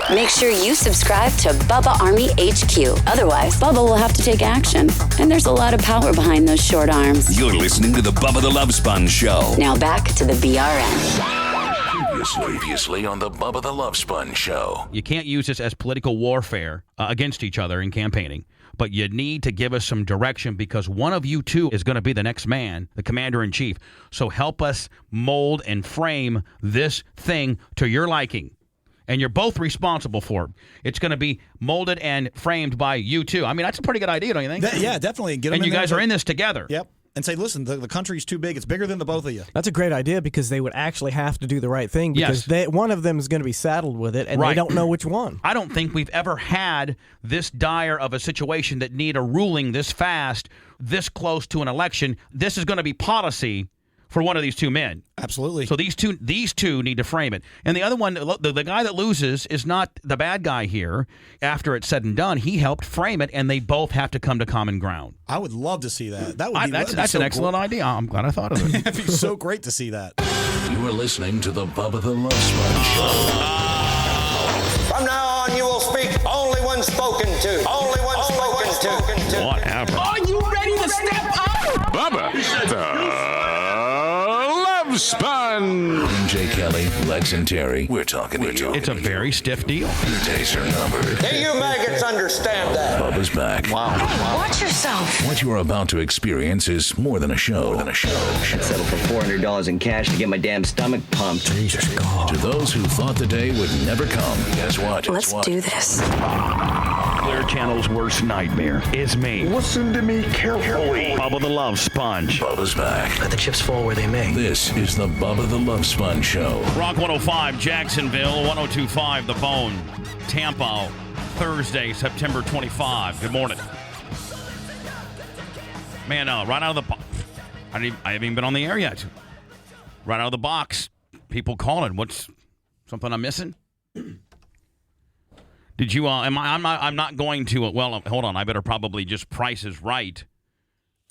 Make sure you subscribe to Bubba Army HQ. Otherwise, Bubba will have to take action. And there's a lot of power behind those short arms. You're listening to the Bubba the Love Sponge Show. Now back to the BRN. Previously on the Bubba the Love Sponge Show. You can't use this as political warfare against each other in campaigning, but you need to give us some direction because one of you two is going to be the next man, the commander-in-chief. So help us mold and frame this thing to your liking. And you're both responsible for it. It's going to be molded and framed by you two. I mean, that's a pretty good idea, don't you think? Yeah, definitely. Get them and you guys are in this together. Yep. And say, listen, the country's too big. It's bigger than the both of you. That's a great idea because they would actually have to do the right thing because one of them is going to be saddled with it, and they don't know which one. I don't think we've ever had this dire of a situation that need a ruling this fast, this close to an election. This is going to be policy for one of these two men. Absolutely. So these two need to frame it. And the other one, the guy that loses is not the bad guy here. After it's said and done, he helped frame it, and they both have to come to common ground. I would love to see that. That's an excellent idea. I'm glad I thought of it. It'd be so great to see that. You are listening to the Bubba the Love Sponge Show. From now on, you will speak only when spoken to. Only when spoken to. Whatever. Are you ready to step up? Bubba the Love Sponge. MJ Kelly, Lex and Terry. We're talking to you. It's a very stiff deal. Your days are numbered. Do you maggots understand that? Bubba's back. Wow. Watch yourself. What you are about to experience is more than a show. I'd settle for $400 in cash to get my damn stomach pumped. Jesus God. To those who thought the day would never come, guess what? Let's do this. Clear Channel's worst nightmare is me. Listen to me carefully. Bubba the Love Sponge. Bubba's back. Let the chips fall where they may. This is the Bubba the Love Sponge Show. Rock 105, Jacksonville, 102.5 The Phone, Tampa, Thursday, September 25. Good morning. Man, right out of the box. I haven't even been on the air yet. Right out of the box, people calling. What's something I'm missing? Did you? I'm not going to. Well, hold on. I better probably just Price is Right.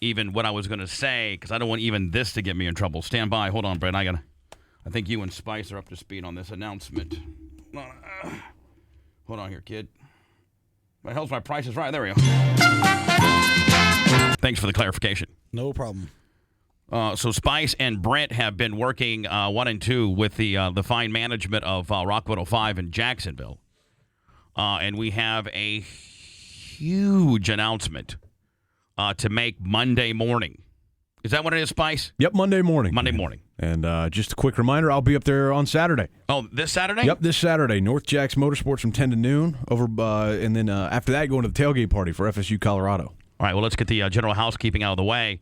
Even what I was going to say, because I don't want even this to get me in trouble. Stand by. Hold on, Brett. I think you and Spice are up to speed on this announcement. Hold on here, kid. What the hell's my Price is Right? There we go. Thanks for the clarification. No problem. So Spice and Brent have been working 1 and 2 with the fine management of Rock 105 in Jacksonville. And we have a huge announcement to make Monday morning. Is that what it is, Spice? Yep, Monday morning. Monday morning. And just a quick reminder, I'll be up there on Saturday. Oh, this Saturday? Yep, this Saturday. North Jacks Motorsports from 10 to noon. And then after that, going to the tailgate party for FSU Colorado. All right, well, let's get the general housekeeping out of the way.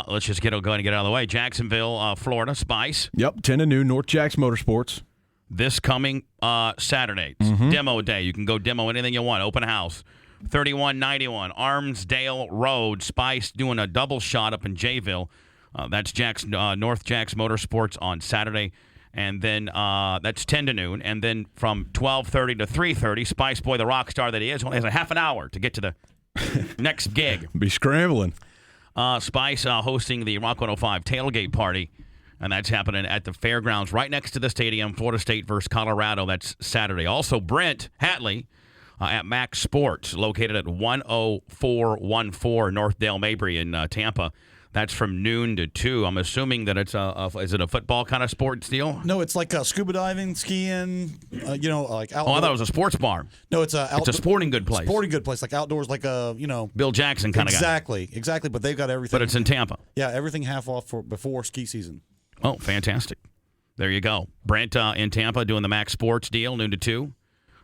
Let's just go ahead and get out of the way. Jacksonville, Florida, Spice. Yep, 10 to noon, North Jacks Motorsports. This coming Saturday. Demo day. You can go demo anything you want. Open house. 3191 Armsdale Road. Spice doing a double shot up in Jayville. That's North Jacks Motorsports on Saturday. And then that's 10 to noon. And then from 12:30 to 3:30, Spice Boy, the rock star that he is, only has a half an hour to get to the next gig. Be scrambling. Spice hosting the Rock 105 tailgate party. And that's happening at the fairgrounds right next to the stadium, Florida State versus Colorado. That's Saturday. Also, Brent Hatley at Max Sports, located at 10414 North Dale Mabry in Tampa. That's from noon to 2. I'm assuming that it's is it a football kind of sports deal? No, it's like scuba diving, skiing, like outdoor. Oh, I thought it was a sports bar. No, it's a sporting good place. Sporting good place, like outdoors, like Bill Jackson kind of guy. Exactly. But they've got everything. But it's in Tampa. Yeah, everything half off before ski season. Oh, fantastic. There you go. Brent in Tampa doing the Max Sports deal, noon to 2.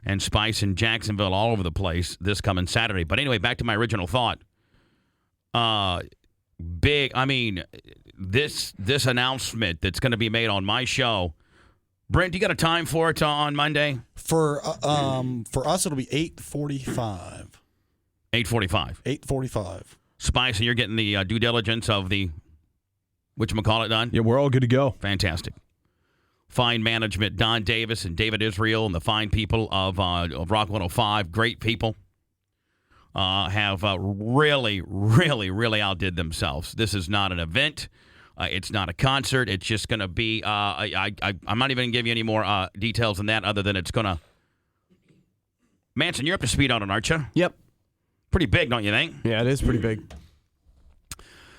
And Spice in Jacksonville all over the place this coming Saturday. But anyway, back to my original thought. This announcement that's going to be made on my show. Brent, do you got a time for it on Monday? For us, it'll be 8:45. 8:45. 8:45. Spice, and you're getting the due diligence of the whatchamacallit done? Yeah, we're all good to go. Fantastic. Fine management, Don Davis and David Israel and the fine people of Rock 105, great people, have really, really, really outdid themselves. This is not an event. It's not a concert. It's just going to be, I'm not even going to give you any more details than that other than it's going to Manson, you're up to speed on it, aren't you? Yep. Pretty big, don't you think? Yeah, it is pretty big.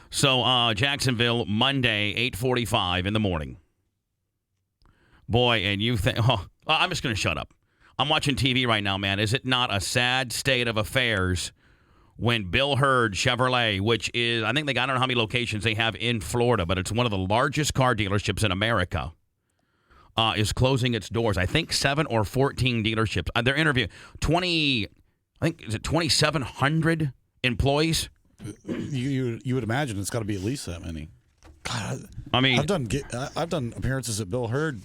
So Jacksonville, Monday, 8:45 in the morning. Boy, and you think, I'm just going to shut up. I'm watching TV right now, man. Is it not a sad state of affairs when Bill Hurd Chevrolet, which is, I think I don't know how many locations they have in Florida, but it's one of the largest car dealerships in America, is closing its doors. I think 7 or 14 dealerships. They're interviewing 2,700 employees? You would imagine it's got to be at least that many. God, I mean, I've done appearances at Bill Hurd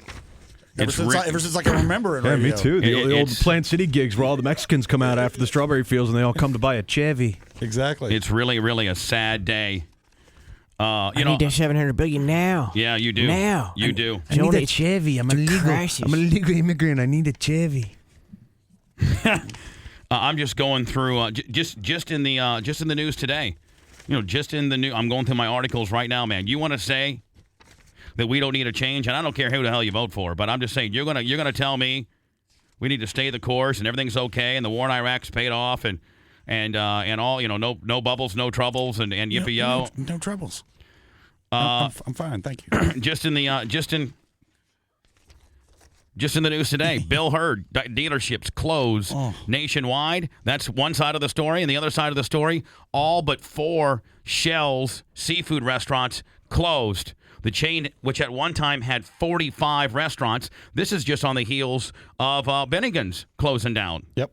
ever since I can remember it. Yeah, radio. me too. The old Plant City gigs where all the Mexicans come out after the strawberry fields and they all come to buy a Chevy. Exactly. It's really, really a sad day. I need that $700 billion now. Yeah, you do. Now. You do. I need a Chevy. I'm a legal immigrant. I need a Chevy. I'm just going through just in the news today. Just in the news. I'm going through my articles right now, man. You want to say that we don't need a change, and I don't care who the hell you vote for, but I'm just saying you're gonna tell me we need to stay the course and everything's okay and the war in Iraq's paid off and all, no bubbles, no troubles, and yippee yo. No troubles. I'm fine, thank you. Just in the news today, Bill Hurd dealerships close nationwide. That's one side of the story. And the other side of the story, all but 4 Shell's seafood restaurants closed. The chain, which at one time had 45 restaurants, this is just on the heels of Bennigan's closing down. Yep.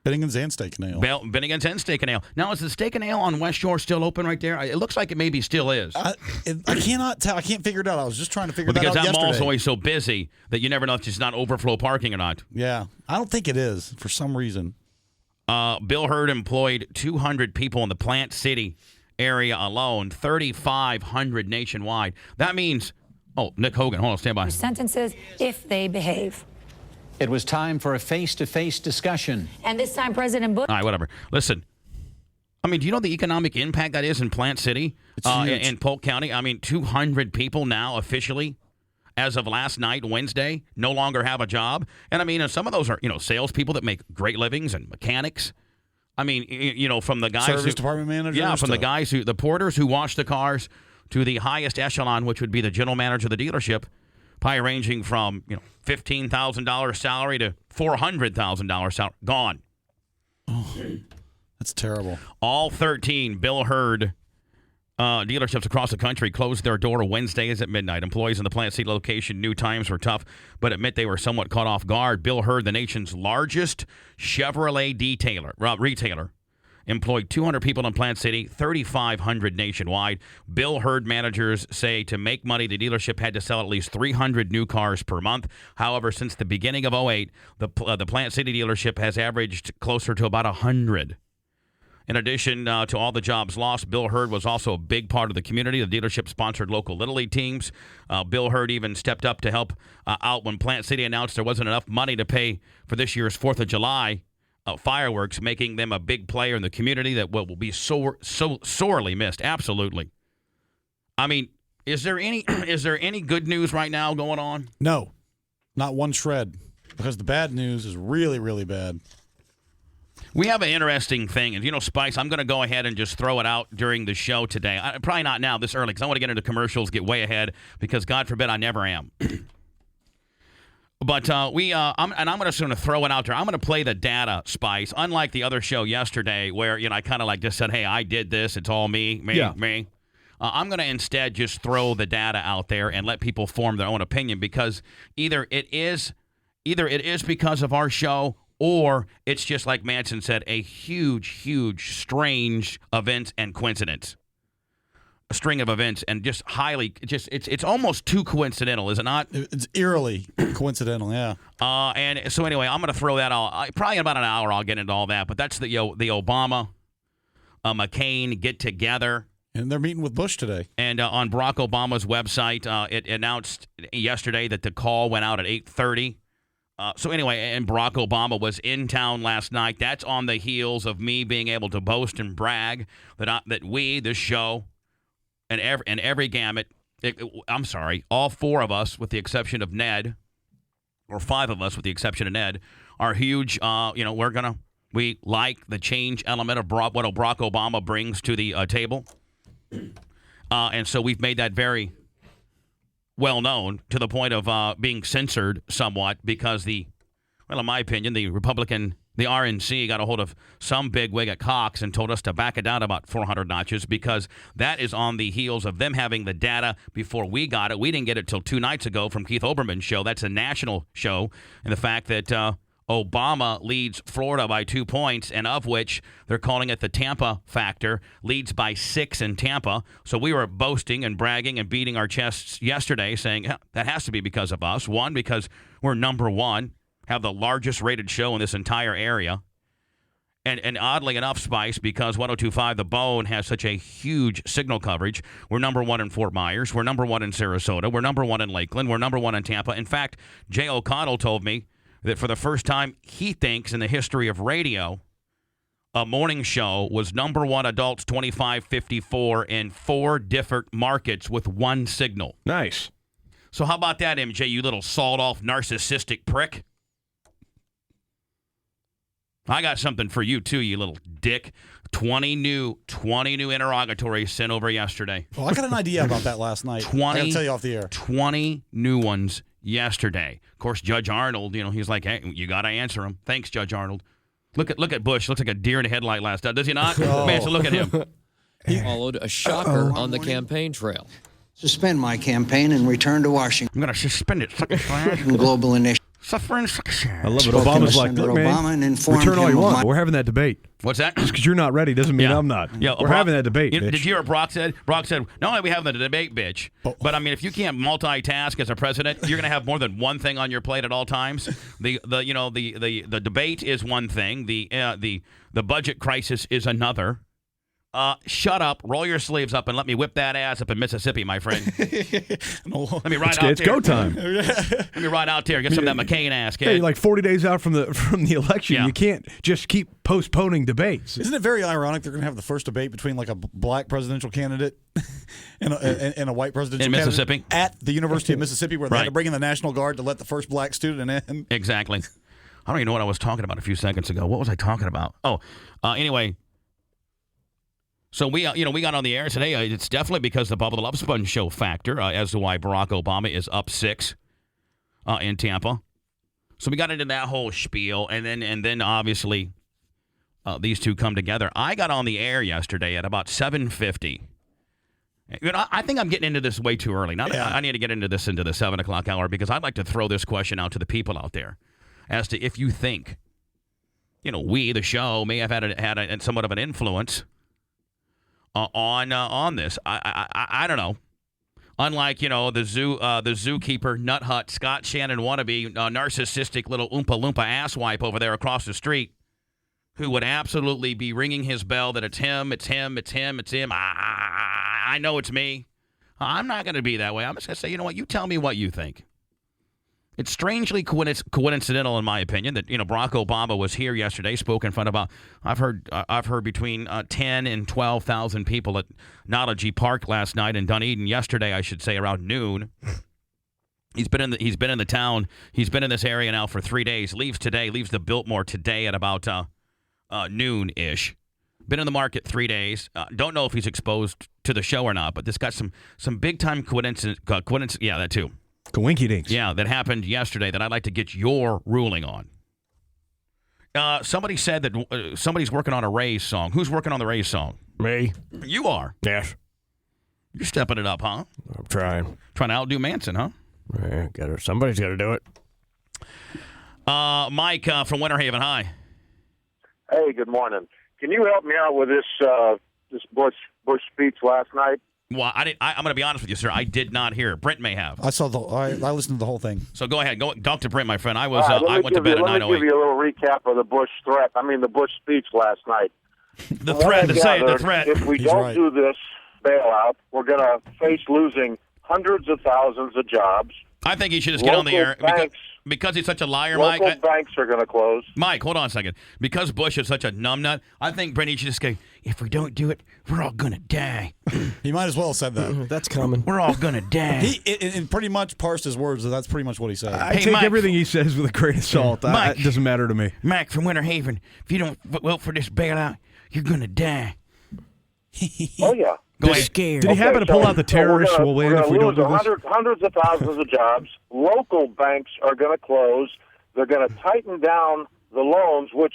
Bennigan's and Steak and Ale. Bennigan's and Steak and Ale. Now, is the Steak and Ale on West Shore still open right there? It looks like it maybe still is. I cannot tell. I can't figure it out. I was just trying to figure that out because that yesterday. mall's always so busy that you never know if it's not overflow parking or not. Yeah. I don't think it is for some reason. Bill Hurd employed 200 people in the Plant City area alone, 3,500 nationwide. That means, Nick Hogan, hold on, stand by. Sentences if they behave. It was time for a face-to-face discussion. And this time, President Bush... All right, whatever. Listen, I mean, do you know the economic impact that is in Plant City, in Polk County? I mean, 200 people now officially, as of last night, Wednesday, no longer have a job. And I mean, some of those are, salespeople that make great livings and mechanics. I mean, from the guys Service department managers. Yeah, from the guys the porters who wash the cars to the highest echelon, which would be the general manager of the dealership, probably ranging from, $15,000 salary to $400,000 salary. Gone. Oh, that's terrible. All 13 Bill Hurd dealerships across the country closed their door Wednesdays at midnight. Employees in the Plant City location knew times were tough, but admit they were somewhat caught off guard. Bill Hurd, the nation's largest Chevrolet retailer, employed 200 people in Plant City, 3,500 nationwide. Bill Hurd managers say to make money, the dealership had to sell at least 300 new cars per month. However, since the beginning of 2008, the Plant City dealership has averaged closer to about 100. In addition to all the jobs lost, Bill Hurd was also a big part of the community. The dealership sponsored local Little League teams. Bill Hurd even stepped up to help out when Plant City announced there wasn't enough money to pay for this year's 4th of July fireworks, making them a big player in the community that will be so sorely missed. Absolutely. I mean, is there any good news right now going on? No, not one shred, because the bad news is really, really bad. We have an interesting thing, and Spice, I'm going to go ahead and just throw it out during the show today. Probably not now this early, because I want to get into commercials, get way ahead, because God forbid I never am. But I'm just going to throw it out there. I'm going to play the data, Spice. Unlike the other show yesterday, where I kind of just said, "Hey, I did this. It's all me." I'm going to instead just throw the data out there and let people form their own opinion, because either it is because of our show, or it's just like Manson said, a huge, strange event and coincidence. A string of events, and just it's almost too coincidental, is it not? It's eerily coincidental, yeah. And so anyway, I'm going to throw that out. Probably in about an hour, I'll get into all that. But that's the Obama, McCain get together. And they're meeting with Bush today. And on Barack Obama's website, it announced yesterday that the call went out at 8:30. So anyway, and Barack Obama was in town last night. That's on the heels of me being able to boast and brag that we, this show, and every gamut, I'm sorry, all 4 of us, with the exception of Ned, or 5 of us with the exception of Ned, are huge. We like the change element of what Barack Obama brings to the table. And so we've made that very well known to the point of being censored somewhat because in my opinion, the RNC got a hold of some bigwig at Cox and told us to back it down about 400 notches because that is on the heels of them having the data before we got it. We didn't get it till 2 nights ago from Keith Olbermann's show. That's a national show. And the fact that Obama leads Florida by 2 points, and of which they're calling it the Tampa factor, leads by 6 in Tampa. So we were boasting and bragging and beating our chests yesterday saying that has to be because of us. One, because we're number one, have the largest rated show in this entire area. And oddly enough, Spice, because 102.5 The Bone has such a huge signal coverage, we're number one in Fort Myers, we're number one in Sarasota, we're number one in Lakeland, we're number one in Tampa. In fact, Jay O'Connell told me that for the first time he thinks in the history of radio, a morning show was number one adults 25-54 in 4 different markets with 1 signal. Nice. So how about that, MJ, you little sawed-off narcissistic prick? I got something for you, too, you little dick. 20 new interrogatories sent over yesterday. Well, I got an idea about that last night. 20, I got to tell you off the air. 20 new ones yesterday. Of course, Judge Arnold, he's like, hey, you got to answer them. Thanks, Judge Arnold. Look at Bush. Looks like a deer in a headlight last night. Does he not? Oh. Man, so look at him. He followed a shocker on the campaign trail. Suspend my campaign and return to Washington. I'm going to suspend it. Global initiative. Suffering. I love it. Obama's like, look, man, return all you want. We're having that debate. What's that? Just because you're not ready doesn't mean I'm not. Yeah, we're having that debate, bitch. Did you hear what Brock said? Brock said, not only are we having the debate, bitch, but I mean, if you can't multitask as a president, you're going to have more than one thing on your plate at all times. The debate is one thing. The budget crisis is another. Shut up, roll your sleeves up, and let me whip that ass up in Mississippi, my friend. Let me ride out there. It's go time. Let me ride out there, get some of that McCain ass, kid. Hey, like 40 days out from the election, you can't just keep postponing debates. Isn't it very ironic they're going to have the first debate between like a black presidential candidate and a white presidential candidate Mississippi at the University of Mississippi, where they had to bring in the National Guard to let the first black student in? Exactly. I don't even know what I was talking about a few seconds ago. What was I talking about? Anyway. So we got on the air today. It's definitely because the Bubba the Love Sponge show factor as to why Barack Obama is up 6 in Tampa. So we got into that whole spiel, and then obviously these two come together. I got on the air yesterday at about 7:50. I think I'm getting into this way too early. I need to get into the 7 o'clock hour because I'd like to throw this question out to the people out there as to if you think, we, the show, may have had somewhat of an influence on this. I don't know. Unlike, the zookeeper, nut hut, Scott Shannon wannabe, narcissistic little Oompa Loompa asswipe over there across the street who would absolutely be ringing his bell that it's him. I know it's me. I'm not going to be that way. I'm just going to say, you know what? You tell me what you think. It's strangely coincidental, in my opinion, that Barack Obama was here yesterday, spoke in front of I've heard between 10 and 12,000 people at Notology Park last night in Dunedin. Yesterday, I should say, around noon. He's been in the town. He's been in this area now for 3 days. Leaves the Biltmore today at about noon-ish. Been in the market 3 days. Don't know if he's exposed to the show or not, but this got some big time coincidence. Yeah, that too. Coinky dinks. Yeah, that happened yesterday that I'd like to get your ruling on. Somebody said that somebody's working on a Rays song. Who's working on the Rays song? Me. You are? Yes. You're stepping it up, huh? I'm trying. Trying to outdo Manson, huh? Yeah, somebody's got to do it. Mike from Winter Haven, hi. Hey, good morning. Can you help me out with this Bush speech last night? Well, I'm going to be honest with you, sir. I did not hear it. Brent may have. I listened to the whole thing. So go ahead. Go talk to Brent, my friend. I went to bed at 9:08. Let me give you a little recap of the Bush speech last night. The threat. If we don't do this bailout, we're going to face losing hundreds of thousands of jobs. I think he should just get on the air. Because he's such a liar, Local Mike. banks are going to close. Mike, hold on a second. Because Bush is such a numbnut, I think Brittany should just go, if we don't do it, we're all going to die. He might as well have said that. That's coming. We're all going to die. He pretty much parsed his words, so that's pretty much what he said. I take Mike, everything he says with a grain of salt. Mike. It doesn't matter to me. Mike from Winter Haven, if you don't vote for this bailout, you're going to die. Oh, yeah. Go ahead. Scared. Did he happen to pull out the terrorists will win if we don't do this? Hundreds of thousands of jobs. Local banks are going to close. They're going to tighten down the loans, which,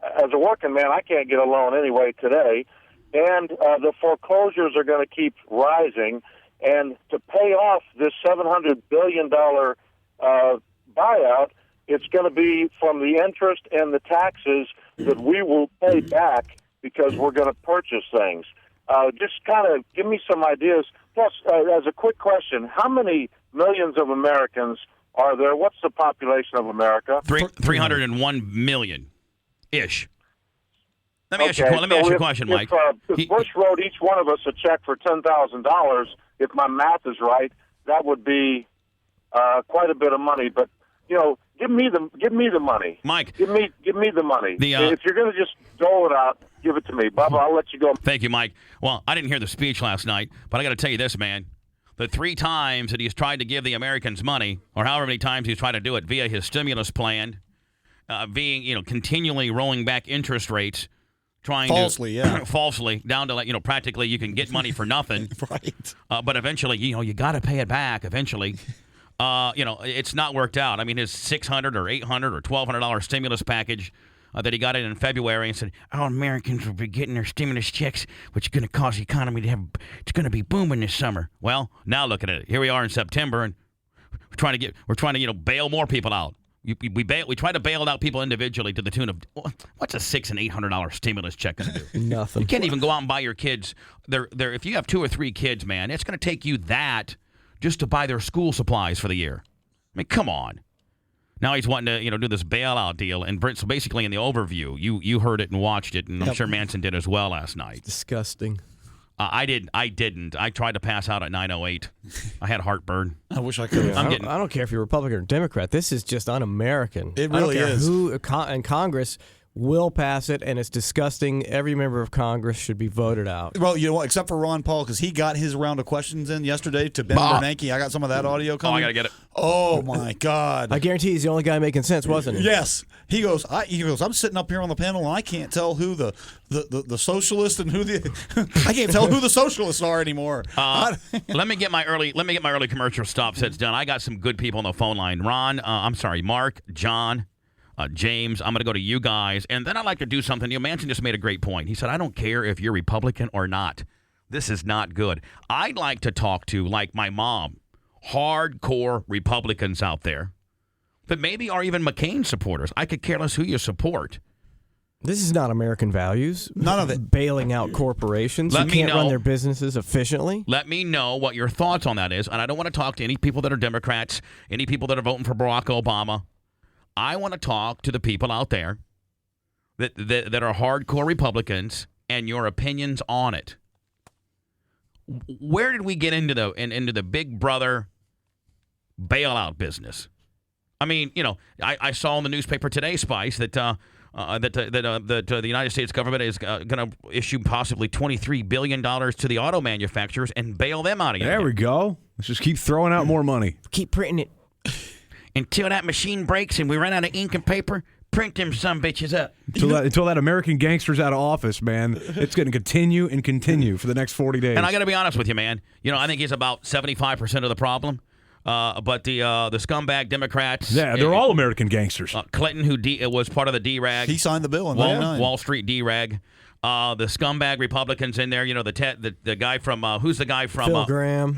as a working man, I can't get a loan anyway today. And the foreclosures are going to keep rising. And to pay off this $700 billion buyout, it's going to be from the interest and the taxes that we will pay back because we're going to purchase things. Just kind of give me some ideas. Plus, as a quick question, how many millions of Americans are there? What's the population of America? 301 million-ish. Let me ask you a question, Mike. If Bush wrote each one of us a check for $10,000, if my math is right, that would be quite a bit of money. But give me the money, Mike. Give me the money. If you're going to just dole it out, give it to me, Bubba. I'll let you go. Thank you, Mike. Well, I didn't hear the speech last night, but I got to tell you this, man. The 3 times that he's tried to give the Americans money, or however many times he's tried to do it via his stimulus plan, being continually rolling back interest rates, trying falsely down to practically you can get money for nothing, right? But eventually, you got to pay it back eventually. It's not worked out. I mean, his $600 or $800 or $1,200 stimulus package that he got in February and said, all Americans will be getting their stimulus checks, which is going to cause the economy it's going to be booming this summer. Well, now look at it. Here we are in September, and we're trying to bail more people out. We try to bail out people individually to the tune of what's a $600 and $800 stimulus check going to do? Nothing. You can't even go out and buy your kids. If you have 2 or 3 kids, man, it's going to take you that just to buy their school supplies for the year. I mean, come on. Now he's wanting to do this bailout deal, and so basically in the overview, you heard it and watched it, and I'm sure Manson did as well last night. It's disgusting. I didn't. I tried to pass out at 9:08. I had heartburn. I wish I could. I don't care if you're Republican or Democrat. This is just un-American. It really is. Who in Congress will pass it, and it's disgusting. Every member of Congress should be voted out. Well, you know what? Except for Ron Paul, because he got his round of questions in yesterday to Ben Bernanke. I got some of that audio coming. Oh, I got to get it. Oh, my God. I guarantee he's the only guy making sense, wasn't he? Yes. He goes, I'm sitting up here on the panel, and I can't tell who the socialists and who I can't tell who the socialists are anymore. Let me get my early commercial stop sets done. I got some good people on the phone line. Mark, John, James, I'm going to go to you guys, and then I'd like to do something. Manson just made a great point. He said, I don't care if you're Republican or not. This is not good. I'd like to talk to, like my mom, hardcore Republicans out there, but maybe are even McCain supporters. I could care less who you support. This is not American values. None of it. Bailing out corporations who can't run their businesses efficiently. Let me know what your thoughts on that is, and I don't want to talk to any people that are Democrats, any people that are voting for Barack Obama. I want to talk to the people out there that are hardcore Republicans and your opinions on it. Where did we get into the Big Brother bailout business? I mean, I saw in the newspaper today, Spice, that the United States government is going to issue possibly $23 billion to the auto manufacturers and bail them out again. There we go. Let's just keep throwing out more money. Keep printing it. Until that machine breaks and we run out of ink and paper, print them some bitches up. Until that American gangster's out of office, man, it's going to continue and continue for the next 40 days. And I got to be honest with you, man. I think he's about 75% of the problem. But the scumbag Democrats, they're all American gangsters. Clinton, who was part of the D-Rag, he signed the bill in 99. Wall Street D-Rag. The scumbag Republicans in there, the guy from who's the guy from Phil Graham,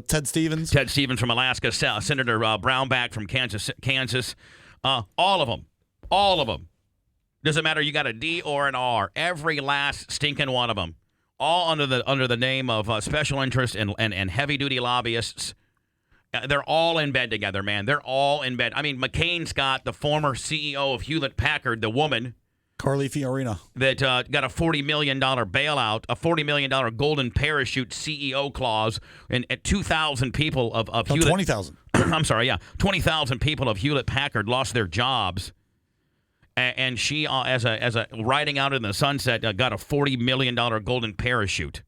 Ted Stevens. Ted Stevens from Alaska, Senator Brownback from Kansas. All of them. Doesn't matter. You got a D or an R. Every last stinking one of them. All under the name of special interest and heavy duty lobbyists. They're all in bed together, man. They're all in bed. I mean, McCain's got the former CEO of Hewlett Packard, the woman. Carly Fiorina. That got a $40 million bailout, a $40 million golden parachute CEO clause, and 2,000 people of Hewlett. 20,000. I'm sorry, yeah. 20,000 people of Hewlett-Packard lost their jobs. And she, as a riding out in the sunset, got a $40 million golden parachute.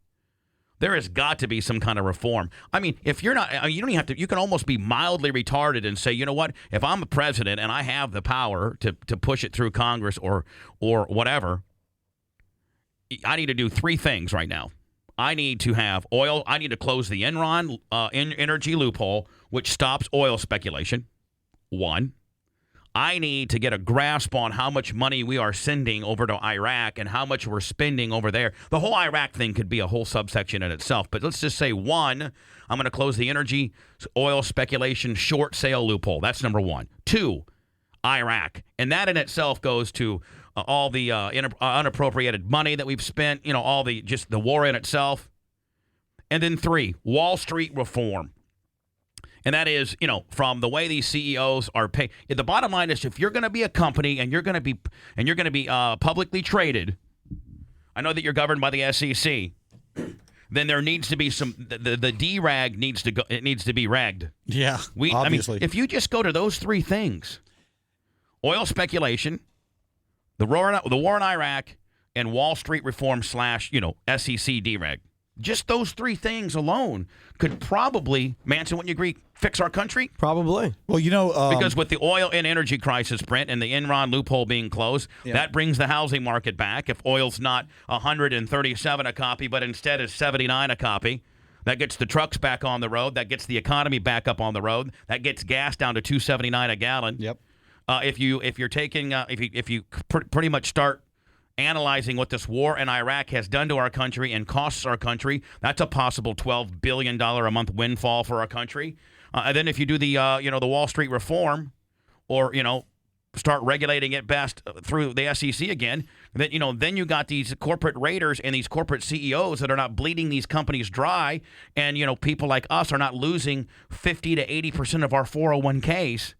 There has got to be some kind of reform. I mean, if you're not, you don't even have to, you can almost be mildly retarded and say, you know what, if I'm a president and I have the power to push it through Congress or whatever, I need to do three things right now. I need to have oil. I need to close the Enron energy loophole, which stops oil speculation. One. I need to get a grasp on how much money we are sending over to Iraq and how much we're spending over there. The whole Iraq thing could be a whole subsection in itself. But let's just say, one, I'm going to close the energy oil speculation short sale loophole. That's number one. Two, Iraq. And that in itself goes to all the unappropriated money that we've spent, all the just the war in itself. And then three, Wall Street reform. And that is, from the way these CEOs are paid. The bottom line is, if you're going to be a company and you're going to be publicly traded, I know that you're governed by the SEC. Then there needs to be some. The D-rag needs to go. It needs to be ragged. Yeah, obviously. I mean, if you just go to those three things: oil speculation, the war in Iraq, and Wall Street reform / SEC D-rag. Just those three things alone could probably, Manson, wouldn't you agree, fix our country? Probably. Well, because with the oil and energy crisis, Brent, and the Enron loophole being closed, that brings the housing market back. If oil's not $137 a copy, but instead is $79 a copy, that gets the trucks back on the road. That gets the economy back up on the road. That gets gas down to $2.79 a gallon. Yep. If you're taking if you pretty much start analyzing what this war in Iraq has done to our country and costs our country, that's a possible $12 billion a month windfall for our country. And then if you do the the Wall Street reform, or start regulating it best through the SEC again, then you got these corporate raiders and these corporate CEOs that are not bleeding these companies dry, and people like us are not losing 50 to 80% of our 401ks.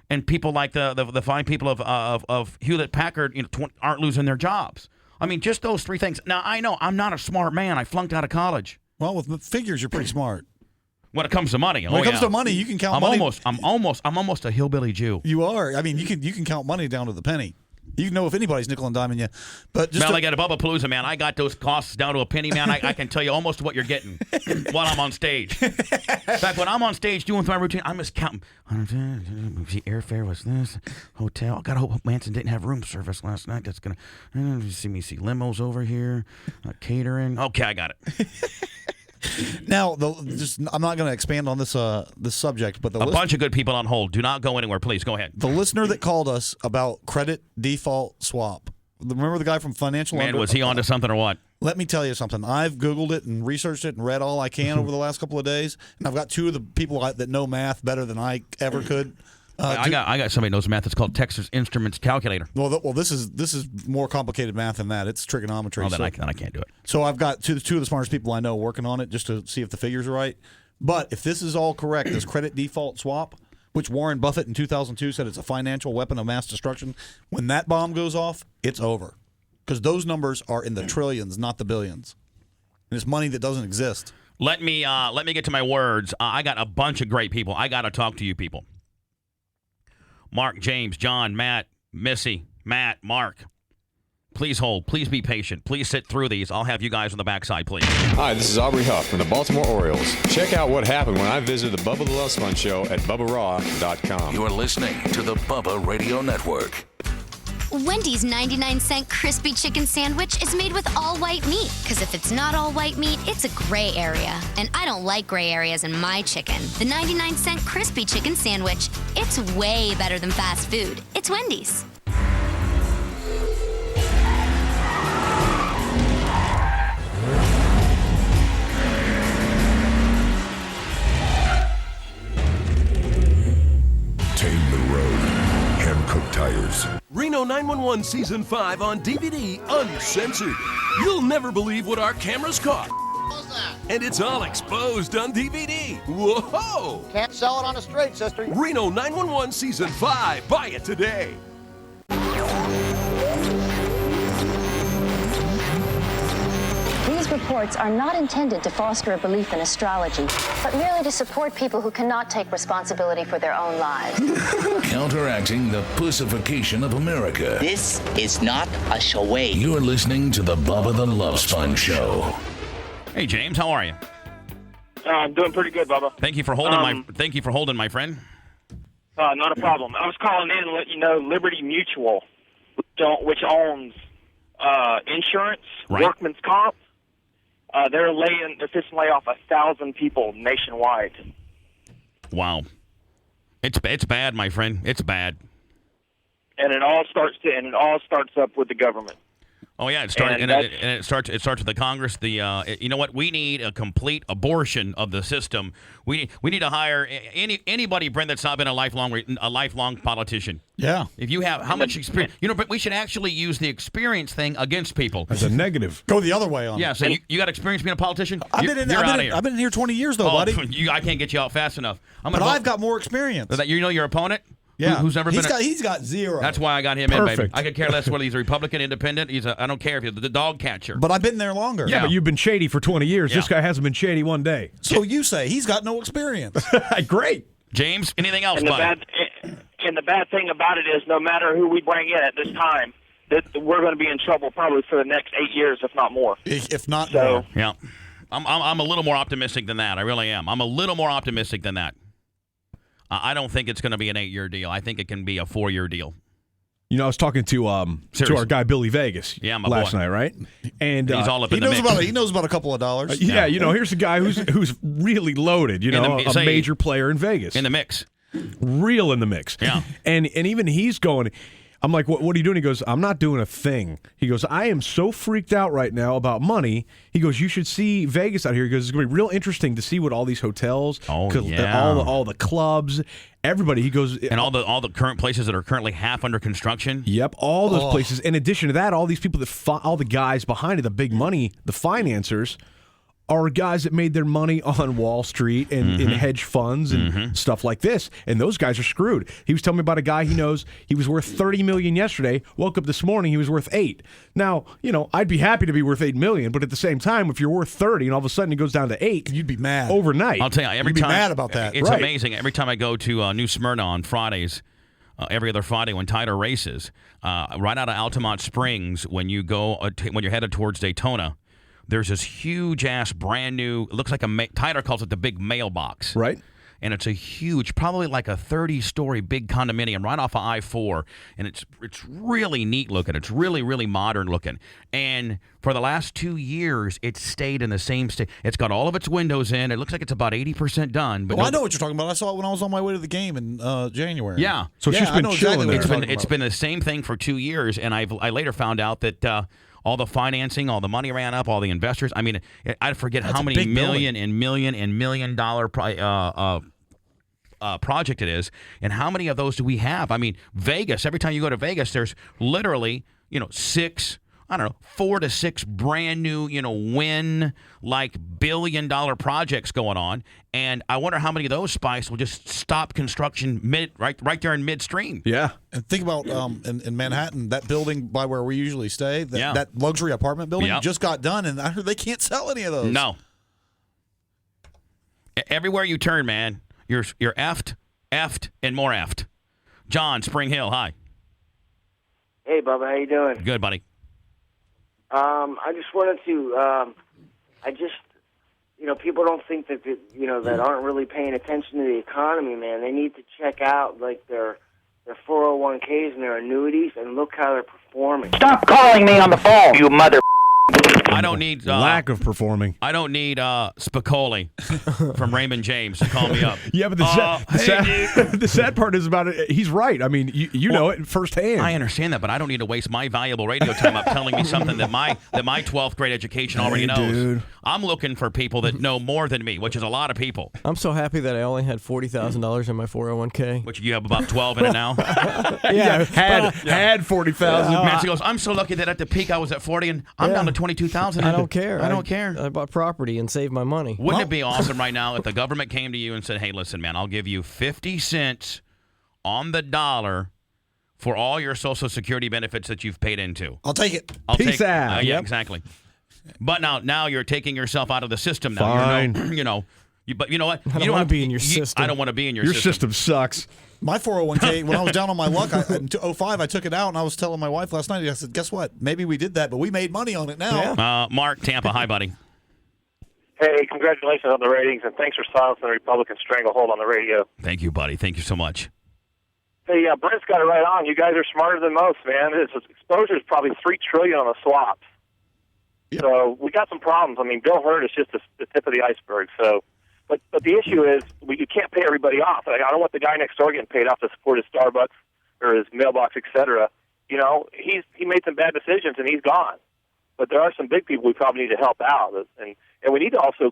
And people like the fine people of Hewlett-Packard aren't losing their jobs. I mean, just those three things. Now, I know I'm not a smart man. I flunked out of college. Well, with figures, you're pretty smart. When it comes to money, when it comes to money, you can count money. I'm almost a hillbilly Jew. You are. I mean, you can count money down to the penny. You know if anybody's nickel and diming you. But just I got a Bubba Palooza, man. I got those costs down to a penny, man. I can tell you almost what you're getting while I'm on stage. In fact, when I'm on stage doing my routine, I'm just counting. The airfare was this, hotel. I got to hope Manson didn't have room service last night. That's going to see limos over here, catering. Okay, I got it. Now, I'm not going to expand on this subject, but a bunch of good people on hold. Do not go anywhere, please. Go ahead. The listener that called us about credit default swap. Remember the guy from Financial? Man, was he onto something or what? Let me tell you something. I've Googled it and researched it and read all I can over the last couple of days, and I've got two of the people that know math better than I ever could. I got somebody who knows math. It's called Texas Instruments Calculator. Well, this is more complicated math than that. It's trigonometry. Oh, then I can't do it. So I've got two of the smartest people I know working on it just to see if the figures are right. But if this is all correct, this credit default swap, which Warren Buffett in 2002 said it's a financial weapon of mass destruction, when that bomb goes off, it's over. Because those numbers are in the trillions, not the billions. And it's money that doesn't exist. Let me get to my words. I got a bunch of great people. I got to talk to you people. Mark, James, John, Matt, Missy, Matt, Mark. Please hold. Please be patient. Please sit through these. I'll have you guys on the backside, please. Hi, this is Aubrey Huff from the Baltimore Orioles. Check out what happened when I visited the Bubba the Love Sponge Show at BubbaRaw.com. You're listening to the Bubba Radio Network. Wendy's 99-cent crispy chicken sandwich is made with all-white meat, because if it's not all-white meat, it's a gray area. And I don't like gray areas in my chicken. The 99-cent crispy chicken sandwich, it's way better than fast food. It's Wendy's. Tame the road. Hand-cooked tires. Reno 911 Season 5 on DVD, uncensored. You'll never believe what our cameras caught. What's that? And it's all exposed on DVD. Whoa! Can't sell it on a straight, sister. Reno 911 Season 5. Buy it today. reports are not intended to foster a belief in astrology, but merely to support people who cannot take responsibility for their own lives. Counteracting the pussification of America. This is not a charade. You're listening to the Bubba the Love Sponge Show. Hey, James, how are you? I'm doing pretty good, Bubba. Thank you for holding my friend. Not a problem. I was calling in to let you know Liberty Mutual, which owns insurance, workman's comp, they're fixing to lay off 1,000 people nationwide. Wow, it's bad, my friend. It's bad. And it all starts up with the government. Oh yeah, it starts with the Congress. You know what? We need a complete abortion of the system. We need to hire anybody, Brent, that's not been a lifelong politician. Yeah. If you have how much experience, but we should actually use the experience thing against people as a negative. Go the other way on. Yeah. So you got experience being a politician? I've been in here 20 years though, buddy. I can't get you out fast enough. I've got more experience. That your opponent? Yeah, who's never been? He's got zero. That's why I got him in, baby. I could care less whether he's a Republican, independent. I don't care if he's the dog catcher. But I've been there longer. Yeah, but you've been shady for 20 years. Yeah. This guy hasn't been shady one day. So you say he's got no experience. Great, James. Anything else? And the bad thing about it is, no matter who we bring in at this time, that we're going to be in trouble probably for the next 8 years, if not more. If not more. Yeah, I'm a little more optimistic than that. I really am. I'm a little more optimistic than that. I don't think it's going to be an 8-year deal. I think it can be a 4-year deal. I was talking to our guy Billy Vegas last night, right? And he's all up in the mix. He knows about a couple of dollars. Here's a guy who's really loaded. A major player in Vegas, in the mix, real in the mix. Yeah, and even he's going. I'm like, what are you doing? He goes, I'm not doing a thing. He goes, I am so freaked out right now about money. He goes, you should see Vegas out here. He goes, it's going to be real interesting to see what all these hotels, all the clubs, everybody. He goes, and all the current places that are currently half under construction. Yep, all those places. In addition to that, all these people all the guys behind it, the big money, the financiers, are guys that made their money on Wall Street and in hedge funds and stuff like this. And those guys are screwed. He was telling me about a guy he knows. He was worth $30 million yesterday. Woke up this morning, he was worth $8 million. Now, I'd be happy to be worth $8 million, but at the same time, if you're worth 30 and all of a sudden it goes down to 8, you'd be mad overnight. I'll tell you, you'd be mad about that. It's amazing. Every time I go to New Smyrna on Fridays, every other Friday when Tighter races, right out of Altamont Springs, when you're headed towards Daytona, there's this huge-ass, brand-new, it looks like Tyler calls it the big mailbox. Right. And it's a huge, probably like a 30-story big condominium right off of I-4. And it's really neat looking. It's really, really modern looking. And for the last 2 years, it's stayed in the same state. It's got all of its windows in. It looks like it's about 80% done. But I know what you're talking about. I saw it when I was on my way to the game in January. Yeah. So she's been chilling there. It's been the same thing for 2 years. And I later found out that all the financing, all the money ran up, all the investors. I mean, I forget how many million dollar project it is, and how many of those do we have? I mean, Vegas. Every time you go to Vegas, there's literally 4 to 6 brand new, billion-dollar projects going on. And I wonder how many of those spikes will just stop construction right there in midstream. Yeah. And think about in Manhattan, that building by where we usually stay, that luxury apartment building just got done, and I heard they can't sell any of those. No. Everywhere you turn, man, you're effed, and more effed. John, Spring Hill, hi. Hey, Bubba, how you doing? Good, buddy. I just wanted to, people don't think that, that aren't really paying attention to the economy, man. They need to check out, their 401ks and their annuities and look how they're performing. Stop calling me on the phone, you mother. I don't need lack of performing. I don't need Spicoli from Raymond James to call me up. Yeah, but the sad part is about it. He's right. I mean, you know it firsthand. I understand that, but I don't need to waste my valuable radio time up telling me something that my 12th grade education already knows. Dude. I'm looking for people that know more than me, which is a lot of people. I'm so happy that I only had $40,000 in my 401k. Which you have about 12 in it now. Had 40,000. Nancy goes, I'm so lucky that at the peak I was at 40 and I'm down to 22,000. I don't care. I don't care. I bought property and saved my money. Wouldn't it be awesome right now if the government came to you and said, hey, listen, man, I'll give you 50 cents on the dollar for all your Social Security benefits that you've paid into. I'll take it. Peace out. Yeah, exactly. But now you're taking yourself out of the system now. Fine. But you know what? I don't want to be in your system. I don't want to be in your Your system. system sucks. My 401k, when I was down on my luck, in 2005, I took it out, and I was telling my wife last night, I said, guess what? Maybe we did that, but we made money on it now. Yeah. Mark, Tampa. Hi, buddy. Hey, congratulations on the ratings, and thanks for silencing the Republican stranglehold on the radio. Thank you, buddy. Thank you so much. Hey, Brent's got it right on. You guys are smarter than most, man. His exposure is probably $3 trillion on the swaps. Yep. So we got some problems. I mean, Bill Hurd is just the tip of the iceberg. So, but the issue is you can't pay everybody off. I don't want the guy next door getting paid off to support his Starbucks or his mailbox, etc. He made some bad decisions and he's gone. But there are some big people we probably need to help out, and we need to also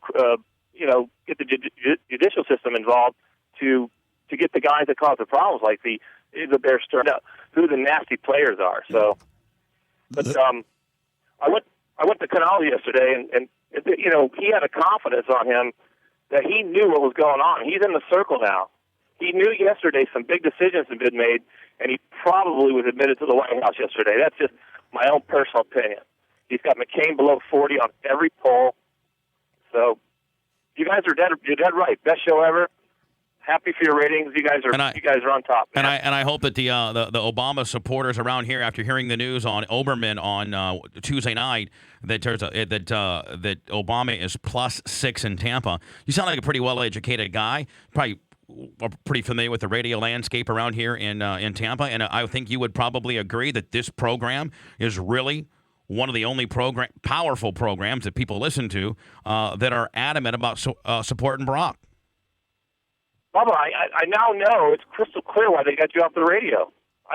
get the judicial system involved to get the guys that cause the problems, like the Bear Stearns, who the nasty players are. So, but I went to Canal yesterday, and he had a confidence on him that he knew what was going on. He's in the circle now. He knew yesterday some big decisions had been made, and he probably was admitted to the White House yesterday. That's just my own personal opinion. He's got McCain below 40 on every poll. So you guys are you're dead right. Best show ever. Happy for your ratings. You guys are on top. Man. And I hope that the Obama supporters around here, after hearing the news on Oberman on Tuesday night, that Obama is +6 in Tampa. You sound like a pretty well-educated guy. Probably pretty familiar with the radio landscape around here in Tampa, and I think you would probably agree that this program is really one of the only powerful programs that people listen to that are adamant about supporting Barack. Bubba, I now know it's crystal clear why they got you off the radio.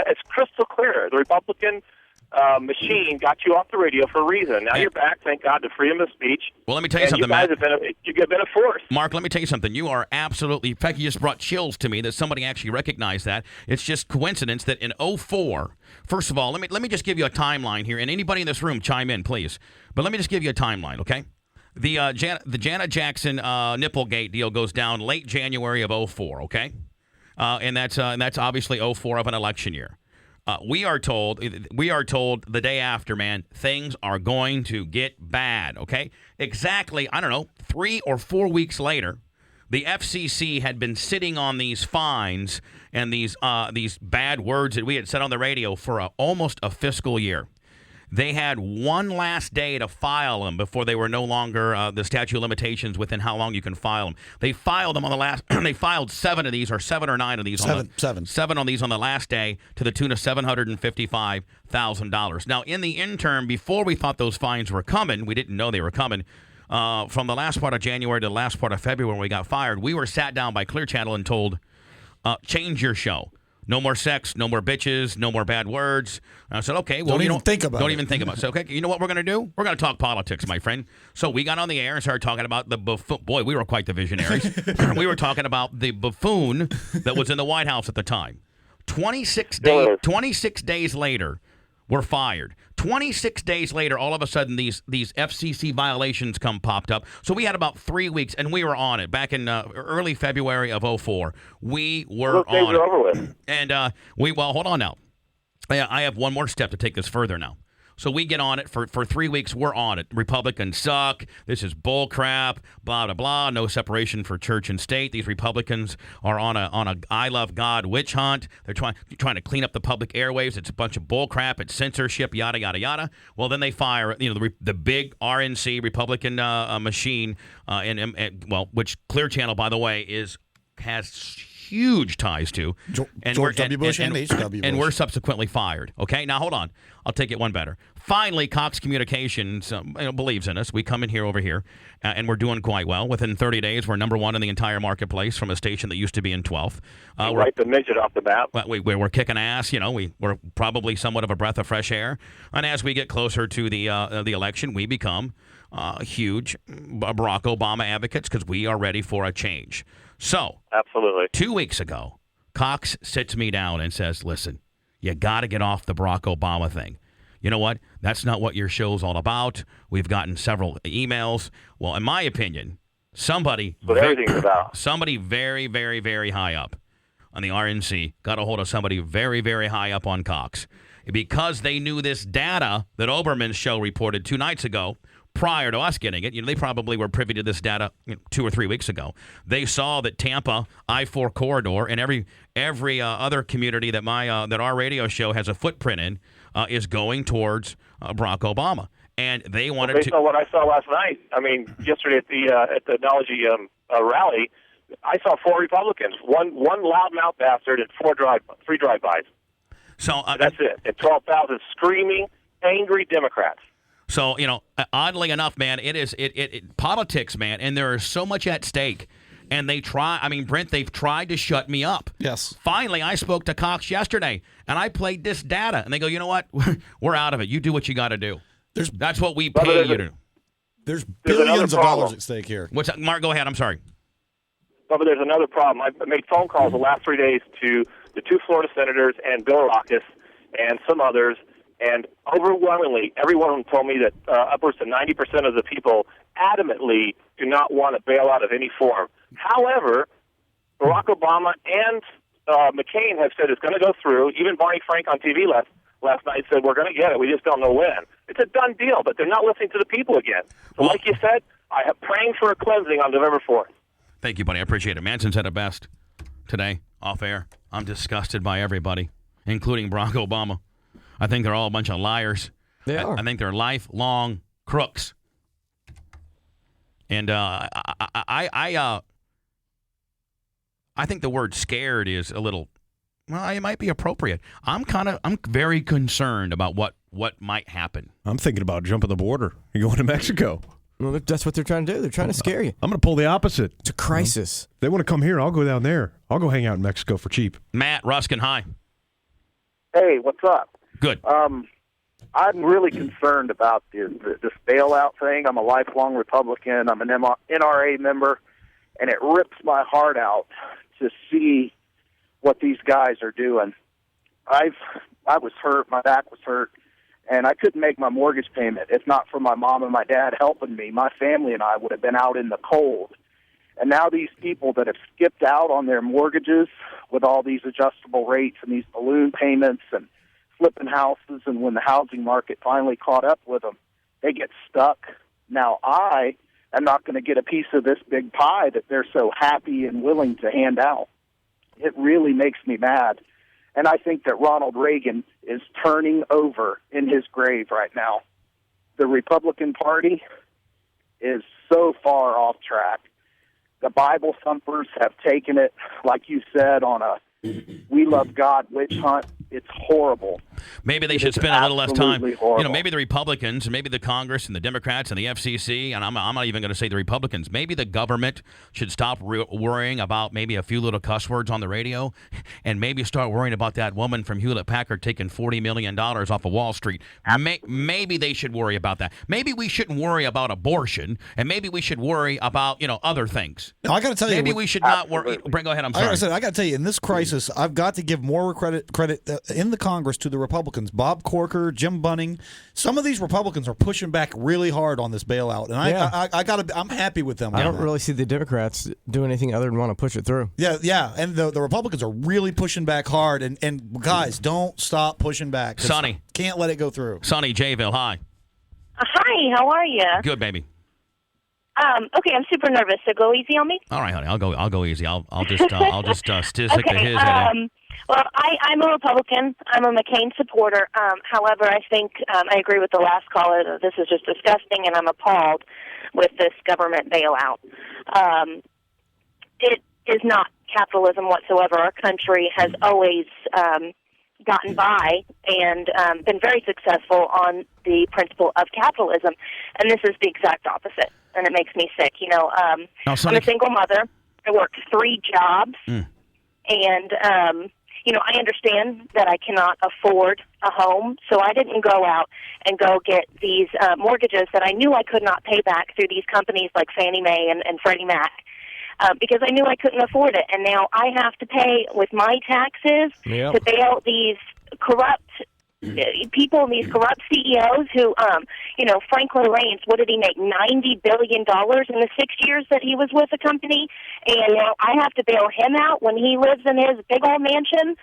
It's crystal clear. The Republican machine got you off the radio for a reason. Now you're back, thank God, to freedom of speech. Well, let me tell you something, Matt. You've been a force. Mark, let me tell you something. You are absolutely, in fact, you just brought chills to me that somebody actually recognized that. It's just coincidence that in 2004, first of all, let me just give you a timeline here, and anybody in this room chime in, please. But let me just give you a timeline, okay? The Janet Jackson Nipplegate deal goes down late January of 2004, okay? And that's obviously 2004 of an election year. We are told the day after, man, things are going to get bad, okay? Exactly, 3 or 4 weeks later, the FCC had been sitting on these fines and these bad words that we had said on the radio for almost a fiscal year. They had one last day to file them before they were no longer the statute of limitations within how long you can file them. They filed them on the last. They filed 7 of these, or 7 or 9 of these. Seven on these on the last day, to the tune of $755,000. Now, in the interim, before we thought those fines were coming, we didn't know they were coming. From the last part of January to the last part of February, when we got fired, we were sat down by Clear Channel and told, change your show. No more sex, no more bitches, no more bad words. I said, okay. Well, don't even think about it. So, okay, you know what we're going to do? We're going to talk politics, my friend. So we got on the air and started talking about the buffoon. Boy, we were quite the visionaries. We were talking about the buffoon that was in the White House at the time. 26 days later, we're fired. 26 days later, all of a sudden, these FCC violations popped up. So we had about 3 weeks, and we were on it. Back in early February of 2004, we were on it. Over with. And hold on now. I have one more step to take this further now. So we get on it for 3 weeks. We're on it. Republicans suck. This is bull crap. Blah blah blah. No separation for church and state. These Republicans are on a I love God witch hunt. They're trying to clean up the public airwaves. It's a bunch of bull crap. It's censorship. Yada yada yada. Well, then they fire the big RNC Republican machine, which Clear Channel, by the way, has huge ties to, George W. Bush and H.W. Bush. And we're subsequently fired. Okay, now hold on. I'll take it one better. Finally, Cox Communications believes in us. We come in over here, and we're doing quite well. Within 30 days, we're number 1 in the entire marketplace from a station that used to be in 12th. We're right the midget off the bat. We're kicking ass. We're probably somewhat of a breath of fresh air. And as we get closer to the election, we become huge Barack Obama advocates because we are ready for a change. So, absolutely. 2 weeks ago, Cox sits me down and says, listen, you got to get off the Barack Obama thing. You know what? That's not what your show's all about. We've gotten several emails. Well, in my opinion, somebody very, very, very high up on the RNC got a hold of somebody very, very high up on Cox. Because they knew this data that Oberman's show reported 2 nights ago, prior to us getting it, they probably were privy to this data 2 or 3 weeks ago. They saw that Tampa I-4 corridor and every other community that that our radio show has a footprint in is going towards Barack Obama, and they wanted based on what I saw last night. I mean, yesterday at the Analogy rally, I saw 4 Republicans, one loudmouth bastard, and 3 drive-bys. So that's it. And 12,000 screaming, angry Democrats. So, oddly enough, man, it is politics, man, and there is so much at stake. And Brent, they've tried to shut me up. Yes. Finally, I spoke to Cox yesterday, and I played this data, and they go, you know what? We're out of it. You do what you got to do. That's what we pay you to do. There's billions of dollars at stake here. What's that? Mark, go ahead. I'm sorry. But there's another problem. I made phone calls the last 3 days to the 2 Florida senators and Bill Rockus and some others, and overwhelmingly, everyone of them told me that upwards to 90% of the people adamantly do not want a bailout of any form. However, Barack Obama and McCain have said it's going to go through. Even Barney Frank on TV last night said we're going to get it. We just don't know when. It's a done deal, but they're not listening to the people again. So like you said, I am praying for a cleansing on November 4th. Thank you, buddy. I appreciate it. Manson said it best today, off air. I'm disgusted by everybody, including Barack Obama. I think they're all a bunch of liars. They are. I think they're lifelong crooks. And I think the word scared is a little, it might be appropriate. I'm very concerned about what might happen. I'm thinking about jumping the border and going to Mexico. Well, that's what they're trying to do. They're trying to scare you. I'm going to pull the opposite. It's a crisis. They want to come here, I'll go down there. I'll go hang out in Mexico for cheap. Matt Ruskin, hi. Hey, what's up? Good. I'm really concerned about this bailout thing. I'm a lifelong Republican. I'm an NRA member, and it rips my heart out to see what these guys are doing. I was hurt. My back was hurt. And I couldn't make my mortgage payment. If not for my mom and my dad helping me, my family and I would have been out in the cold. And now these people that have skipped out on their mortgages with all these adjustable rates and these balloon payments and flipping houses, and when the housing market finally caught up with them, they get stuck. Now I am not going to get a piece of this big pie that they're so happy and willing to hand out. It really makes me mad. And I think that Ronald Reagan is turning over in his grave right now. The Republican Party is so far off track. The Bible thumpers have taken it, like you said, on a we love God witch hunt. It's horrible. Maybe they should spend a little less time. Horrible. Maybe the Republicans, and maybe the Congress and the Democrats and the FCC, and I'm not even going to say the Republicans. Maybe the government should stop worrying about maybe a few little cuss words on the radio, and maybe start worrying about that woman from Hewlett-Packard taking $40 million off of Wall Street. Maybe they should worry about that. Maybe we shouldn't worry about abortion, and maybe we should worry about other things. Now, I got to tell you, maybe we should not worry. Brent, go ahead. I'm sorry. I got to tell you, in this crisis, I've got to give more credit in the Congress to the Republicans. Bob Corker, Jim Bunning. Some of these Republicans are pushing back really hard on this bailout, and I'm happy with them. I don't really see the Democrats do anything other than want to push it through. Yeah, and the Republicans are really pushing back hard, and guys, don't stop pushing back. Sonny, can't let it go through. Sonny, Jayville, hi. Hi, how are you? Good, baby. Okay, I'm super nervous, so go easy on me. All right, honey, I'll go easy. I'll just stick to his head. Well, I'm a Republican. I'm a McCain supporter. However, I think I agree with the last caller that this is just disgusting, and I'm appalled with this government bailout. It is not capitalism whatsoever. Our country has always gotten by and been very successful on the principle of capitalism, and this is the exact opposite, and it makes me sick. I'm a single mother. I work 3 jobs, and I understand that I cannot afford a home, so I didn't go out and go get these mortgages that I knew I could not pay back through these companies like Fannie Mae and Freddie Mac because I knew I couldn't afford it. And now I have to pay with my taxes to bail these corrupt people and these corrupt CEOs who, Franklin Raines, what did he make, $90 billion in the 6 years that he was with the company? And now I have to bail him out when he lives in his big old mansion.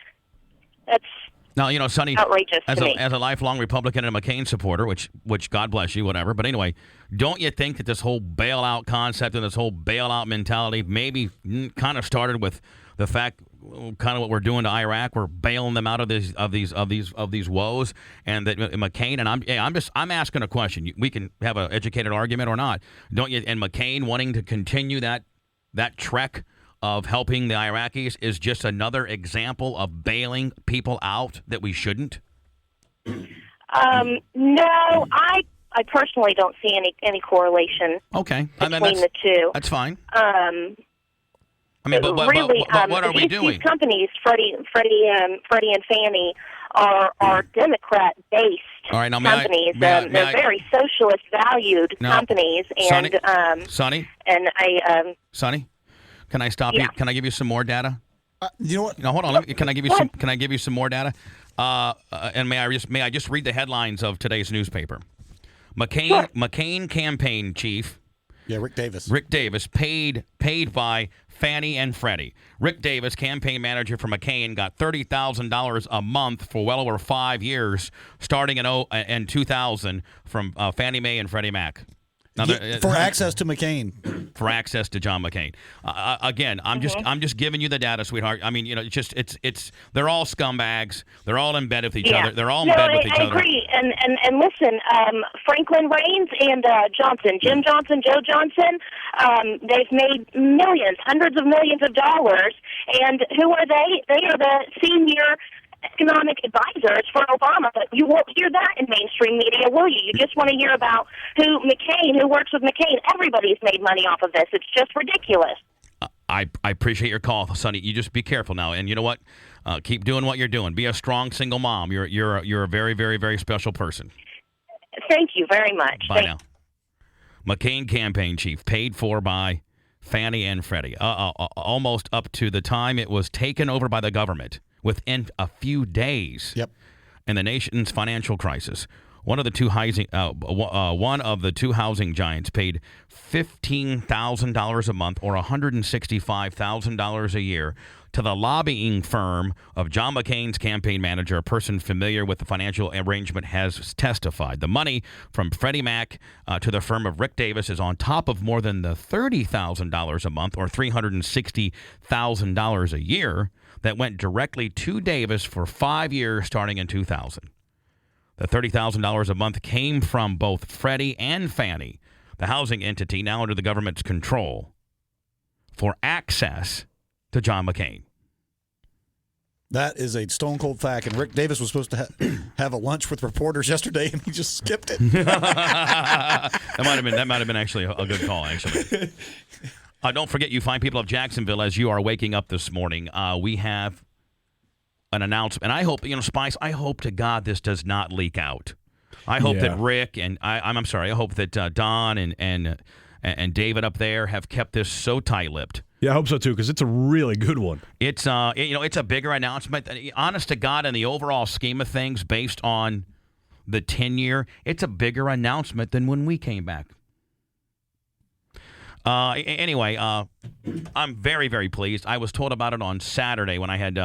Now, you know, Sonny, outrageous as to me. a lifelong Republican and a McCain supporter, which God bless you, whatever. But anyway, don't you think that this whole bailout concept and this whole bailout mentality maybe kind of started with the fact, kind of what we're doing to Iraq? We're bailing them out of these woes, and that McCain and I'm asking a question. We can have an educated argument or not, don't you? And McCain wanting to continue that trek of helping the Iraqis is just another example of bailing people out that we shouldn't? No, I personally don't see any correlation. Okay, between the two. That's fine. I mean, but what are we doing? These companies, Freddie and Fannie, are Democrat-based companies. They're very socialist valued companies. And Sonny, Sonny. Can I stop you? Can I give you some more data? You know what? No, hold on. Can I give you some more data? And may I just read the headlines of today's newspaper? McCain campaign chief. Yeah, Rick Davis. Rick Davis paid by Fannie and Freddie. Rick Davis, campaign manager for McCain, got $30,000 a month for well over 5 years, starting in 2000 from Fannie Mae and Freddie Mac. Now, for access to McCain. For access to John McCain. Again, I'm just giving you the data, sweetheart. I mean, you know, it's they're all scumbags. They're all in bed with each other. They're all in bed with each other. I agree. And listen, Franklin Raines and Jim Johnson, Joe Johnson, they've made millions, hundreds of millions of dollars. And who are they? They are the senior economic advisors for Obama, but you won't hear that in mainstream media, will you? You just want to hear about who works with McCain. Everybody's made money off of this. It's just ridiculous. I appreciate your call, Sonny. You just be careful now, and you know what? Keep doing what you're doing. Be a strong single mom. You're a very, very, very special person. Thank you very much. Bye now. McCain campaign chief, paid for by Fannie and Freddie, almost up to the time it was taken over by the government. Within a few days, in the nation's financial crisis, one of the two housing giants paid $15,000 a month, or $165,000 a year, to the lobbying firm of John McCain's campaign manager. A person familiar with the financial arrangement has testified. The money from Freddie Mac to the firm of Rick Davis is on top of more than the $30,000 a month, or $360,000 a year, that went directly to Davis for 5 years starting in 2000. The $30,000 a month came from both Freddie and Fannie, the housing entity now under the government's control, for access to John McCain. That is a stone-cold fact, and Rick Davis was supposed to have a lunch with reporters yesterday, and he just skipped it. that might have been actually a good call, actually. Don't forget, you fine people of Jacksonville, as you are waking up this morning, we have an announcement. And I hope, Spice, I hope to God this does not leak out. I hope that Rick and I'm sorry, I hope that Don and David up there have kept this so tight-lipped. Yeah, I hope so too, because it's a really good one. It's it's a bigger announcement. Honest to God, in the overall scheme of things, based on the tenure, it's a bigger announcement than when we came back. Anyway, I'm very, very pleased. I was told about it on Saturday when I had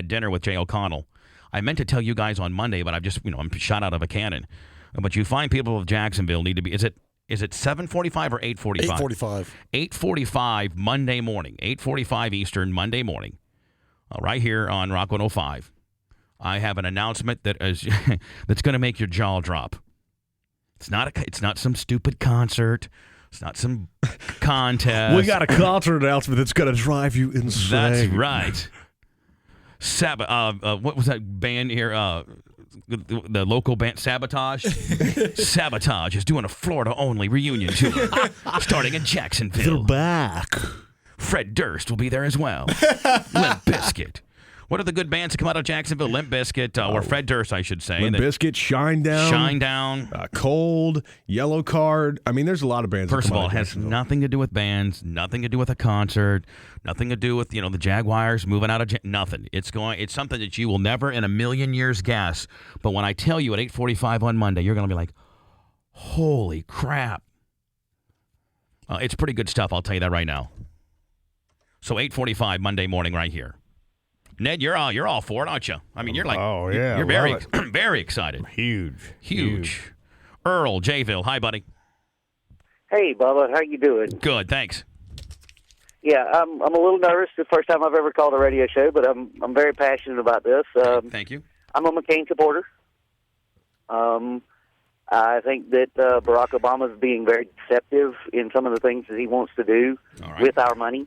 dinner with Jay O'Connell. I meant to tell you guys on Monday, but I'm shot out of a cannon. But you fine people of Jacksonville need to be. Is it 7:45 or 8:45? 8:45. 8:45 Monday morning. 8:45 Eastern Monday morning. Right here on Rock 105. I have an announcement that is that's going to make your jaw drop. It's not some stupid concert. It's not some contest. We got a concert announcement that's going to drive you insane. That's right. What was that band here? The local band Sabotage? Sabotage is doing a Florida-only reunion tour starting in Jacksonville. They're back. Fred Durst will be there as well. Limp Bizkit. What are the good bands that come out of Jacksonville? Limp Bizkit, or Fred Durst, I should say. Limp Bizkit, Shinedown. Cold, Yellow Card. I mean, there's a lot of bands. First of all, it has nothing to do with bands, nothing to do with a concert, nothing to do with the Jaguars moving out of nothing. It's something that you will never in a million years guess. But when I tell you at 8:45 on Monday, you're going to be like, "Holy crap!" It's pretty good stuff. I'll tell you that right now. So 8:45 Monday morning, right here. Ned, you're all for it, aren't you? I mean, you're like, oh yeah, you're very very excited. Huge. Earl, Jayville, hi, buddy. Hey, Bubba, how you doing? Good, thanks. Yeah, I'm a little nervous. The first time I've ever called a radio show, but I'm very passionate about this. Thank you. I'm a McCain supporter. I think that Barack Obama is being very deceptive in some of the things that he wants to do with our money.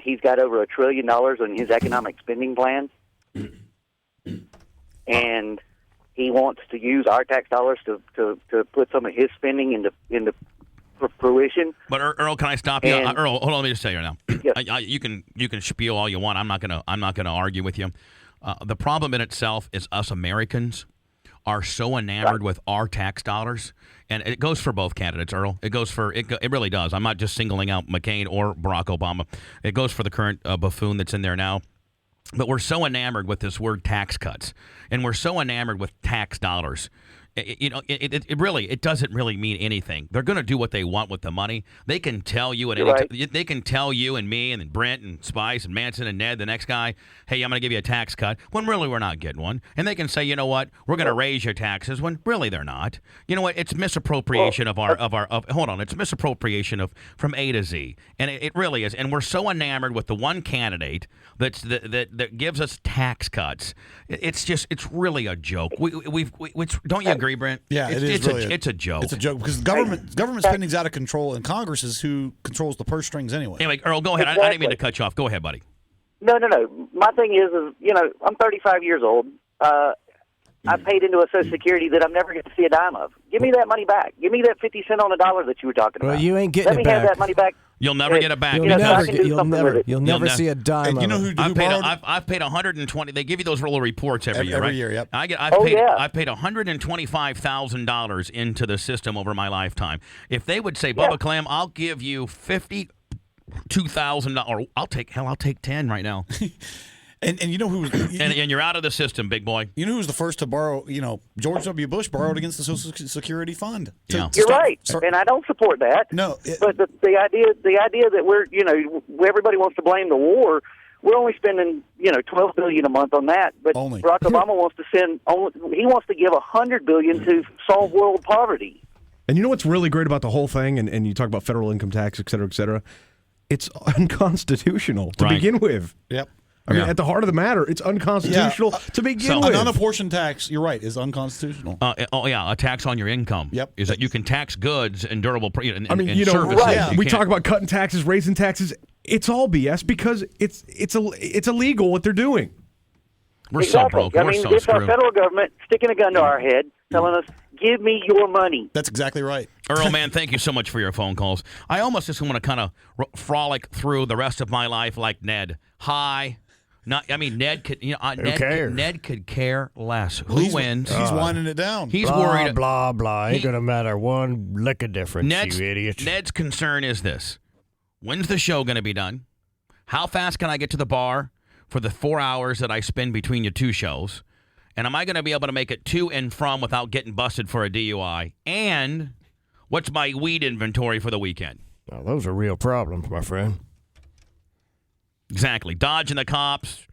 He's got over $1 trillion on his economic spending plan, and he wants to use our tax dollars to put some of his spending into fruition. But Earl, can I stop you? Earl, hold on, let me just say right now. Yes. You can spiel all you want. I'm not gonna argue with you. The problem in itself is us Americans are so enamored with our tax dollars, and it goes for both candidates, Earl. It really does. I'm not just singling out McCain or Barack Obama. It goes for the current buffoon that's in there now. But we're so enamored with this word tax cuts, and we're so enamored with tax dollars. It really doesn't really mean anything. They're going to do what they want with the money. They can tell you they can tell you and me and Brent and Spice and Manson and Ned, the next guy, hey, I'm going to give you a tax cut, when really we're not getting one. And they can say, you know what, we're going to raise your taxes, when really they're not. You know what? It's misappropriation it's misappropriation from A to Z, and it really is. And we're so enamored with the one candidate that gives us tax cuts. It's really a joke. Don't you agree, Brent? Yeah, it's a joke. It's a joke because government spending's out of control, and Congress is who controls the purse strings anyway. Anyway, Earl, go ahead. Exactly. I didn't mean to cut you off. Go ahead, buddy. No. My thing is I'm 35 years old. I paid into a Social Security that I'm never going to see a dime of. Give me that money back. Give me that 50 cents on the dollar that you were talking about. Well, you ain't getting it back. Let me have that money back. You'll never get it back. You'll never see a dime. You know who borrowed? I've paid 120. They give you those little reports every year, right? Every year, yep. I've paid $125,000 into the system over my lifetime. If they would say, Bubba Clem, I'll give you $52,000, or I'll take 10 right now. And you know who? And you're out of the system, big boy. You know who was the first to borrow? George W. Bush borrowed against the Social Security Fund. You're right, and I don't support that. No, but the idea that we're everybody wants to blame the war. We're only spending $12 billion a month on that, but Barack Obama wants to give $100 billion to solve world poverty. And you know what's really great about the whole thing? And you talk about federal income tax, et cetera, et cetera. It's unconstitutional to begin with. Yep. I mean, at the heart of the matter, it's unconstitutional to begin with. An unapportioned tax, you're right, is unconstitutional. A tax on your income. Yep. Is that you can tax goods and durable and services. Right. We talk about cutting taxes, raising taxes. It's all BS because it's illegal what they're doing. We're so broke. We're so it's screwed. Our federal government sticking a gun to our head, telling us, give me your money. That's exactly right. Earl, man, thank you so much for your phone calls. I almost just want to kind of frolic through the rest of my life like Ned. Hi. Ned could. Ned could care less. Who wins? He's winding it down. He's worried. Blah blah. Ain't gonna matter one lick of difference. You idiot. Ned's concern is this: when's the show going to be done? How fast can I get to the bar for the 4 hours that I spend between your two shows? And am I going to be able to make it to and from without getting busted for a DUI? And what's my weed inventory for the weekend? Now, those are real problems, my friend. Exactly. Dodging the cops,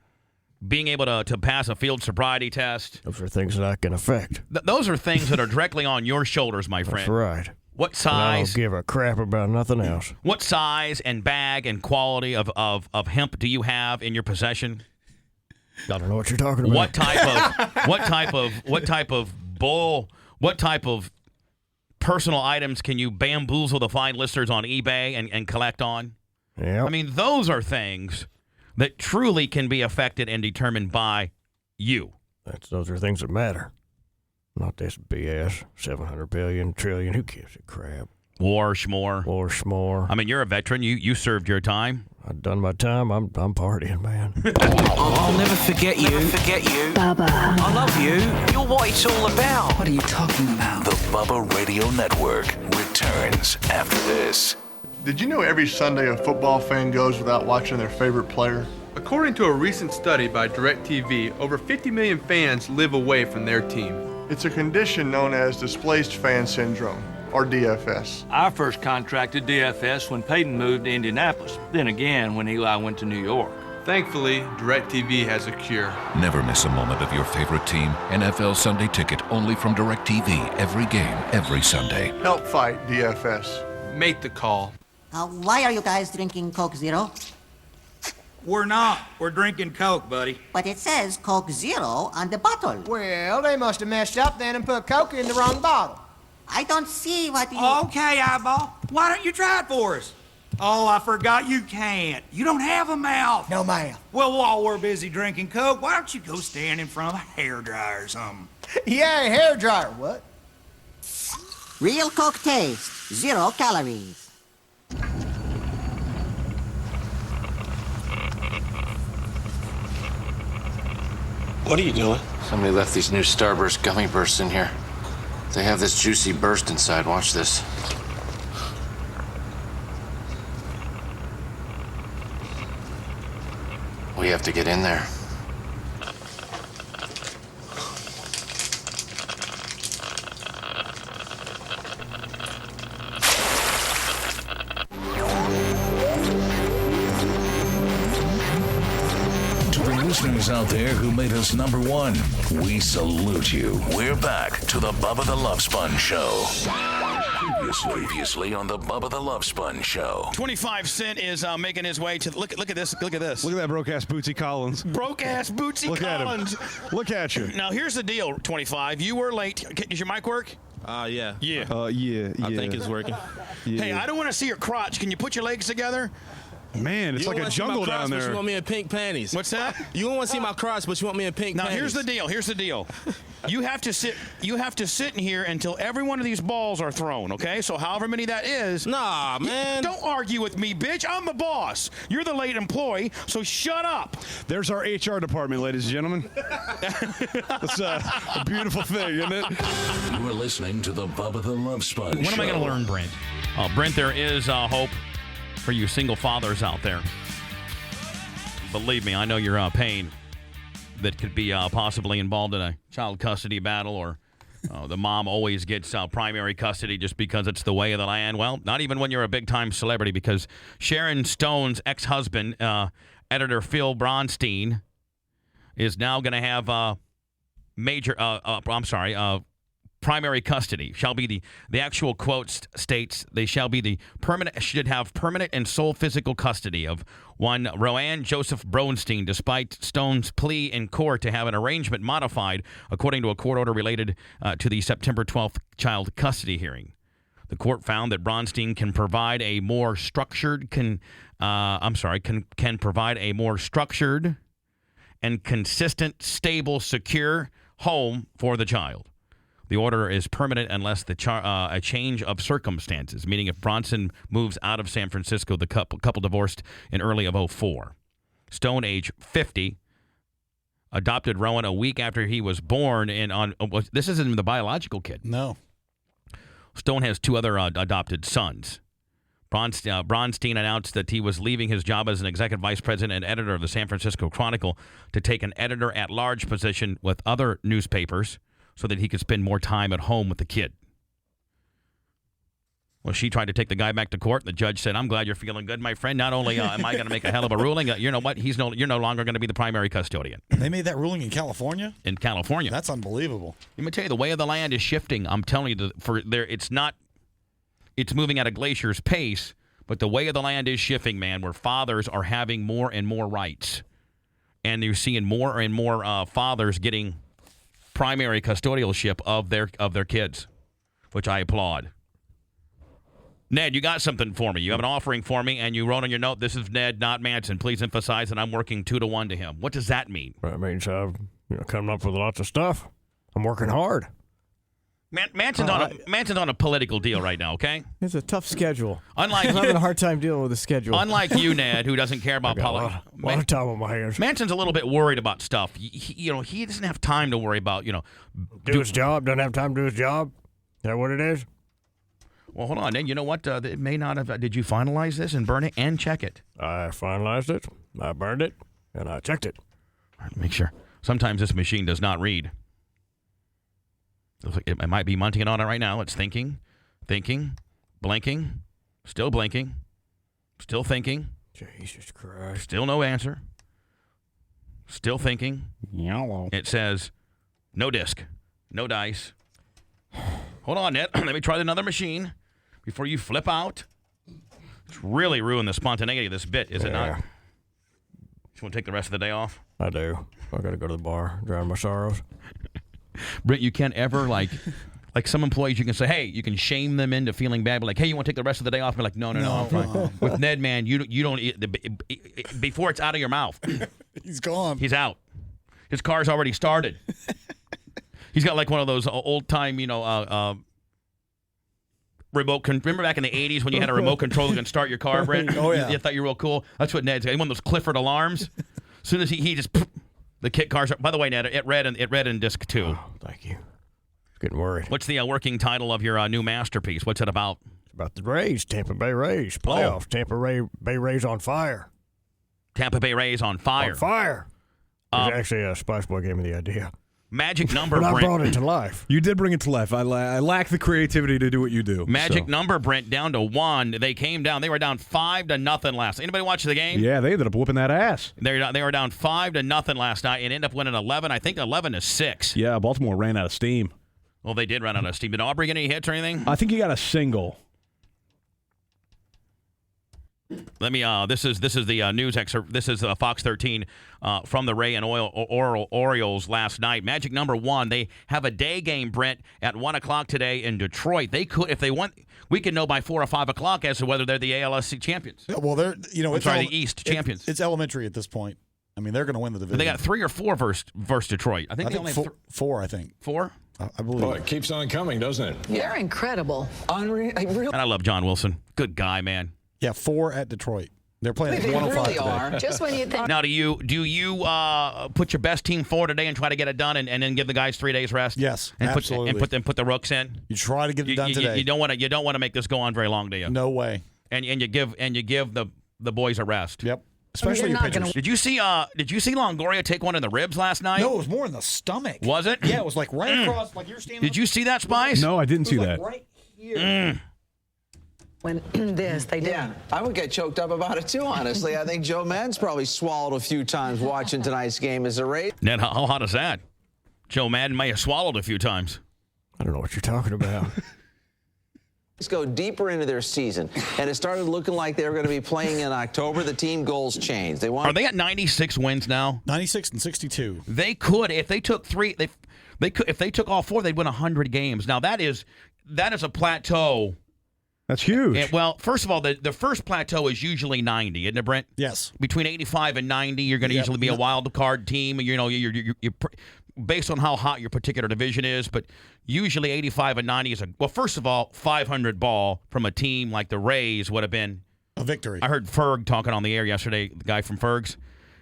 being able to pass a field sobriety test. Those are things that I can affect. Those are things that are directly on your shoulders, my friend. That's right. What size? I don't give a crap about nothing else. What size and bag and quality of hemp do you have in your possession? I don't know what you're talking about. What type of personal items can you bamboozle the fine listers on eBay and collect on? Yeah. I mean, those are things that truly can be affected and determined by you. Those are things that matter. Not this BS. 700 billion, trillion. Who gives a crap? War, schmore. I mean, you're a veteran. You served your time. I've done my time. I'm partying, man. I'll never forget you. Bubba. I love you. You're what it's all about. What are you talking about? The Bubba Radio Network returns after this. Did you know every Sunday a football fan goes without watching their favorite player? According to a recent study by DirecTV, over 50 million fans live away from their team. It's a condition known as displaced fan syndrome, or DFS. I first contracted DFS when Peyton moved to Indianapolis, then again when Eli went to New York. Thankfully, DirecTV has a cure. Never miss a moment of your favorite team. NFL Sunday Ticket only from DirecTV. Every game, every Sunday. Help fight DFS. Make the call. Why are you guys drinking Coke Zero? We're not. We're drinking Coke, buddy. But it says Coke Zero on the bottle. Well, they must have messed up then and put Coke in the wrong bottle. I don't see what you... Okay, Eyeball. Why don't you try it for us? Oh, I forgot you can't. You don't have a mouth. No mouth. Well, while we're busy drinking Coke, why don't you go stand in front of a hairdryer or something? Yeah, hairdryer. What? Real Coke taste. 0 calories. What are you doing? Somebody left these new Starburst gummy bursts in here. They have this juicy burst inside. Watch this. We have to get in there. Listeners out there who made us number one, we salute you. We're back to the Bubba the Love Sponge Show. Previously on the Bubba the Love Sponge Show. 25 Cent is making his way to look at this. Look at this. Look at that broke-ass Bootsy Collins. Broke-ass Bootsy Look Collins. At him. Look at you. Now, here's the deal, 25. You were late. Does your mic work? Yeah. Yeah. Yeah. I think it's working. Yeah. Hey, I don't want to see your crotch. Can you put your legs together? Man, it's like a jungle down there. But you want me in pink panties. What's that? You don't want to see my crotch, but you want me in pink panties. Now, here's the deal. You have to sit in here until every one of these balls are thrown, okay? So however many that is. Nah, man. Don't argue with me, bitch. I'm the boss. You're the late employee, so shut up. There's our HR department, ladies and gentlemen. That's a beautiful thing, isn't it? You're listening to the Bubba the Love Sponge When am I going to learn, Brent? Brent, there is hope for you single fathers out there. Believe me, I know your pain that could be possibly involved in a child custody battle, or the mom always gets primary custody just because it's the way of the land. Well, not even when you're a big-time celebrity, because Sharon Stone's ex-husband, editor Phil Bronstein, is now going to have primary custody. Shall be the actual quote states they shall be should have permanent and sole physical custody of one Roanne Joseph Bronstein, despite Stone's plea in court to have an arrangement modified according to a court order related to the September 12th child custody hearing. The court found that Bronstein can provide a more structured provide a more structured and consistent, stable, secure home for the child. The order is permanent unless a change of circumstances, meaning if Bronson moves out of San Francisco. The couple divorced in early of 2004. Stone, age 50, adopted Rowan a week after he was born. This isn't even the biological kid. No. Stone has 2 other adopted sons. Bronstein announced that he was leaving his job as an executive vice president and editor of the San Francisco Chronicle to take an editor-at-large position with other newspapers, so that he could spend more time at home with the kid. Well, she tried to take the guy back to court. The judge said, "I'm glad you're feeling good, my friend. Not only am I going to make a hell of a ruling, you know what? You're no longer going to be the primary custodian." They made that ruling in California? In California. That's unbelievable. Let me tell you, the way of the land is shifting. I'm telling you, it's moving at a glacier's pace, but the way of the land is shifting, man, where fathers are having more and more rights. And you're seeing more and more fathers getting primary custodialship of their kids, which I applaud. Ned, you got something for me. You have an offering for me, and you wrote on your note, "This is Ned, not Manson. Please emphasize that I'm working 2-to-1 to him." What does that mean? That means I'm coming up with lots of stuff. I'm working hard. Manson's on a political deal right now, okay? It's a tough schedule. Unlike I'm having a hard time dealing with the schedule. Unlike you, Ned, who doesn't care about politics. A lot of time on my hands. Manson's a little bit worried about stuff. He doesn't have time to worry about, do his job. Doesn't have time to do his job. Is that what it is? Well, hold on. Then you know what? It may not have. Did you finalize this and burn it and check it? I finalized it. I burned it, and I checked it. All right, make sure. Sometimes this machine does not read. It might be munching on it right now. It's thinking, blinking, still blinking, still thinking. Jesus Christ. Still no answer. Still thinking. Yellow. It says, no disc, no dice. Hold on, Ned. Let me try another machine before you flip out. It's really ruined the spontaneity of this bit, is it not? You want to take the rest of the day off? I do. I got to go to the bar, drown my sorrows. Brent, you can't ever, like some employees, you can say, hey, you can shame them into feeling bad, but like, hey, you want to take the rest of the day off? Be like, no, I'm fine. With Ned, man, you don't before it's out of your mouth. He's gone. He's out. His car's already started. He's got like one of those old-time, remote. Remember back in the 80s when you had a remote control that can start your car, Brent? Oh, yeah. You thought you were real cool? That's what Ned's got. One of those Clifford alarms. As soon as he just, the kit cars. By the way, Ned, it read in disc 2. Oh, thank you. Getting worried. What's the working title of your new masterpiece? What's it about? It's about the Rays, Tampa Bay Rays, playoffs. Tampa Bay Rays on fire. Tampa Bay Rays on fire. On fire. Actually, a Spice Boy gave me the idea. Magic number, but I Brent. brought it to life. You did bring it to life. I lack the creativity to do what you do. Magic number, Brent, down to 1. They came down. They were down 5-0 last. Anybody watch the game? Yeah, they ended up whooping that ass. They were down 5-0 last night and ended up winning 11-6. Yeah, Baltimore ran out of steam. Well, they did run out of steam. Did Aubrey get any hits or anything? I think he got a single. Let me. This is the news excerpt. This is Fox 13 from the Ray and Orioles last night. Magic number 1. They have a day game, Brent, at 1:00 today in Detroit. They could, if they want, we can know by 4 or 5 o'clock as to whether they're the ALSC champions. Yeah, well, they're the East champions. It's elementary at this point. I mean, they're going to win the division. They got 3 or 4 versus Detroit. I think they only have 4. I think 4. I believe. Well, it keeps on coming, doesn't it? You're incredible. Unreal. And I love John Wilson. Good guy, man. Yeah, 4 at Detroit. They're playing at 105 really today. are. Just when you think. Now, do you put your best team forward today and try to get it done, and then give the guys 3 days rest? Yes, and absolutely. Put the rooks in. You try to get it done today. You don't want to make this go on very long, do you? No way. And you give the boys a rest. Yep. Especially your pitchers. Did you see Longoria take one in the ribs last night? No, it was more in the stomach. Was it? Yeah, it was like right across, like you're standing. Did you see that, Spice? No, I didn't see that. Right here. When this, they did. Yeah, I would get choked up about it too, honestly. I think Joe Maddon's probably swallowed a few times watching tonight's game as a Rays. Ned, how hot is that? Joe Madden may have swallowed a few times. I don't know what you're talking about. Let's go deeper into their season, and it started looking like they were going to be playing in October. The team goals changed. Are they at 96 wins now? 96 and 62. They could, if they took 3. They could, if they took all 4, they'd win 100 games. Now that is a plateau. That's huge. And, well, first of all, the first plateau is usually 90, isn't it, Brent? Yes. Between 85 and 90, you're going to usually be a wild card team. You're based on how hot your particular division is, but usually 85 and 90 is first of all, 500 ball from a team like the Rays would have been a victory. I heard Ferg talking on the air yesterday, the guy from Ferg's.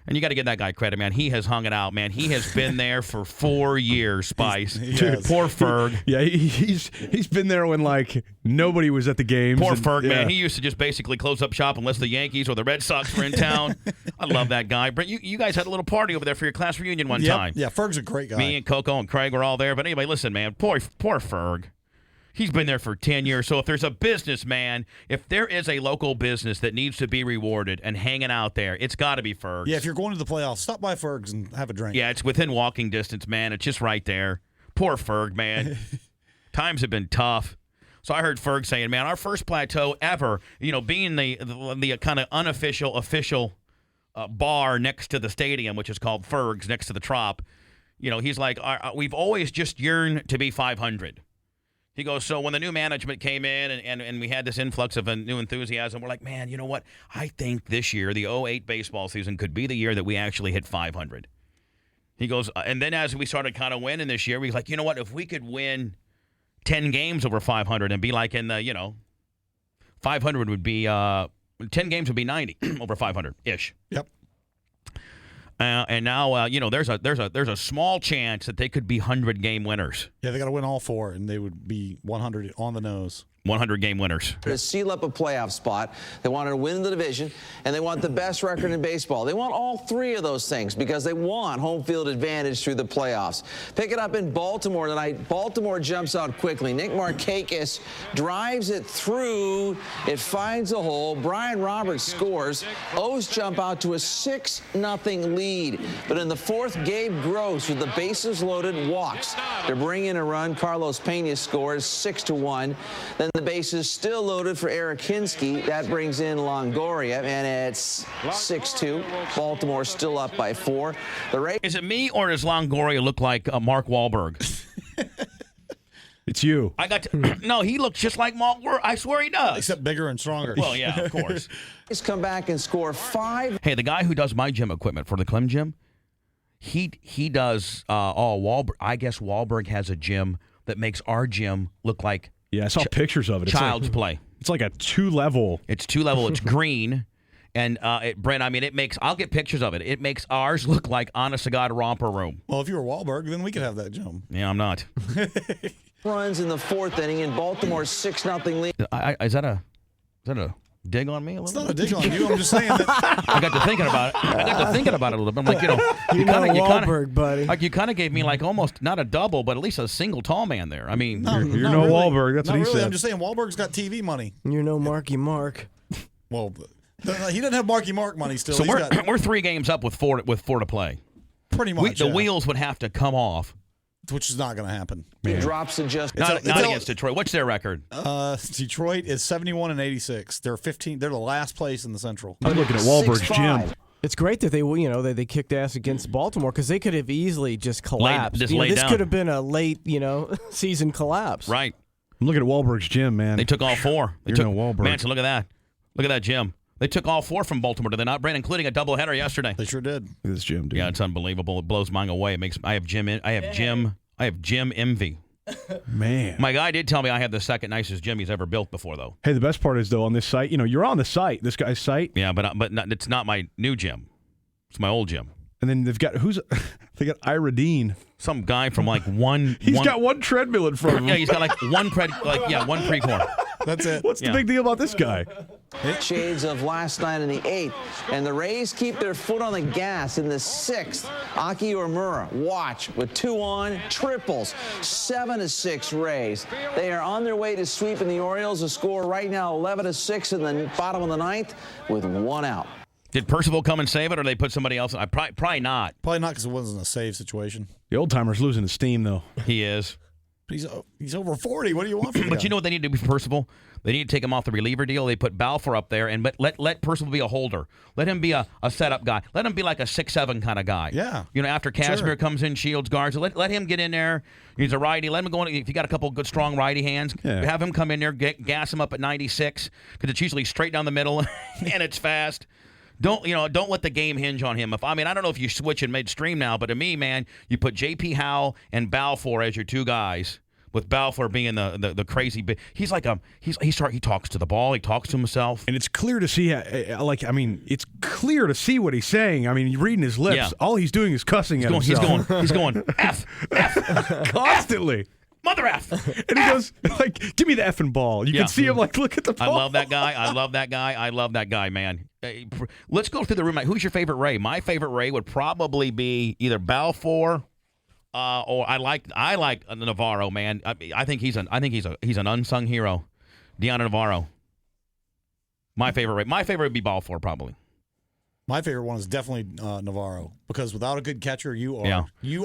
And you got to give that guy credit, man. He has hung it out, man. He has been there for 4 years, Spice. Dude, poor Ferg. Yeah, he's been there when, like, nobody was at the games. Poor Ferg, man. He used to just basically close up shop unless the Yankees or the Red Sox were in town. I love that guy. Brent, you guys had a little party over there for your class reunion one time. Yeah, Ferg's a great guy. Me and Coco and Craig were all there. But anyway, listen, man. Poor Ferg. He's been there for 10 years. So if there's a businessman, if there is a local business that needs to be rewarded and hanging out there, it's got to be Ferg's. Yeah, if you're going to the playoffs, stop by Ferg's and have a drink. Yeah, it's within walking distance, man. It's just right there. Poor Ferg, man. Times have been tough. So I heard Ferg saying, man, our first plateau ever, being the kind of unofficial, official bar next to the stadium, which is called Ferg's, next to the Trop. He's like, we've always just yearned to be 500. He goes, so when the new management came in and we had this influx of a new enthusiasm, we're like, man, you know what? I think this year, the 2008 baseball season, could be the year that we actually hit 500. He goes, and then as we started kind of winning this year, we was like, you know what? If we could win 10 games over 500 and be like in the, 500 would be, 10 games would be 90 over 500-ish. Yep. And now, there's a small chance that they could be 100-game winners. Yeah, they got to win all 4, and they would be 100 on the nose. 100-game winners. To seal up a playoff spot, they wanted to win the division, and they want the best record in baseball. They want all 3 of those things because they want home field advantage through the playoffs. Pick it up in Baltimore tonight. Baltimore jumps out quickly. Nick Markakis drives it through. It finds a hole. Brian Roberts scores. O's jump out to a 6-0 lead. lead. But in the fourth, Gabe Gross with the bases loaded walks to bring in a run. Carlos Pena scores 6-1. Then the bases still loaded for Eric Hinsky. That brings in Longoria, and it's 6-2. Baltimore still up by 4. Is it me, or does Longoria look like Mark Wahlberg? It's you. I got to, no, he looks just like Mark Wahlberg. I swear he does. Except bigger and stronger. Well, yeah, of course. He's come back and score 5. Hey, the guy who does my gym equipment for the Clem Gym, he does Wahlberg. I guess Wahlberg has a gym that makes our gym look like I saw pictures of it. Child's play. It's like a 2-level. It's 2-level. It's green. And, Brent, I mean, I'll get pictures of it. It makes ours look like, honest to God, romper room. Well, if you were Wahlberg, then we could have that gym. Yeah, I'm not. Runs in the fourth inning in Baltimore's 6-0 lead. Is that a dig on me a little It's not a dig on you. I'm just saying that. I got to thinking about it. A little bit. I'm like, Wahlberg, buddy. Like, you kind of gave me like almost not a double, but at least a single tall man there. I mean, you're no really. Wahlberg. That's what he said. I'm just saying Wahlberg's got TV money. You're no Marky Mark. Well, he doesn't have Marky Mark money still. So we're 3 games up with four to play. Pretty much. The wheels would have to come off. Which is not going to happen. He drops it just not against Detroit. What's their record? Detroit is 71-86. They're 15. They're the last place in the Central. I'm looking at Wahlberg's gym. It's great that they kicked ass against Baltimore because they could have easily just collapsed. This could have been a late season collapse. Right. I'm looking at Wahlberg's gym, man. They took all 4. You're no Wahlberg. Manson, look at that. Look at that gym. They took all 4 from Baltimore, did they not, Brent? Including a doubleheader yesterday. They sure did. Look at this gym, dude. Yeah, it's unbelievable. It blows mine away. I have gym envy. Man. My guy did tell me I had the second nicest gym he's ever built before, though. Hey, the best part is, though, on this site, you're on the site, this guy's site. Yeah, but it's not my new gym. It's my old gym. And then they got Ira Dean. Some guy from like one. He's got one treadmill in front of him. Yeah, he's got like one Precor. That's it. What's the big deal about this guy? Shades of last night in the 8th, and the Rays keep their foot on the gas in the 6th. Aki Urmura, watch, with 2 on, triples, 7-6 Rays. They are on their way to sweeping the Orioles. The score right now 11-6 in the bottom of the 9th with 1 out. Did Percival come and save it, or they put somebody else? Probably not. Probably not because it wasn't a save situation. The old timer's losing his steam, though. He is. He's over 40. What do you want from him? But you know what they need to do for Percival? They need to take him off the reliever deal. They put Balfour up there, and let Percival be a holder. Let him be a setup guy. Let him be like a 6'7" kind of guy. Yeah. After Casimir comes in, Shields guards. Let him get in there. He's a righty. Let him go in. If you got a couple of good, strong righty hands, have him come in there, gas him up at 96, because it's usually straight down the middle, and it's fast. Don't let the game hinge on him. I don't know if you switch in midstream now, but to me, man, you put J.P. Howell and Balfour as your 2 guys. With Balfour being the crazy bit, he's like he talks to the ball, he talks to himself, and it's clear to see. It's clear to see what he's saying. You're reading his lips. Yeah. All he's doing is cussing at himself. He's going F constantly. Mother F. And he goes, give me the effing ball. You can see him, look at the ball. I love that guy, man. Let's go through the room. Who's your favorite Ray? My favorite Ray would probably be either Balfour, or I like Navarro, man. I think he's an unsung hero. Deanna Navarro. My favorite Ray. My favorite would be Balfour, probably. My favorite one is definitely Navarro, because without a good catcher, you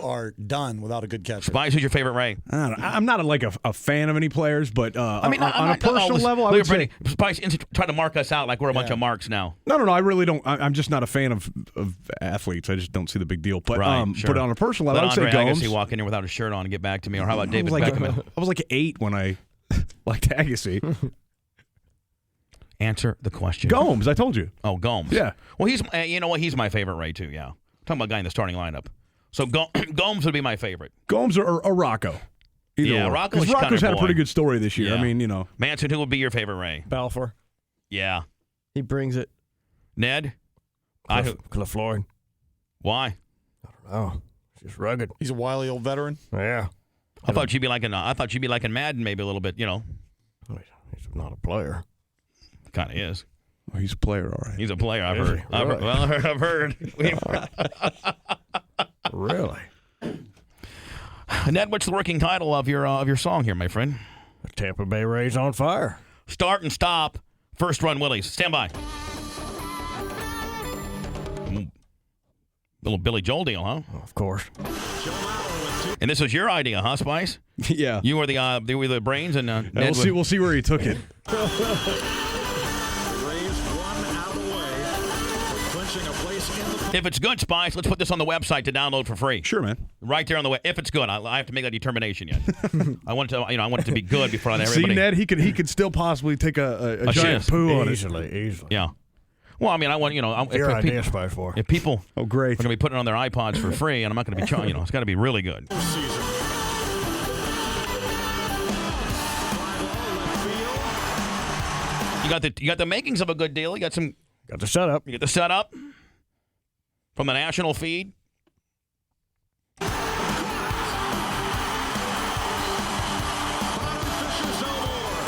are done without a good catcher. Spice, who's your favorite Ray? I'm not a fan of any of players, but on a personal level, I would say Spice try to mark us out like we're a bunch of marks now. No, I really don't. I'm just not a fan of athletes. I just don't see the big deal. But sure. But on a personal level, I'd say Gomes. Agassi walk in here without a shirt on and get back to me, or how about David Beckham? I was like 8 when I liked Agassi. Answer the question. Gomes, I told you. Oh, Gomes. Yeah. Well, he's my favorite Ray too. Yeah. Talking about a guy in the starting lineup. So Gomes would be my favorite. Gomes or Rocco. Rocco's had a pretty good story this year. Yeah. Manson, who would be your favorite Ray? Balfour. Yeah. He brings it. Ned? Cliff Floyd. Why? I don't know. He's just rugged. He's a wily old veteran. Yeah. I thought you'd be like in Madden, maybe a little bit. He's not a player. Kind of is. Oh, he's a player, all right. He's a player. I've heard. I've heard. Really? Ned, what's the working title of your song here, my friend? The Tampa Bay Rays on fire. Start and stop. First run, Willies. Stand by. Little Billy Joel deal, huh? Of course. And this was your idea, huh, Spice? Yeah. You were the brains, and Ned we'll see where he took it. If it's good, Spice, let's put this on the website to download for free. Sure, man. Right there on the web. If it's good, I have to make that determination yet. I want it to be good before I See, Ned, he could still possibly take a giant poo on it. Easily. Yeah. Well, I mean, I want your idea, Spice for. If people are going to be putting it on their iPods for free, and I'm not going to be charging, it's got to be really good. You got the makings of a good deal. You got the setup. You get the setup from the national feed.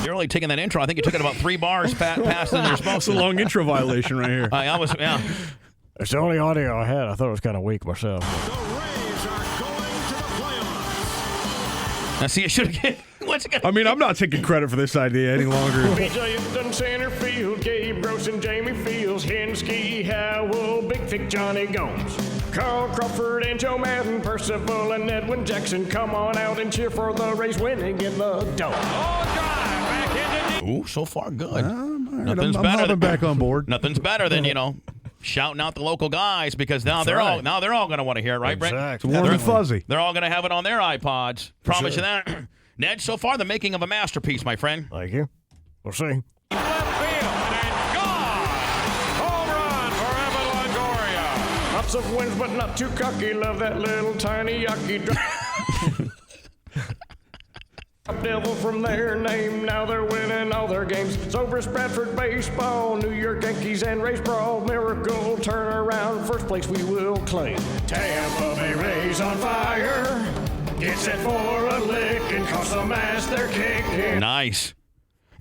You're really taking that intro. I think you took it about 3 bars past than you're supposed to. It's a long intro violation right here. Yeah. It's the only audio I had. I thought it was kind of weak myself. Now, see, you should have. I mean, I'm not taking credit for this idea any longer. BJ Upton, center field, Gabe Gross and Jamie Fields, Hensky, Howell, Big Thick Johnny Gomes, Carl Crawford and Joe Madden, Percival and Edwin Jackson. Come on out and cheer for the Rays winning in the dome. Ooh, so far good. I'm hopping back on board. Nothing's better than shouting out the local guys, because now they're all going to want to hear it, right, Brent? Exactly. It's warm and fuzzy. They're all going to have it on their iPods. Promise you that. Ned, so far the making of a masterpiece, my friend. Thank you. We'll see. Lots of wins, but not too cocky. Love that little tiny yucky devil from their name. Now they're winning all their games. It's over Bradford baseball, New York Yankees and Rays brawl. Miracle turnaround, first place we will claim. Tampa Bay Rays on fire. Get set for a lick and cost some ass they're kicking. Nice.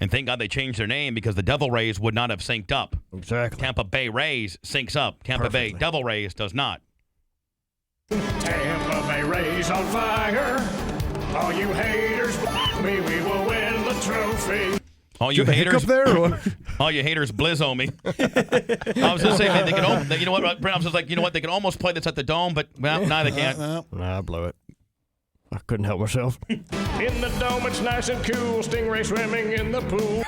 And thank God they changed their name, because the Devil Rays would not have synced up. Exactly. Tampa Bay Rays syncs up. Tampa Bay Devil Rays does not. Tampa Bay Rays on fire. All you haters, we will win the trophy. All you haters there? All you haters blizzo me. I was just saying, man, they could. You know what? Brent, I was like, you know what? They could almost play this at the Dome, but well, no, they can't. Nah, I blew it. I couldn't help myself. In the Dome, it's nice and cool. Stingray swimming in the pool.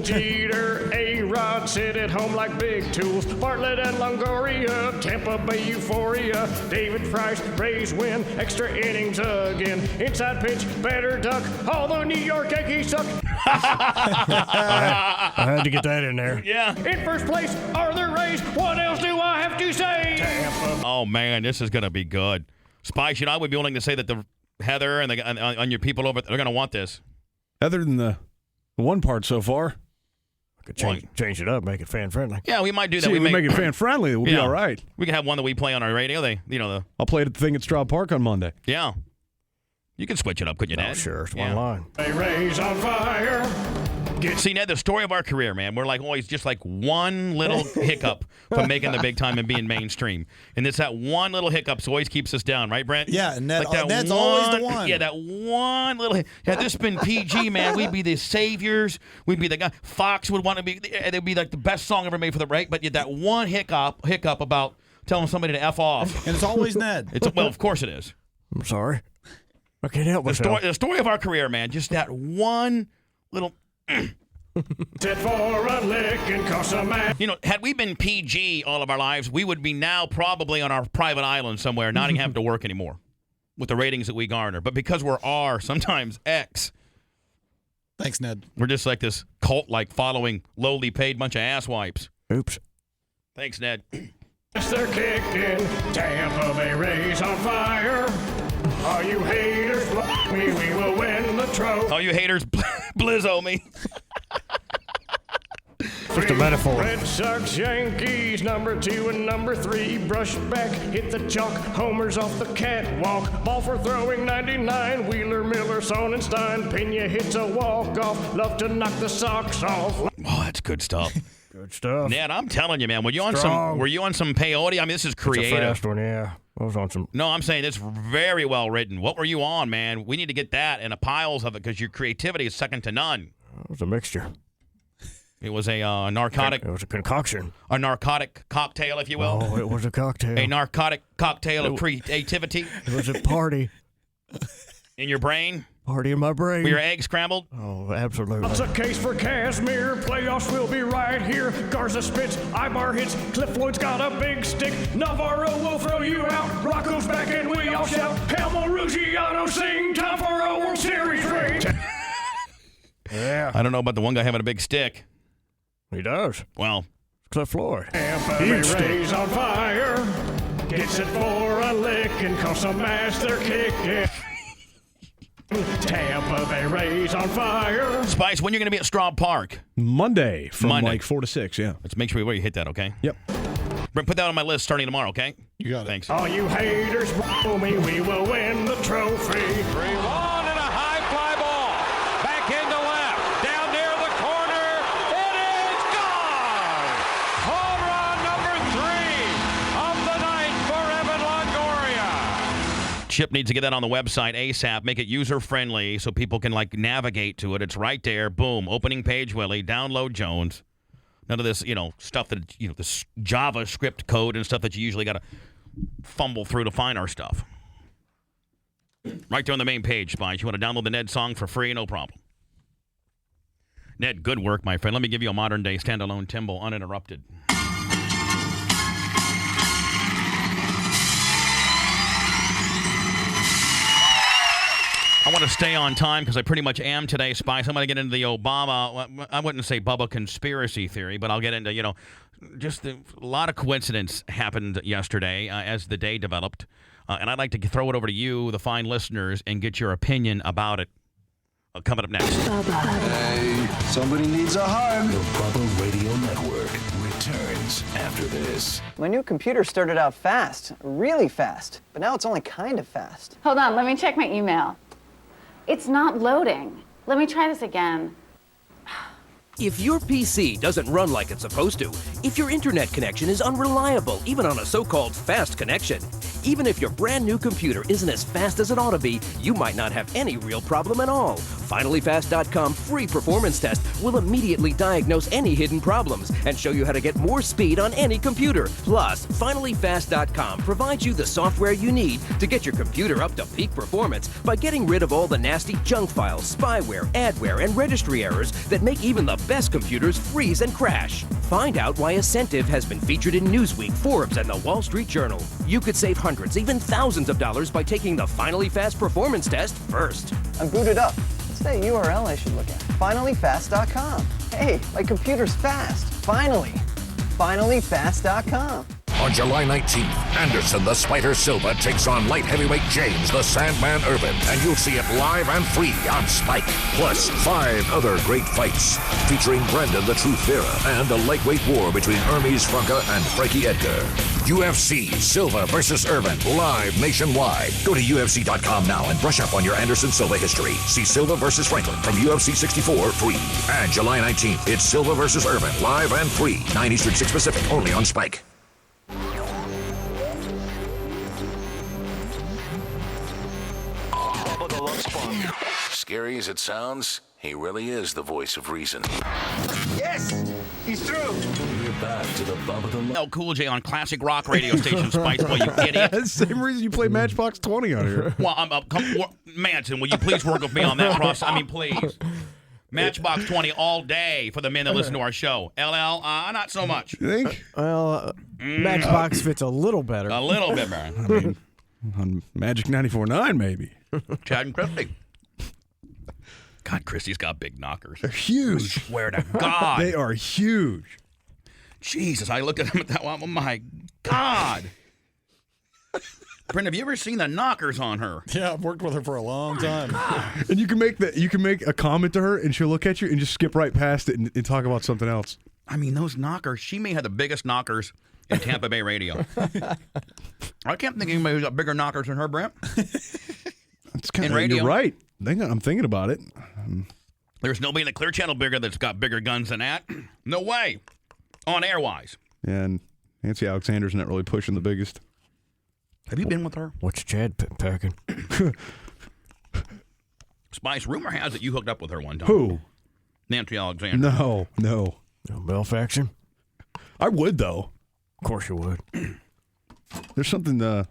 Jeter, A-Rod sit at home like big tools. Bartlett and Longoria, Tampa Bay euphoria. David Price, Rays win, extra innings again. Inside pitch, better duck. All the New York Yankees suck. I had to get that in there. Yeah. In first place are the Rays. What else do I have to say? Tampa. Oh man, this is gonna be good. Spice, I would be willing to say that the Heather and on your people over, they're gonna want this. Other than the one part so far. Could change it up, make it fan friendly. Yeah, we might do that. See, we make it fan friendly. We'll be all right. We can have one that we play on our radio. I'll play the thing at Straub Park on Monday. Yeah, you can switch it up, couldn't you, Ned? Oh, sure, it's one line. Rays on fire. See, Ned, the story of our career, man, we're like always just like one little hiccup from making the big time and being mainstream. And it's that one little hiccup always keeps us down, right, Brent? Yeah, and Ned's always the one. Yeah, that one little had this been PG, man, we'd be the saviors. We'd be the guy. Fox would want to be, they'd be like the best song ever made for the break. But yet that one hiccup about telling somebody to F off. And it's always Ned. Well, of course it is. I'm sorry. I can't help myself. The story of our career, man, just that one little... Tit for a lick and cost a man. Had we been PG all of our lives, we would be now probably on our private island somewhere, not even having to work anymore with the ratings that we garner. But because we're R, sometimes X. Thanks, Ned. We're just like this cult-like following lowly paid bunch of asswipes. Oops. Thanks, Ned. Yes, they're kicking. Tampa Bay Rays on fire. All you haters, we will win the trophy. All you haters, blizzo me. Just a metaphor. Red Sox, Yankees, number 2 and number 3. Brush back, hit the chalk. Homers off the catwalk. Ball for throwing 99. Wheeler, Miller, Sonnenstein. Pena hits a walk-off. Love to knock the socks off. Oh, that's good stuff. Good stuff. Ned, I'm telling you, man. Were you on some peyote? I mean, this is creative. That's a fast one, yeah. I was on some. No, I'm saying it's very well written. What were you on, man? We need to get that and a piles of it because your creativity is second to none. It was a mixture. It was a narcotic. It was a concoction. A narcotic cocktail, if you will. Oh, it was a cocktail. A narcotic cocktail of creativity. It was a party. In your brain? Party in my brain. Were your eggs scrambled? Oh, absolutely. It's a case for Casimir. Playoffs will be right here. Garza spits, Ibar hits. Cliff Floyd's got a big stick. Navarro will throw you out. Rocco's back and we all shout. Helmo Ruggiano sing. Time for a World Series ring. Yeah. I don't know about the one guy having a big stick. He does. Well, Cliff Floyd. Tampa Bay Rays on fire. Gets it for a lick and costs some ass they're kicking. Tampa Bay Rays on fire. Spice, when you're going to be at Straub Park? Monday from like 4 to 6, yeah. Let's make sure we hit that, okay? Yep. Put that on my list starting tomorrow, okay? You got it. Thanks. All you haters, me, we will win the trophy. 3-1 and a high fly ball. Back into left. Down near the corner. It is gone. Home run number 3 of the night for Evan Longoria. Chip needs to get that on the website ASAP. Make it user-friendly so people can, navigate to it. It's right there. Boom. Opening page, Willie. Download Jones. None of this, stuff that, this JavaScript code and stuff that you usually got to fumble through to find our stuff. Right there on the main page, Spice. You want to download the Ned song for free? No problem. Ned, good work, my friend. Let me give you a modern-day standalone Timble uninterrupted. I want to stay on time because I pretty much am today, Spice. I'm going to get into the Obama, I wouldn't say Bubba conspiracy theory, but I'll get into, just a lot of coincidence happened yesterday as the day developed. And I'd like to throw it over to you, the fine listeners, and get your opinion about it. Coming up next. Hey, somebody needs a hug. The Bubba Radio Network returns after this. My new computer started out fast, really fast, but now it's only kind of fast. Hold on, let me check my email. It's not loading. Let me try this again. If your PC doesn't run like it's supposed to, if your internet connection is unreliable, even on a so-called fast connection, even if your brand new computer isn't as fast as it ought to be, you might not have any real problem at all. FinallyFast.com free performance test will immediately diagnose any hidden problems and show you how to get more speed on any computer. Plus, FinallyFast.com provides you the software you need to get your computer up to peak performance by getting rid of all the nasty junk files, spyware, adware, and registry errors that make even the best computers freeze and crash. Find out why Ascentive has been featured in Newsweek, Forbes, and the Wall Street Journal. You could save hundreds, even thousands of dollars by taking the Finally Fast performance test first. I'm booted up. What's that URL I should look at? FinallyFast.com. Hey, my computer's fast. Finally. FinallyFast.com. On July 19th, Anderson the Spider Silva takes on light heavyweight James the Sandman Irvin, and you'll see it live and free on Spike. Plus, 5 other great fights featuring Brendan the Truth Vera and a lightweight war between Hermes Franca and Frankie Edgar. UFC Silva versus Irvin live nationwide. Go to UFC.com now and brush up on your Anderson Silva history. See Silva versus Franklin from UFC 64 free. And July 19th, it's Silva versus Irvin live and free. 9 Eastern, 6 Pacific, only on Spike. Scary as it sounds, he really is the voice of reason. Yes, he's through. We're back to the Bubba the Love Cool J on classic rock radio station, Spice. Boy, you idiot. That's the same reason you play Matchbox 20 on here. Well, Manson, will you please work with me on that cross? I mean, please. Matchbox 20 all day for the men that listen to our show. LL, not so much. You think? Well, Matchbox fits a little better. A little bit better. I mean, on Magic 94.9, maybe. Chad and Christy. God, Christy's got big knockers. They're huge. I swear to God. They are huge. Jesus, I looked at them at that one. Oh, my God. Brent, have you ever seen the knockers on her? Yeah, I've worked with her for a long time. And you can make a comment to her, and she'll look at you and just skip right past it and talk about something else. I mean, those knockers. She may have the biggest knockers in Tampa Bay radio. I can't think of anybody who's got bigger knockers than her, Brent. That's kind of radio. You're right. I'm thinking about it. There's nobody in the Clear Channel that's got bigger guns than that. No way. On air-wise. And Nancy Alexander's not really pushing the biggest. Have you been with her? What's Chad packing? Spice, rumor has it you hooked up with her one time. Who? Nancy Alexander. No. Bell faction? I would, though. Of course you would. There's something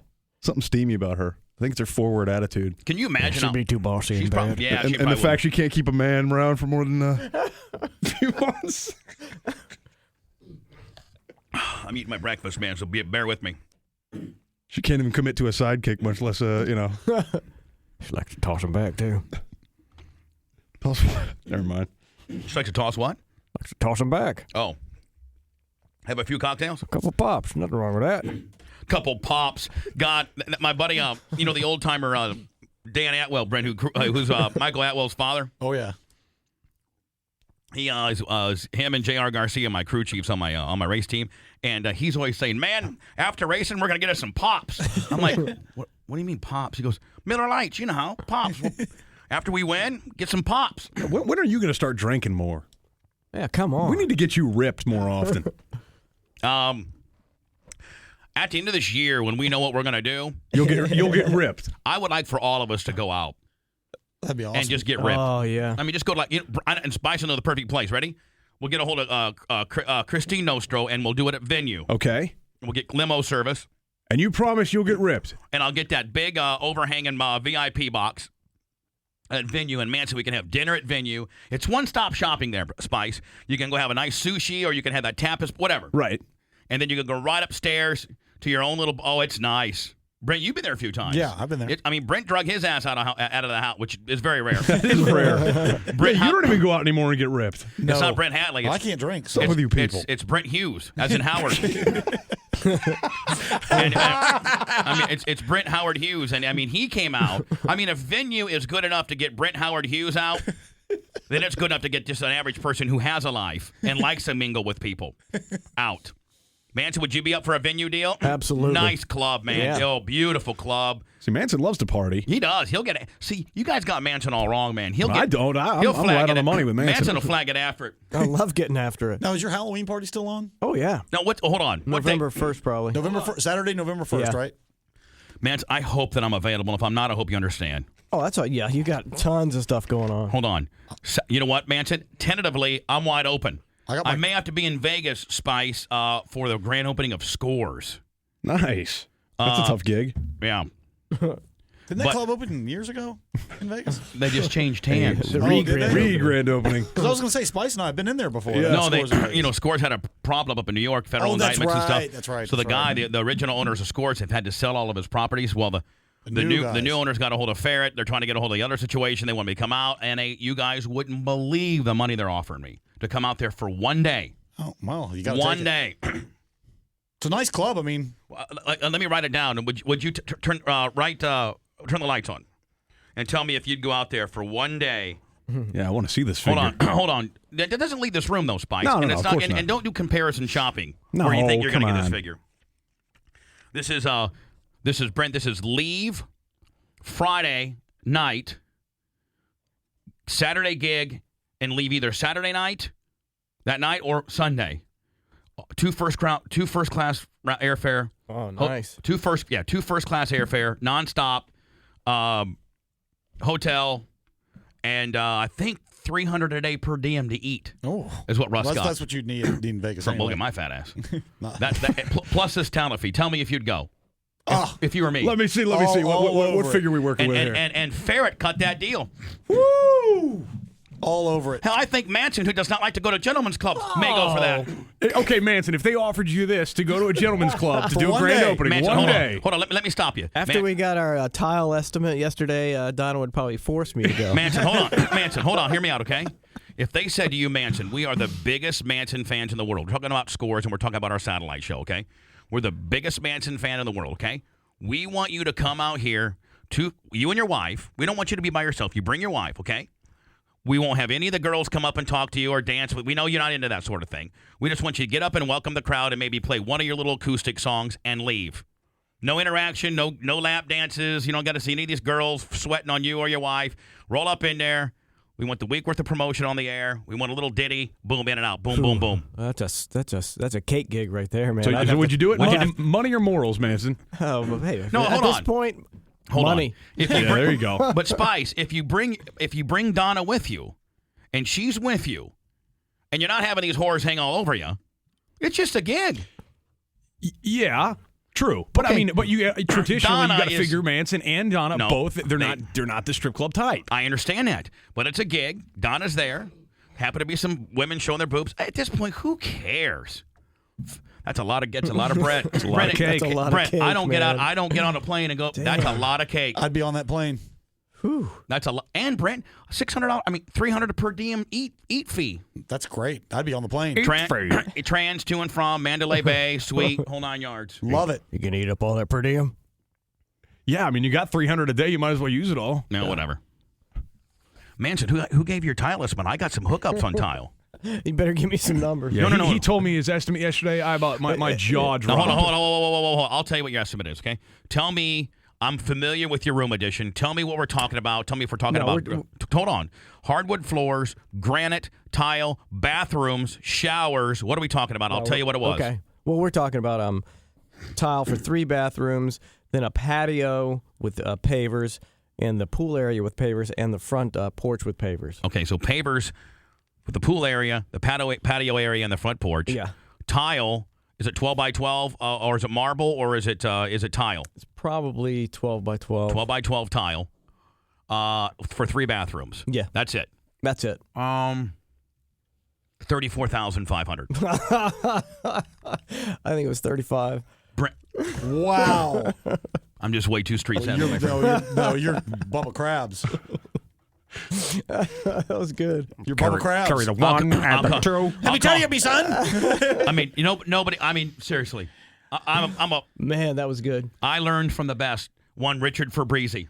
steamy about her. I think it's her forward attitude. Can you imagine? She'd be too bossy and bad. And the fact she can't keep a man around for more than a few months. I'm eating my breakfast, man, so bear with me. She can't even commit to a sidekick, much less, She likes to toss him back, too. Never mind. She likes to toss what? Likes to toss him back. Oh. Have a few cocktails? A couple pops. Nothing wrong with that. Couple pops. God, my buddy, the old-timer Dan Atwell, Brent, who's Michael Atwell's father. Oh, yeah. He him and J.R. Garcia, my crew chiefs on my race team, and he's always saying, "Man, after racing, we're gonna get us some pops." I'm like, "What do you mean pops?" He goes, "Miller Lights, you know how pops. After we win, get some pops." When are you gonna start drinking more? Yeah, come on. We need to get you ripped more often. At the end of this year, when we know what we're gonna do, you'll get ripped. I would like for all of us to go out. That'd be awesome. And just get ripped. Oh, yeah. I mean, just go to and Spice into the perfect place. Ready? We'll get a hold of Christine Nostro, and we'll do it at Venue. Okay. We'll get limo service. And you promise you'll get ripped. And I'll get that big overhanging VIP box at Venue in Manson. We can have dinner at Venue. It's one-stop shopping there, Spice. You can go have a nice sushi, or you can have that tapas, whatever. Right. And then you can go right upstairs to your own little. Oh, it's nice. Brent, you've been there a few times. Yeah, I've been there. Brent drug his ass out of the house, which is very rare. That is rare. Brent, you don't even go out anymore and get ripped. No. It's not Brent Hatley. I can't drink. What's up with you people? It's Brent Hughes, as in Howard. It's Brent Howard Hughes, and he came out. If Venue is good enough to get Brent Howard Hughes out, then it's good enough to get just an average person who has a life and likes to mingle with people out. Manson, would you be up for a Venue deal? Absolutely. Nice club, man. Yeah. Oh, beautiful club. See, Manson loves to party. He does. He'll get it. See, you guys got Manson all wrong, man. I'm right on the money with Manson. Manson will flag it after it. I love getting after it. Now, is your Halloween party still on? Oh, yeah. No, hold on. November 1st, probably. November 1st, Saturday, November 1st, right? Manson, I hope that I'm available. If I'm not, I hope you understand. Oh, that's all. Yeah, you got tons of stuff going on. Hold on. You know what, Manson? Tentatively, I'm wide open. I may have to be in Vegas, Spice, for the grand opening of Scores. Nice. That's a tough gig. Yeah. Didn't that club open years ago in Vegas? They just changed hands. Re-grand opening. Because I was going to say, Spice and I have been in there before. Yeah. No, Scores had a problem up in New York, federal indictments and stuff. That's right. So the original owners of Scores have had to sell all of his properties. Well, the new owners got a hold of Ferret. They're trying to get a hold of the other situation. They want me to come out, and you guys wouldn't believe the money they're offering me to come out there for one day. Oh, well, you got one day. It's a nice club. Let me write it down. Would you turn the lights on and tell me if you'd go out there for one day? Yeah, I want to see this figure. Hold on. That doesn't leave this room though, Spice. No, it's of course not. And don't do comparison shopping No, where you think you're going to get come this on. figure. This is Brent. This is leave Friday night, Saturday gig, and leave either Saturday night, that night, or Sunday. Two first class airfare. Oh, nice. Two first class airfare, nonstop, hotel, and I think $300 a day per diem to eat. Oh, is what Russ got. That's what you'd need in Vegas. Look at my fat ass. Plus this talent fee. Tell me if you'd go. If you were me. Let me see. What figure we working with here? And Ferret cut that deal. Woo! All over it. Hell, I think Manson, who does not like to go to gentlemen's clubs, may go for that. Okay, Manson, if they offered you this to go to a gentleman's club to do a grand opening Manson, one day. Hold on, let me stop you. After we got our tile estimate yesterday, Donna would probably force me to go. Manson, hold on. Hear me out, okay? If they said to you, Manson, we are the biggest Manson fans in the world. We're talking about Scores, and we're talking about our satellite show, okay? We're the biggest Manson fan in the world, okay? We want you to come out here, you and your wife. We don't want you to be by yourself. You bring your wife, okay? We won't have any of the girls come up and talk to you or dance. We know you're not into that sort of thing. We just want you to get up and welcome the crowd and maybe play one of your little acoustic songs and leave. No interaction, no lap dances. You don't got to see any of these girls sweating on you or your wife. Roll up in there. We want the week worth of promotion on the air. We want a little ditty. Boom, in and out. Boom, boom, boom. That's a cake gig right there, man. So would you do it? Money or morals, Manson? Oh, but hey, no, at this point, money. There you go. But Spice, if you bring Donna with you, and she's with you, and you're not having these whores hang all over you. It's just a gig. Yeah. True, but Okay. I mean, but you traditionally you Donna got to figure Manson and Donna both. They're not the strip club type. I understand that, but it's a gig. Donna's there. Happen to be some women showing their boobs. At this point, who cares? That's a lot of bread. That's a lot of cake. That's a lot Brent, of cake, I don't get out. man. I don't get on a plane and go. Damn. That's a lot of cake. I'd be on that plane. Whew. That's a lot. And Brent, $600. I mean, $300 per diem eat fee. That's great. I'd be on the plane. Trans to and from Mandalay Bay, Suite, whole 9 yards. Love it. You can eat up all that per diem. Yeah, I mean, you got $300 a day. You might as well use it all. No, whatever. Manson, who gave you your tile estimate? I got some hookups on tile. You better give me some numbers. Yeah, he told me his estimate yesterday. My jaw dropped. Hold on. I'll tell you what your estimate is, okay? Tell me, I'm familiar with your room addition. Tell me what we're talking about. Tell me if we're talking about. Hold on. Hardwood floors, granite, tile, bathrooms, showers. What are we talking about? I'll tell you what it was. Okay. Well, we're talking about tile for 3 bathrooms, then a patio with pavers, and the pool area with pavers, and the front porch with pavers. Okay, so pavers with the pool area, the patio area, and the front porch. Yeah. Tile, is it 12 by 12, or is it marble, or is it tile? It's probably 12 by 12. 12 by 12 tile for 3 bathrooms. Yeah. That's it. That's it. $34,500. I think it was 35. Wow. I'm just way too street sensitive. You're Bubba Crabs. That was good. You're Bubba Crabs. Carry the one and the two. Let me tell you, me son. I mean, nobody. I mean, seriously, I'm a man. That was good. I learned from the best. One, Richard Fabrizi.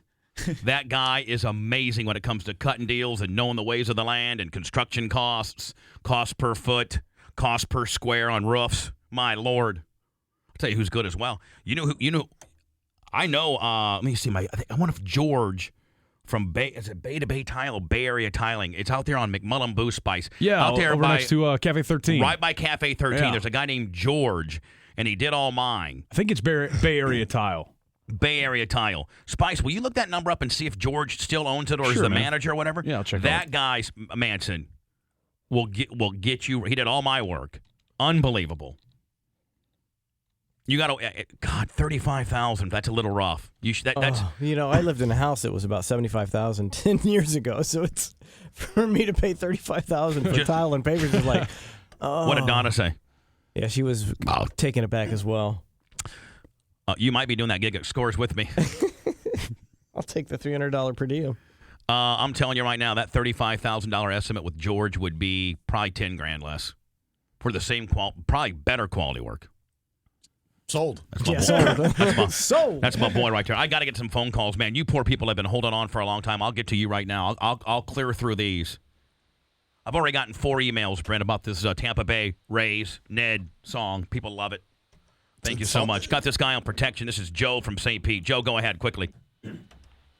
That guy is amazing when it comes to cutting deals and knowing the ways of the land and construction costs, cost per foot, cost per square on roofs. My Lord, I'll tell you who's good as well. I know. Let me see. I wonder if George from Bay to Bay Tile, Bay Area Tiling. It's out there on McMullen Boo Spice. Yeah, out there over next to Cafe 13. Right by Cafe 13. Yeah. There's a guy named George, and he did all mine. I think it's Bay Area Tile. Bay Area Tile. Spice, will you look that number up and see if George still owns it or is the manager or whatever? Yeah, I'll check that guy, Manson, will get you. He did all my work. Unbelievable. You got to, God, $35,000. That's a little rough. That's I lived in a house that was about $75,000 10 years ago. So it's for me to pay $35,000 for tile and papers is like. What did Donna say? Yeah, she was taken aback as well. You might be doing that gig at Scores with me. I'll take the $300 per diem. I'm telling you right now, that $35,000 estimate with George would be probably $10,000 less for the same probably better quality work. Sold. Sold. That's my boy right there. I got to get some phone calls, man. You poor people have been holding on for a long time. I'll get to you right now. I'll clear through these. I've already gotten 4 emails, Brent, about this Tampa Bay Rays Ned song. People love it. Thank you so much. Got this guy on protection. This is Joe from St. Pete. Joe, go ahead quickly.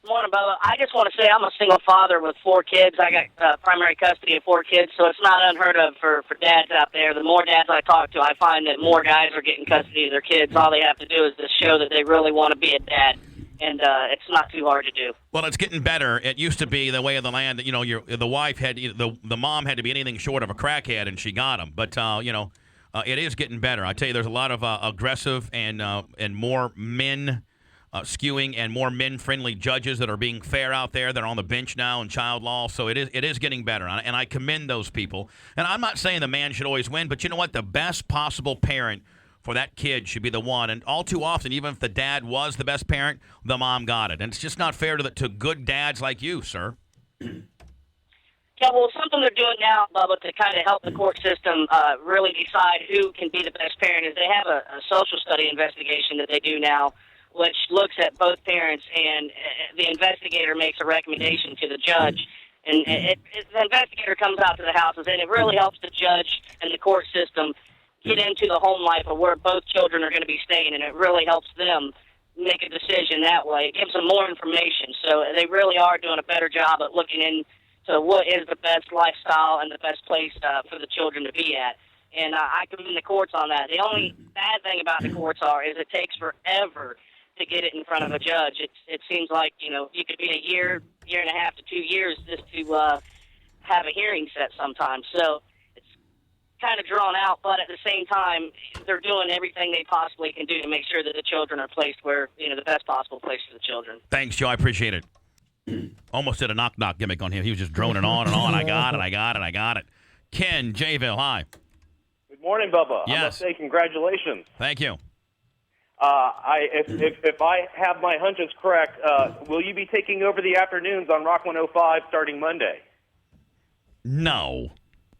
Morning, Bubba. I just want to say I'm a single father with 4 kids. I got primary custody of 4 kids, so it's not unheard of for dads out there. The more dads I talk to, I find that more guys are getting custody of their kids. All they have to do is just show that they really want to be a dad, and it's not too hard to do. Well, it's getting better. It used to be the way of the land that, the wife had, the mom had to be anything short of a crackhead, and she got him. But, it is getting better. I tell you, there's a lot of aggressive and more men skewing and more men-friendly judges that are being fair out there that are on the bench now in child law. So it is getting better, and I commend those people. And I'm not saying the man should always win, but you know what? The best possible parent for that kid should be the one. And all too often, even if the dad was the best parent, the mom got it. And it's just not fair to good dads like you, sir. Yeah, well, something they're doing now, Bubba, to kind of help the court system really decide who can be the best parent is they have a social study investigation that they do now, which looks at both parents, and the investigator makes a recommendation to the judge. And the investigator comes out to the houses, and it really helps the judge and the court system get into the home life of where both children are going to be staying, and it really helps them make a decision that way. It gives them more information. So they really are doing a better job at looking into what is the best lifestyle and the best place for the children to be at. And I commend the courts on that. The only bad thing about the courts is it takes forever to get it in front of a judge. It seems like, you could be a year and a half to 2 years just to have a hearing set sometimes. So kind of drawn out, but at the same time, they're doing everything they possibly can do to make sure that the children are placed where, the best possible place for the children. Thanks, Joe. I appreciate it. Almost did a knock-knock gimmick on him. He was just droning on and on. I got it. Ken, Jayville, hi. Good morning, Bubba. Yes. I must say congratulations. Thank you. If I have my hunches correct, will you be taking over the afternoons on Rock 105 starting Monday? No.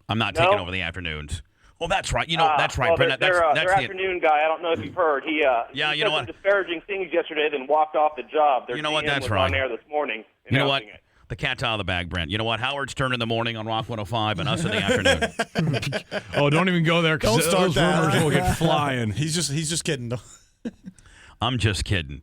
I'm not taking over the afternoons. Well, that's right. That's right, well, Brent. Their That's afternoon guy, I don't know if you've heard. He you said know some disparaging things yesterday, then walked off the job. Their You know what? GM That's was right. on air this morning. You know what? announcing it. The cat's out of the bag, Brent. You know what? Howard's turn in the morning on Rock 105 and us in the afternoon. Oh, don't even go there Don't because start those that. rumors will get flying. He's just kidding. I'm just kidding.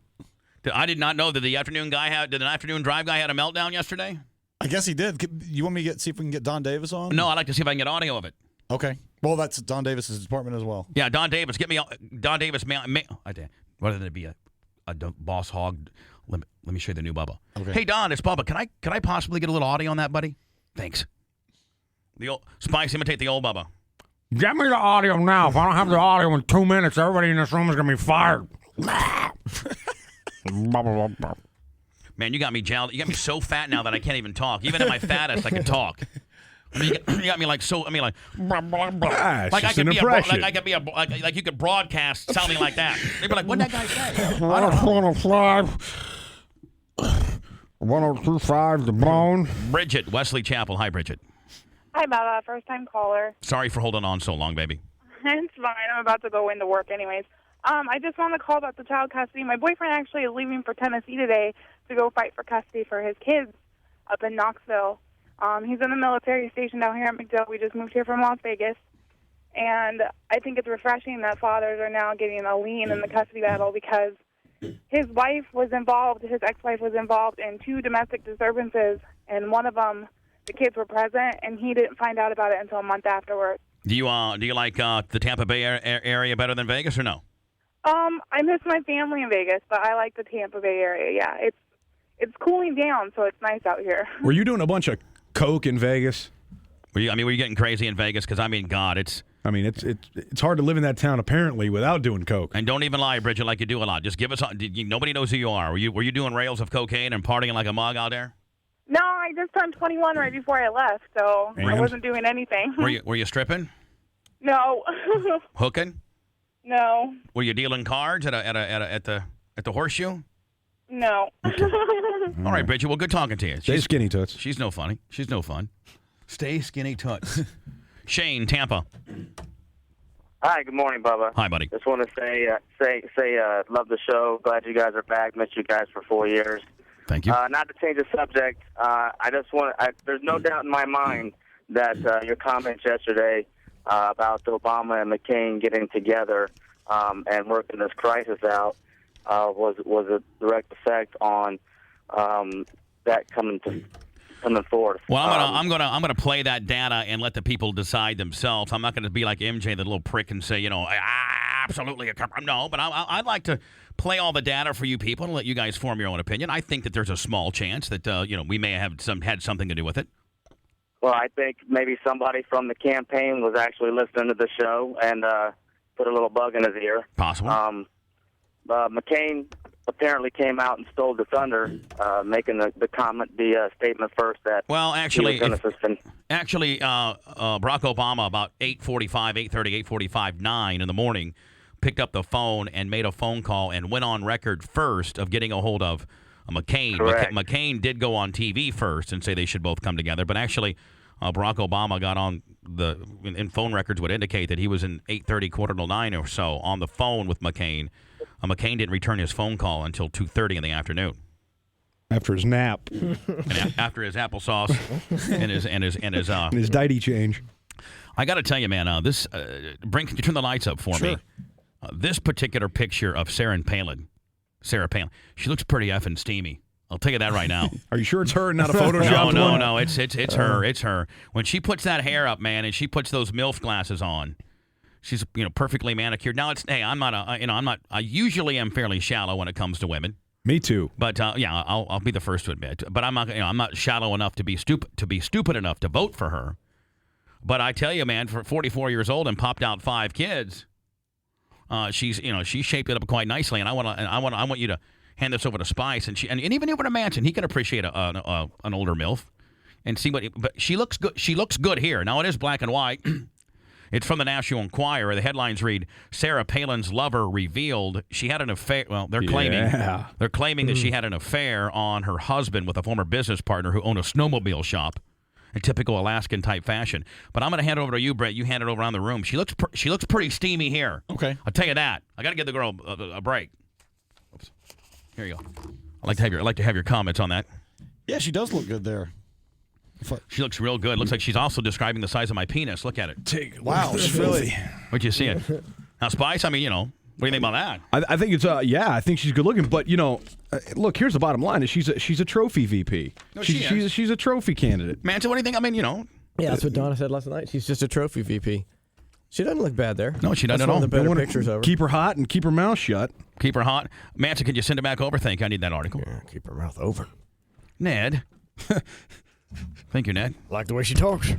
I did not know that the afternoon guy did an afternoon drive guy had a meltdown yesterday? I guess he did. You want me to see if we can get Don Davis on? No, I'd like to see if I can get audio of it. Okay. Well, that's Don Davis's department as well. Yeah, Don Davis. Get me Don Davis. Rather than it be a boss hog, let me show you the new Bubba. Okay. Hey, Don, it's Bubba. Can I possibly get a little audio on that, buddy? Thanks. The old Spice, imitate the old Bubba. Get me the audio now. If I don't have the audio in 2 minutes, everybody in this room is going to be fired. Man, you got me jowled. You got me so fat now that I can't even talk. Even at my fattest, I can talk. I mean, you got me like so. I mean, like Like I could be I could be like you could broadcast sounding like that. They'd be like, "What'd that guy say?" 105, 102.5, The Bone. Bridget, Wesley Chapel. Hi, Bridget. Hi, Bubba. First-time caller. Sorry for holding on so long, baby. It's fine. I'm about to go into work anyways. I just want to call about the child custody. My boyfriend actually is leaving for Tennessee today to go fight for custody for his kids up in Knoxville. He's in the military station down here at McDill. We just moved here from Las Vegas. And I think it's refreshing that fathers are now getting a lean in the custody battle because his wife was involved, his ex-wife was involved in 2 domestic disturbances, and one of them, the kids were present, and he didn't find out about it until a month afterwards. Do you like the Tampa Bay area better than Vegas or no? I miss my family in Vegas, but I like the Tampa Bay area. Yeah, it's cooling down, so it's nice out here. Were you doing a bunch of coke in Vegas? Were you getting crazy in Vegas? Because God, it's hard to live in that town apparently without doing coke. And don't even lie, Bridget, like you do a lot. Just give us. Nobody knows who you are. Were you doing rails of cocaine and partying like a mug out there? No, I just turned 21 right before I left, so I wasn't doing anything. Were you stripping? No. Hooking? No. Were you dealing cards at the Horseshoe? No. All right, Bridget. Well, good talking to you. Stay skinny toots. She's no funny. She's no fun. Stay skinny toots. Shane, Tampa. Hi, good morning, Bubba. Hi, buddy. Just want to say, love the show. Glad you guys are back. Missed you guys for 4 years. Thank you. Not to change the subject, there's no doubt in my mind that your comments yesterday about Obama and McCain getting together and working this crisis out was a direct effect on that coming forth. Well, I'm gonna play that data and let the people decide themselves. I'm not gonna be like MJ, the little prick, and say, absolutely no. But I'd like to play all the data for you people and let you guys form your own opinion. I think that there's a small chance that we may have had something to do with it. Well, I think maybe somebody from the campaign was actually listening to the show and put a little bug in his ear. Possible. McCain apparently came out and stole the thunder, making the statement first that actually, he was going to suspend. Actually, Barack Obama about 8:45, 9 in the morning, picked up the phone and made a phone call and went on record first of getting a hold of McCain. Correct. McCain did go on TV first and say they should both come together, but actually Barack Obama got on and phone records would indicate that he was in 8:30, 8:45 or so on the phone with McCain. McCain didn't return his phone call until 2:30 in the afternoon. After his nap. And after his applesauce and his diety change. I got to tell you, man, this Brink, can you turn the lights up for me? This particular picture of Sarah Palin, she looks pretty effing steamy. I'll tell you that right now. Are you sure it's her and not a Photoshop? No, it's her. It's her. When she puts that hair up, man, and she puts those MILF glasses on, she's perfectly manicured. Now I usually am fairly shallow when it comes to women. Me too. But I'll be the first to admit. But I'm not shallow enough to be stupid enough to vote for her. But I tell you, man, for 44 years old and popped out 5 kids, she's shaped it up quite nicely. And I want you to hand this over to Spice, and even over to Manson. He can appreciate an older MILF and see what. But she looks good. She looks good here. Now it is black and white. It's from the National Enquirer. The headlines read: Sarah Palin's lover revealed she had an affair. Well, they're claiming that she had an affair on her husband with a former business partner who owned a snowmobile shop, in typical Alaskan type fashion. But I'm going to hand it over to you, Brett. You hand it over around the room. She looks pretty steamy here. Okay, I'll tell you that. I got to give the girl a break. Oops. Here you go. I'd like to have your comments on that. Yeah, she does look good there. She looks real good. Looks like she's also describing the size of my penis. Look at it. Wow, she's really. Where'd you see it? Now, Spice, I mean, what do you think about that? I think it's I think she's good looking, but look, here's the bottom line: is she's a trophy VP. No, she's a trophy candidate. Man, so what do you think? I mean, Yeah, that's what Donna said last night. She's just a trophy VP. She doesn't look bad there. No, she doesn't That's at all. One of the better They wanna pictures over. Keep her hot and keep her mouth shut. Keep her hot. Manson, can you send it back over? Thank you. I need that article. Yeah, keep her mouth open. Ned. Thank you, Ned. Like the way she talks.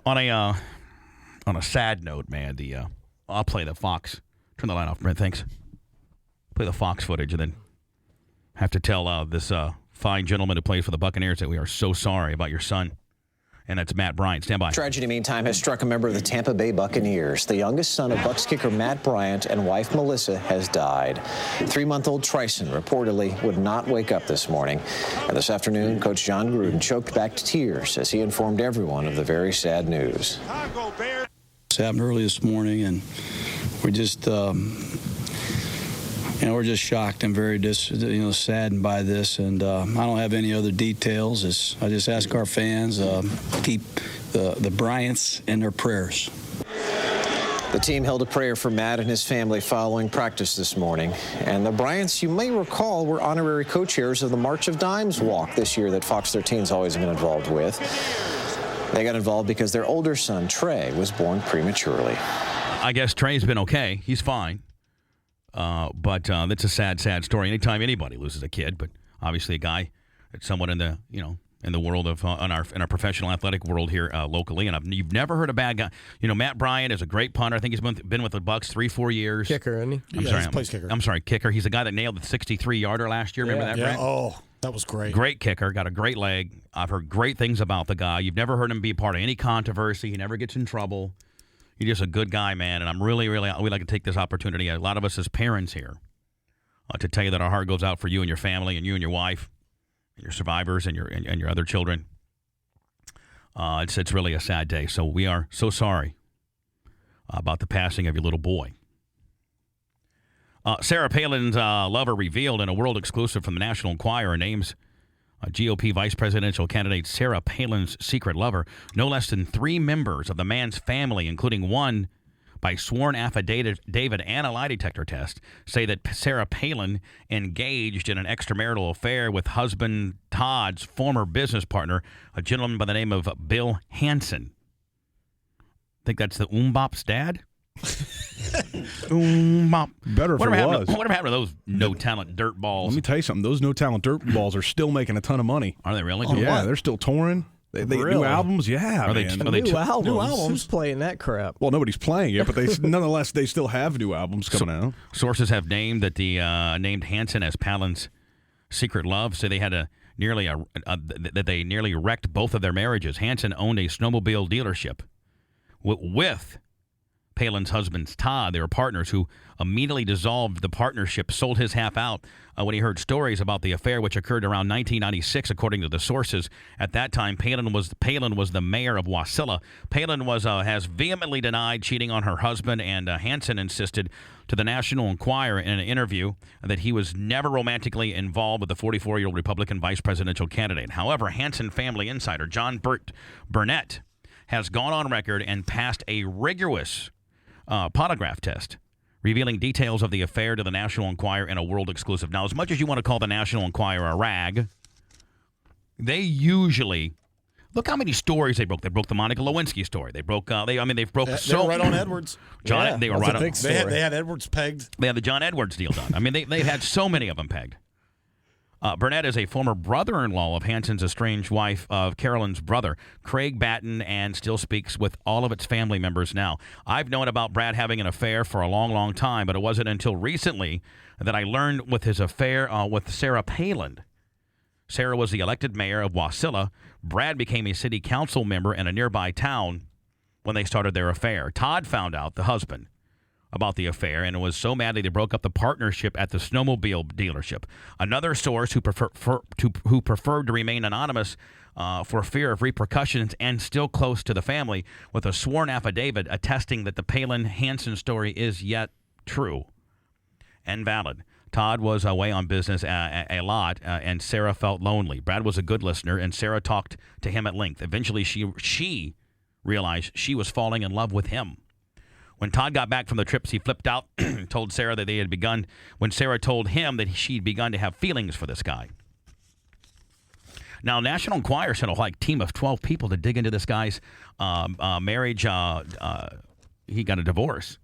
On a sad note, man, I'll play the Fox. Turn the light off, Brent. Thanks. Play the Fox footage and then have to tell this fine gentleman who plays for the Buccaneers that we are so sorry about your son. And that's Matt Bryant. Stand by. Tragedy, meantime, has struck a member of the Tampa Bay Buccaneers. The youngest son of Bucs kicker Matt Bryant and wife Melissa has died. 3-month-old Tryson reportedly would not wake up this morning. And this afternoon, Coach John Gruden choked back to tears as he informed everyone of the very sad news. This happened early this morning, and we're just, we're just shocked and very saddened by this. And I don't have any other details. I just ask our fans keep the Bryants in their prayers. The team held a prayer for Matt and his family following practice this morning. And the Bryants, you may recall, were honorary co-chairs of the March of Dimes walk this year that Fox 13's always been involved with. They got involved because their older son, Trey, was born prematurely. I guess Trey's been okay. He's fine. But that's a sad, sad story. Anytime anybody loses a kid, but obviously a guy that's somewhat in the, in the world of in our professional athletic world here locally, and you've never heard a bad guy. Matt Bryant is a great punter. I think he's been with the Bucs 3-4 years. Kicker, isn't he? Plays kicker. I'm sorry, kicker. He's the guy that nailed the 63-yarder last year. Remember that, Brent? Oh, that was great. Great kicker. Got a great leg. I've heard great things about the guy. You've never heard him be part of any controversy. He never gets in trouble. You're just a good guy, man, and I'm really, really, we'd like to take this opportunity, a lot of us as parents here, to tell you that our heart goes out for you and your family and you and your wife and your survivors and your other children. It's really a sad day, so we are so sorry about the passing of your little boy. Sarah Palin's lover revealed in a world exclusive from the National Enquirer names GOP vice presidential candidate Sarah Palin's secret lover. No less than 3 members of the man's family, including one by sworn affidavit and a lie detector test, say that Sarah Palin engaged in an extramarital affair with husband Todd's former business partner, a gentleman by the name of Bill Hansen. Think that's the Bop's dad? Bop. Better if it was. Whatever happened to those no-talent dirt balls? Let me tell you something. Those no-talent dirt balls are still making a ton of money. Are they really? Yeah, they're still touring. They Really? New albums, yeah. Are they- man. are they New albums? new albums? Who's playing that crap? Well, nobody's playing it, but nonetheless, they still have new albums coming out. Sources have named that named Hansen as Palin's secret love, so they had that they nearly wrecked both of their marriages. Hansen owned a snowmobile dealership with Palin's husband, Todd. They were partners who immediately dissolved the partnership, sold his half out when he heard stories about the affair, which occurred around 1996, according to the sources. At that time, Palin was the mayor of Wasilla. Palin has vehemently denied cheating on her husband, and Hansen insisted to the National Enquirer in an interview that he was never romantically involved with the 44-year-old Republican vice presidential candidate. However, Hansen family insider John Burnett has gone on record and passed a rigorous polygraph test, revealing details of the affair to the National Enquirer in a world exclusive. Now, as much as you want to call the National Enquirer a rag, they usually look how many stories they broke. They broke the Monica Lewinsky story. They broke. They've broke They were right on Edwards. They were right on. They had Edwards pegged. They had the John Edwards deal done. I mean, they've had so many of them pegged. Burnett is a former brother-in-law of Hanson's estranged wife of Carolyn's brother, Craig Batten, and still speaks with all of its family members now. I've known about Brad having an affair for a long, long time, but it wasn't until recently that I learned with his affair with Sarah Palin. Sarah was the elected mayor of Wasilla. Brad became a city council member in a nearby town when they started their affair. Todd found out, the husband, about the affair and was so mad that they broke up the partnership at the snowmobile dealership. Another source who preferred to remain anonymous for fear of repercussions and still close to the family, with a sworn affidavit attesting that the Palin-Hanson story is yet true and valid. Todd was away on business a lot, and Sarah felt lonely. Brad was a good listener, and Sarah talked to him at length. Eventually, she realized she was falling in love with him. When Todd got back from the trips, he flipped out, told Sarah that they had begun, when Sarah told him that she'd begun to have feelings for this guy. Now, National Enquirer sent a team of 12 people to dig into this guy's marriage. He got a divorce.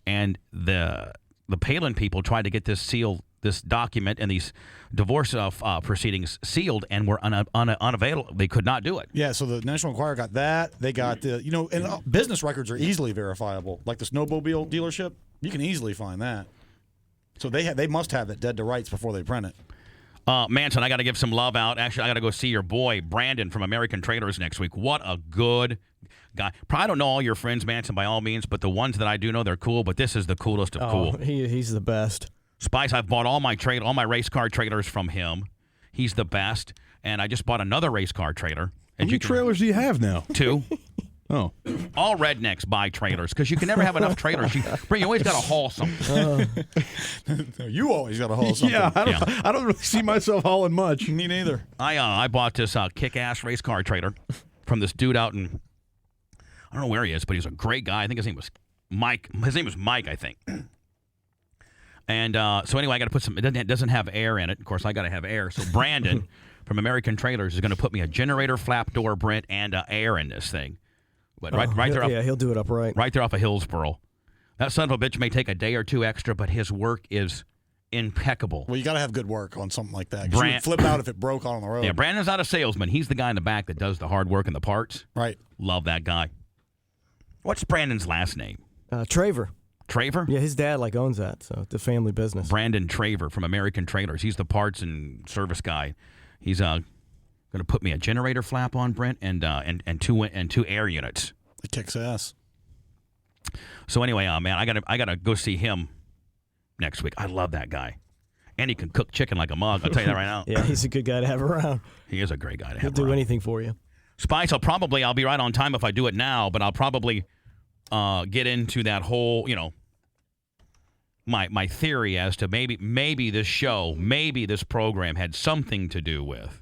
And the Palin people tried to get this document and these divorce proceedings sealed, and were unavailable. They could not do it. Yeah, so the National Enquirer got that. They got and business records are easily verifiable. Like the snowmobile dealership, you can easily find that. So they must have it dead to rights before they print it. Manson, I got to give some love out. Actually, I got to go see your boy Brandon from American Trailers next week. What a good guy. Probably don't know all your friends, Manson, by all means, but the ones that I do know, they're cool. But this is the coolest of cool. He's the best. Spice, I've bought all my race car trailers from him. He's the best. And I just bought another race car trailer. How many trailers do you have now? 2. Oh. All rednecks buy trailers because you can never have enough trailers. You always got to haul something. You always got to haul something. Yeah, I don't really see myself hauling much. Me neither. I bought this kick-ass race car trailer from this dude out in, I don't know where he is, but he's a great guy. I think his name was Mike. His name was Mike, I think. And so anyway, I got to put some. It doesn't have air in it. Of course, I got to have air. So Brandon from American Trailers is going to put me a generator, flap door, Brent, and air in this thing. But right there, he'll do it upright. Right there off of Hillsboro. That son of a bitch may take a day or two extra, but his work is impeccable. Well, you got to have good work on something like that. 'Cause you would flip out if it broke on the road. Yeah, Brandon's not a salesman. He's the guy in the back that does the hard work and the parts. Right. Love that guy. What's Brandon's last name? Traver. Traver? Yeah, his dad owns that, so it's a family business. Brandon Traver from American Trailers. He's the parts and service guy. He's going to put me a generator flap on, Brent, and two air units. It kicks ass. So anyway, man, I gotta go see him next week. I love that guy, and he can cook chicken like a mug. I'll tell you that right now. Yeah, he's a good guy to have around. He is a great guy to have He'll do anything for you. Spice, I'll be right on time if I do it now, but I'll probably get into that whole, my theory as to maybe this show, maybe this program had something to do with.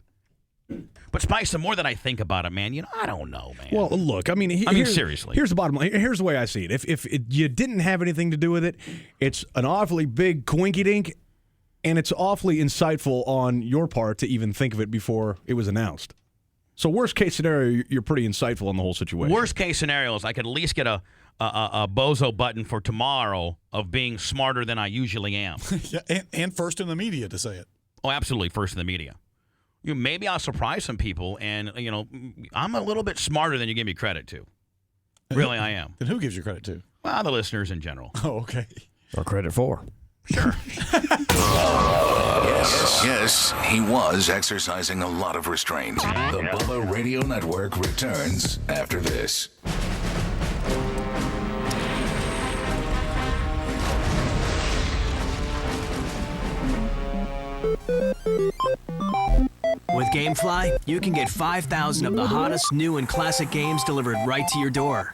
But Spice, the more that I think about it, man, I don't know, man. Well, look, seriously. Here's the bottom line. Here's the way I see it. If you didn't have anything to do with it, it's an awfully big coinky-dink, and it's awfully insightful on your part to even think of it before it was announced. So worst case scenario, you're pretty insightful on the whole situation. Worst case scenario is I could at least get a bozo button for tomorrow of being smarter than I usually am. Yeah, and first in the media to say it. Oh, absolutely, first in the media. Maybe I'll surprise some people, and I'm a little bit smarter than you give me credit to. Really, I am. Then who gives you credit to? Well, the listeners in general. Oh, okay. Or credit for. Sure. Yes, he was exercising a lot of restraint. The Bubba Radio Network returns after this. With GameFly, you can get 5,000 of the hottest new and classic games delivered right to your door.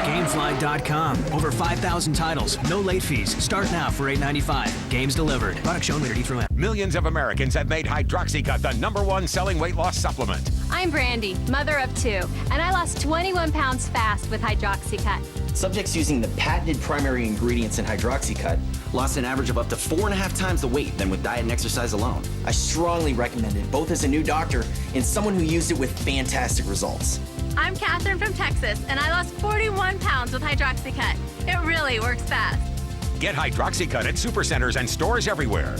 GameFly.com. Over 5,000 titles. No late fees. Start now for $8.95. Games delivered. Product shown rated E through F. Millions of Americans have made Hydroxycut the #1 selling weight loss supplement. I'm Brandy, mother of 2, and I lost 21 pounds fast with Hydroxycut. Subjects using the patented primary ingredients in Hydroxycut lost an average of up to 4.5 times the weight than with diet and exercise alone. I strongly recommend it, both as a new doctor and someone who used it with fantastic results. I'm Catherine from Texas, and I lost 41 pounds with Hydroxycut. It really works fast. Get Hydroxycut at supercenters and stores everywhere.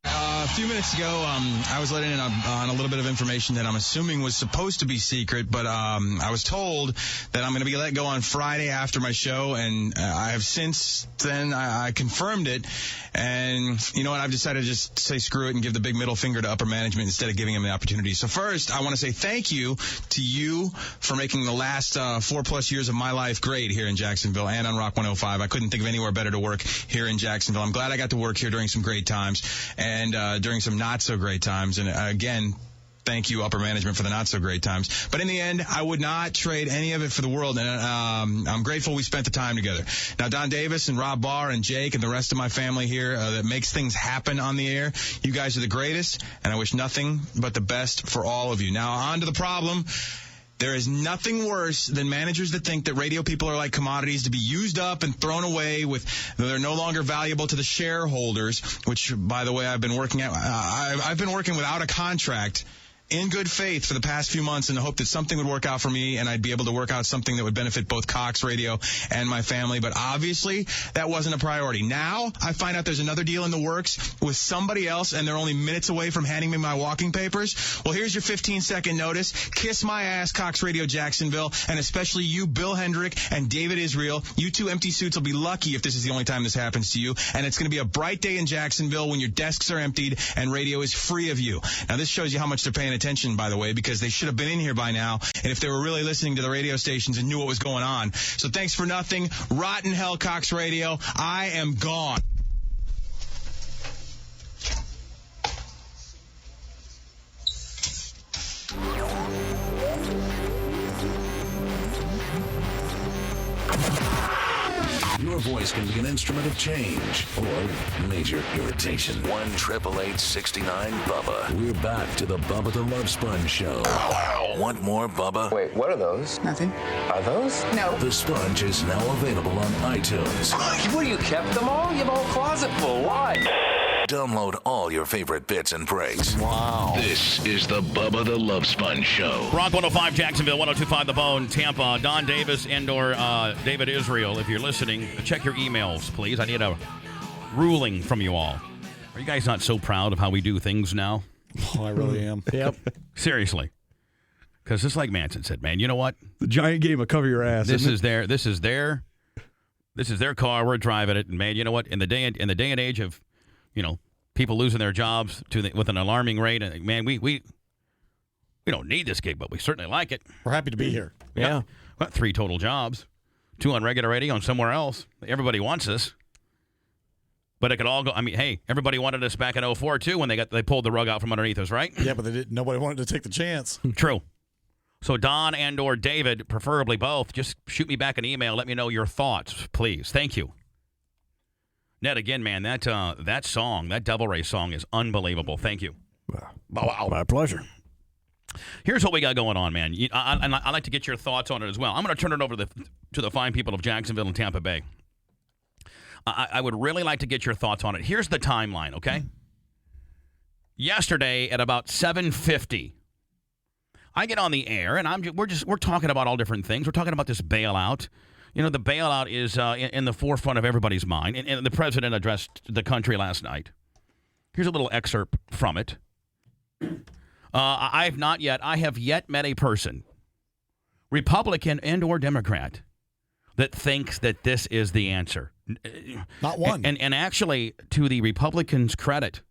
A few minutes ago, I was letting in on a little bit of information that I'm assuming was supposed to be secret, but I was told that I'm going to be let go on Friday after my show, and I have since then I confirmed it. And you know what? I've decided to just say screw it and give the big middle finger to upper management instead of giving them the opportunity. So first, I want to say thank you to you for making the last 4+ years of my life great here in Jacksonville and on Rock 105. I couldn't think of anywhere better to work here in Jacksonville. I'm glad I got to work here during some great times and during some not so great times. And again, thank you, upper management, for the not so great times. But in the end, I would not trade any of it for the world. And I'm grateful we spent the time together. Now, Don Davis and Rob Barr and Jake and the rest of my family here that makes things happen on the air, you guys are the greatest. And I wish nothing but the best for all of you. Now, on to the problem. There is nothing worse than managers that think that radio people are like commodities to be used up and thrown away they're no longer valuable to the shareholders, which, by the way, I've been working without a contract in good faith for the past few months in the hope that something would work out for me and I'd be able to work out something that would benefit both Cox Radio and my family. But obviously, that wasn't a priority. Now, I find out there's another deal in the works with somebody else and they're only minutes away from handing me my walking papers. Well, here's your 15-second notice. Kiss my ass, Cox Radio Jacksonville, and especially you, Bill Hendrick and David Israel. You two empty suits will be lucky if this is the only time this happens to you. And it's going to be a bright day in Jacksonville when your desks are emptied and radio is free of you. Now, this shows you how much they're paying attention, by the way, because they should have been in here by now, and if they were really listening to the radio stations and knew what was going on. So thanks for nothing. Rotten hell, Cox Radio. I am gone. Your voice can be an instrument of change or major irritation. 1-888-69-BUBBA. We're back to the Bubba the Love Sponge Show. Want more, Bubba? Wait, what are those? Nothing. Are those? No. The Sponge is now available on iTunes. What, you kept them all? You have a whole closet full. Why? Download all your favorite bits and breaks. Wow. This is the Bubba the Love Sponge Show. Rock 105 Jacksonville, 102.5 The Bone, Tampa. Don Davis and/or David Israel, if you're listening, check your emails, please. I need a ruling from you all. Are you guys not so proud of how we do things now? Oh, I really am. Yep. Seriously. Because just like Manson said, man, you know what? The giant game of cover your ass. This is their car. We're driving it, and man, you know what? In the day and age of, people losing their jobs with an alarming rate, and man, we don't need this gig, but we certainly like it. We're happy to be here. Yeah. Got 3 total jobs, 2 on regular radio and somewhere else. Everybody wants us. But it could all go. I mean, hey, everybody wanted us back in 2004 too when they pulled the rug out from underneath us, right? Yeah, but nobody wanted to take the chance. True. So Don and/or David, preferably both, just shoot me back an email. Let me know your thoughts, please. Thank you. Ned, again, man, that song, that Devil Ray song is unbelievable. Thank you. Wow. My pleasure. Here's what we got going on, man. I'd like to get your thoughts on it as well. I'm going to turn it over to the fine people of Jacksonville and Tampa Bay. I would really like to get your thoughts on it. Here's the timeline, okay? Yesterday at about 7:50, I get on the air, and we're talking about all different things. We're talking about this bailout. The bailout is in the forefront of everybody's mind, and the president addressed the country last night. Here's a little excerpt from it. I have yet met a person, Republican and/or Democrat, that thinks that this is the answer. Not one. And actually, to the Republicans' credit,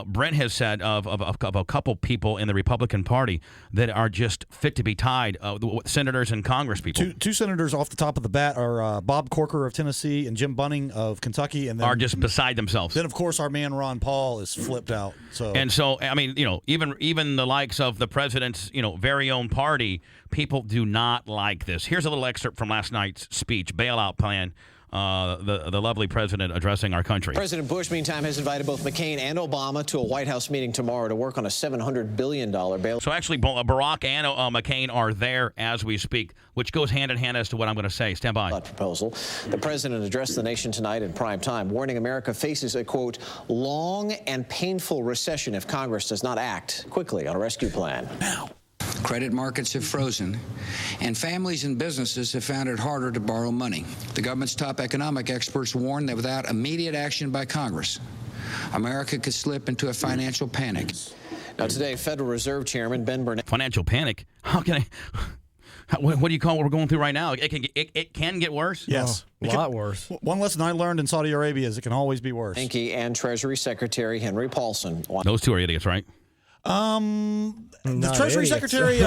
Brent has said of a couple people in the Republican Party that are just fit to be tied, senators and Congress people. Two senators off the top of the bat are Bob Corker of Tennessee and Jim Bunning of Kentucky, and then are just beside themselves. Then, of course, our man Ron Paul is flipped out. So I mean, even the likes of the president's very own party, people do not like this. Here's a little excerpt from last night's speech, bailout plan. The lovely president addressing our country. President Bush, meantime, has invited both McCain and Obama to a White House meeting tomorrow to work on a $700 billion bailout. So actually, Barack and McCain are there as we speak, which goes hand in hand as to what I'm going to say. Stand by. Proposal. The president addressed the nation tonight in prime time, warning America faces a, quote, long and painful recession if Congress does not act quickly on a rescue plan. Now. Credit markets have frozen, and families and businesses have found it harder to borrow money. The government's top economic experts warn that without immediate action by Congress, America could slip into a financial panic. Now today, Federal Reserve Chairman Ben Bernanke. Financial panic? How can I? What do you call what we're going through right now? It can get worse? Yes. A lot worse. One lesson I learned in Saudi Arabia is it can always be worse. Bernanke and Treasury Secretary Henry Paulson. Those two are idiots, right? The Treasury Secretary,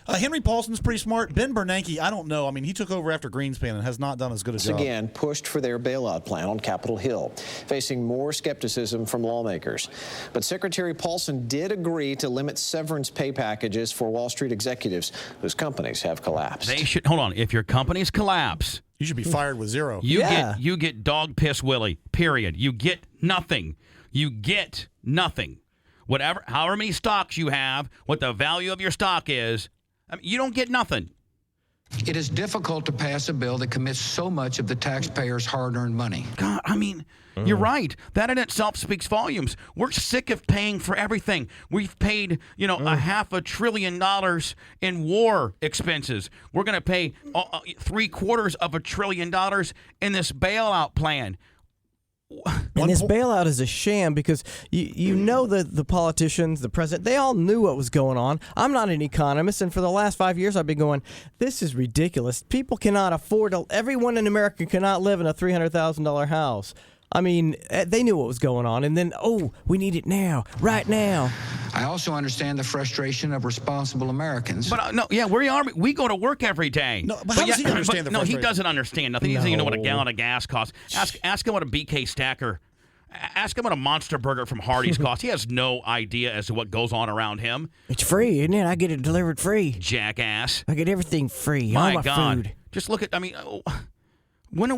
Henry Paulson's pretty smart. Ben Bernanke, I don't know. I mean, he took over after Greenspan and has not done as good a job. Again, pushed for their bailout plan on Capitol Hill, facing more skepticism from lawmakers. But Secretary Paulson did agree to limit severance pay packages for Wall Street executives whose companies have collapsed. They should hold on. If your companies collapse, you should be fired with zero. You get dog piss Willie. Period. You get nothing. You get nothing. Whatever, however many stocks you have, what the value of your stock is, I mean, you don't get nothing. It is difficult to pass a bill that commits so much of the taxpayers' hard-earned money. God, I mean, you're right. That in itself speaks volumes. We're sick of paying for everything. We've paid, $500 billion in war expenses. We're going to pay $750 billion in this bailout plan. And this bailout is a sham because you know that the politicians, the president, they all knew what was going on. I'm not an economist, and for the last 5 years I've been going, this is ridiculous. People cannot afford everyone in America cannot live in a $300,000 house. I mean, they knew what was going on, and then, we need it now, right now. I also understand the frustration of responsible Americans. But we go to work every day. No, but how does he understand the No, he frustration? doesn't understand nothing. He doesn't even know what a gallon of gas costs. Ask him what a BK Stacker, ask him what a Monster Burger from Hardee's costs. He has no idea as to what goes on around him. It's free, isn't it? I get it delivered free. Jackass. I get everything free. My all my God. food. Just look at, when do